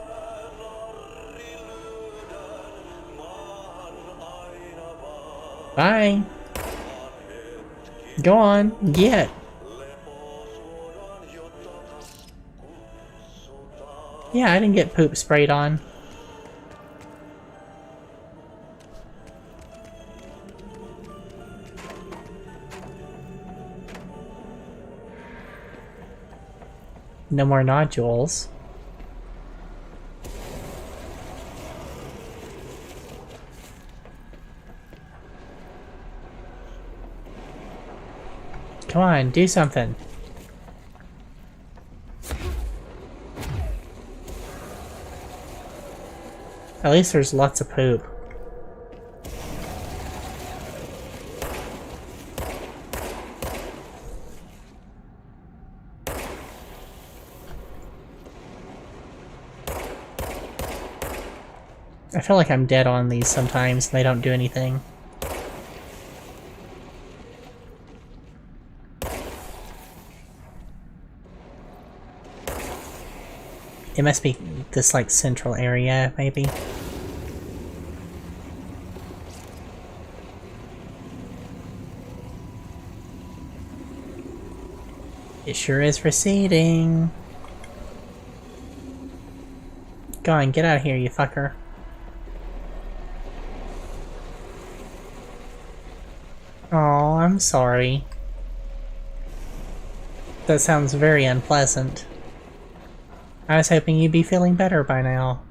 Bye. Go on. Get. Yeah, I didn't get poop sprayed on. No more nodules. Come on, do something. At least there's lots of poop. I feel like I'm dead on these sometimes, and they don't do anything. It must be this, like, central area, maybe. It sure is receding. Go on, get out of here, you fucker. Oh, I'm sorry. That sounds very unpleasant. I was hoping you'd be feeling better by now.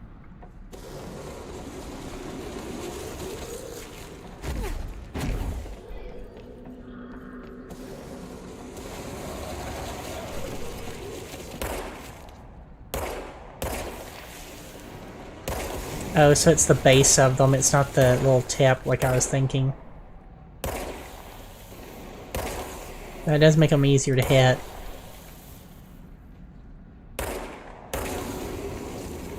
Oh, so it's the base of them, it's not the little tip like I was thinking. That does make them easier to hit.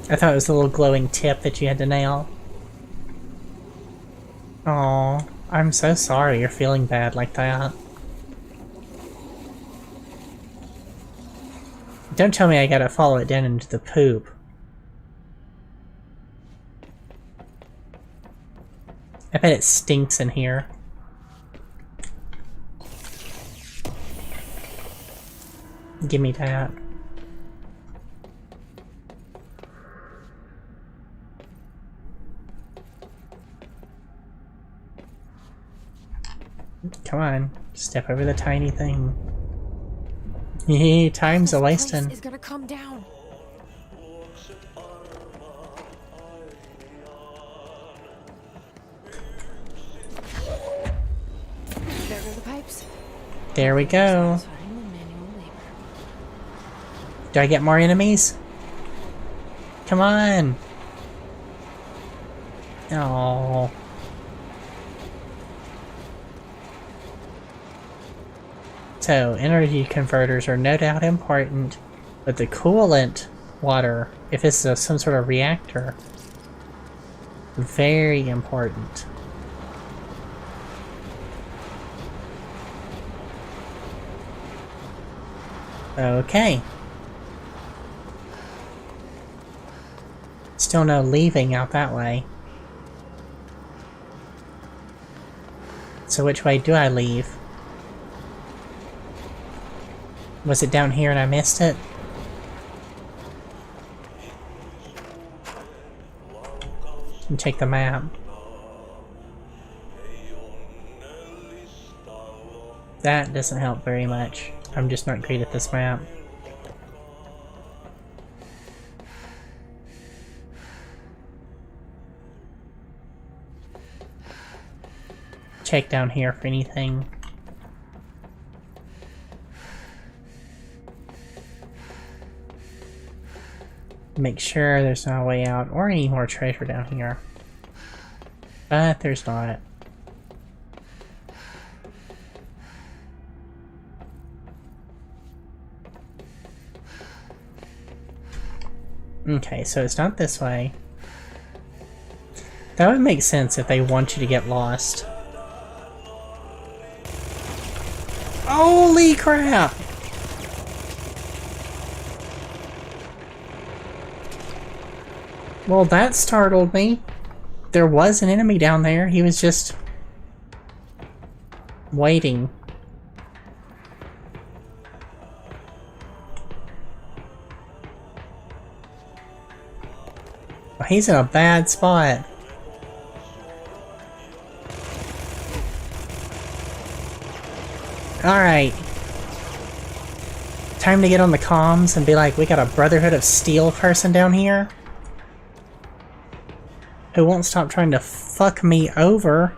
I thought it was the little glowing tip that you had to nail. Aw, I'm so sorry you're feeling bad like that. Don't tell me I gotta follow it down into the poop. I bet it stinks in here. Give me that. Come on, step over the tiny thing. Time's a wasting. Is gonna come down. There go the pipes. There we go. Do I get more enemies? Come on! Oh. So, energy converters are no doubt important, but the coolant water, if it's some sort of reactor, very important. Okay. Still no leaving out that way. So which way do I leave? Was it down here and I missed it? And check the map. That doesn't help very much. I'm just not great at this map. Check down here for anything. Make sure there's no way out or any more treasure down here. But there's not. Okay, so it's not this way. That would make sense if they want you to get lost. Holy crap! Well, that startled me. There was an enemy down there. He was just waiting. He's in a bad spot. Alright. Time to get on the comms and be like, we got a Brotherhood of Steel person down here who won't stop trying to fuck me over.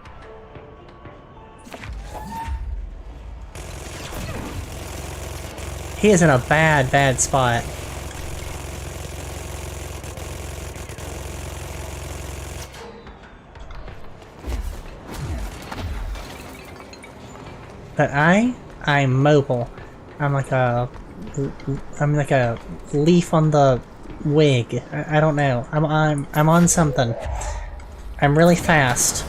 He is in a bad, bad spot. But I'm mobile. I'm like a leaf on the wig. I don't know. I'm on something. I'm really fast.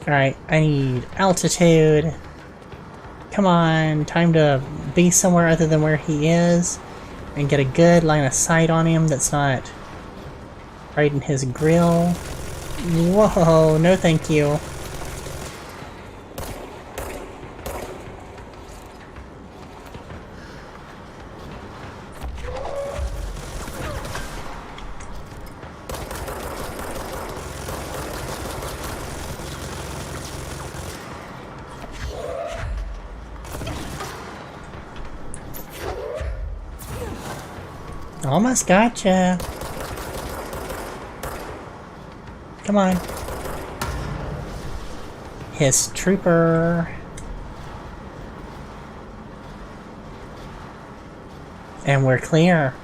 Alright, I need altitude. Come on, time to be somewhere other than where he is and get a good line of sight on him that's not right in his grill. Whoa, no thank you. Almost gotcha. Come on. His trooper. And we're clear.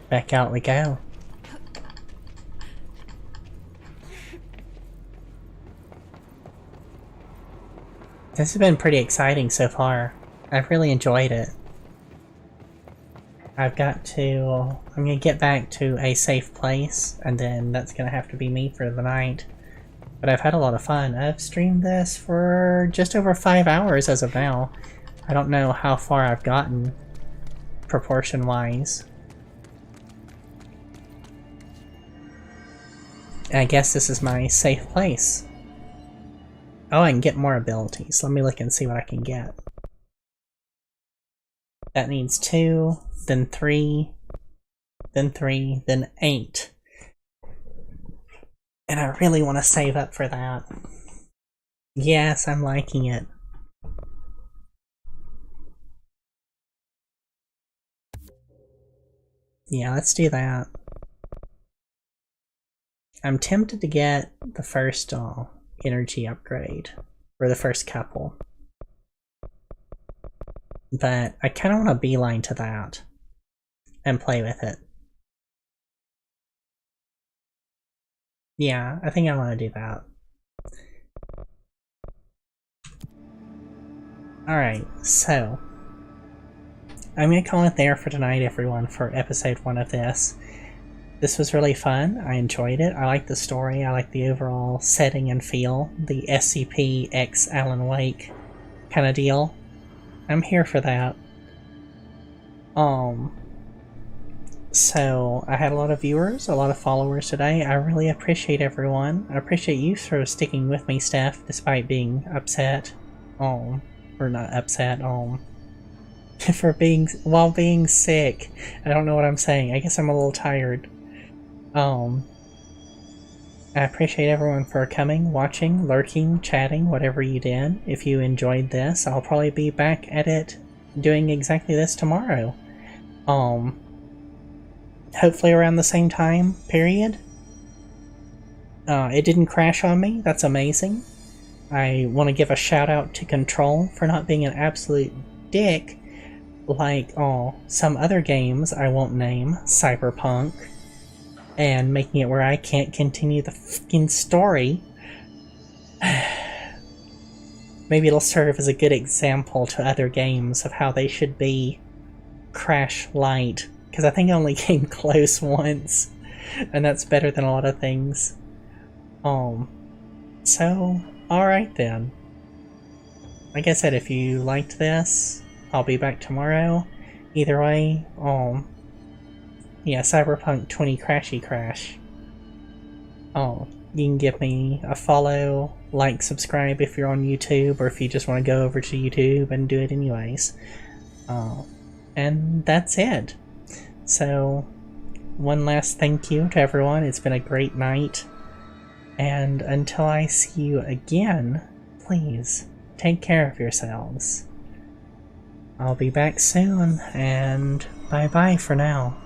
Back out we go. This has been pretty exciting so far. I've really enjoyed it. I'm gonna get back to a safe place, and then that's gonna have to be me for the night. But I've had a lot of fun. I've streamed this for just over 5 hours as of now. I don't know how far I've gotten, proportion-wise. I guess this is my safe place. Oh, I can get more abilities. Let me look and see what I can get. That needs 2, then 3, then 3, then 8. And I really want to save up for that. Yes, I'm liking it. Yeah, let's do that. I'm tempted to get the first energy upgrade, or the first couple. But I kind of want to beeline to that and play with it. Yeah, I think I want to do that. Alright, so I'm going to call it there for tonight, everyone, for episode 1 of this. This was really fun. I enjoyed it. I like the story. I like the overall setting and feel. The SCP x Alan Wake kind of deal. I'm here for that. So I had a lot of viewers, a lot of followers today. I really appreciate everyone. I appreciate you for sticking with me, Steph, despite being upset. Or not upset, for while being sick. I don't know what I'm saying. I guess I'm a little tired. I appreciate everyone for coming, watching, lurking, chatting, whatever you did. If you enjoyed this, I'll probably be back at it doing exactly this tomorrow. Hopefully around the same time period. It didn't crash on me. That's amazing. I want to give a shout out to Control for not being an absolute dick like some other games I won't name, Cyberpunk, and making it where I can't continue the fucking story. Maybe it'll serve as a good example to other games of how they should be crash light, because I think I only came close once, and that's better than a lot of things. So, alright then. Like I said, if you liked this, I'll be back tomorrow. Either way, yeah, Cyberpunk 20 Crashy Crash. You can give me a follow, like, subscribe if you're on YouTube, or if you just want to go over to YouTube and do it anyways. And that's it. So, one last thank you to everyone. It's been a great night. And until I see you again, please take care of yourselves. I'll be back soon, and bye-bye for now.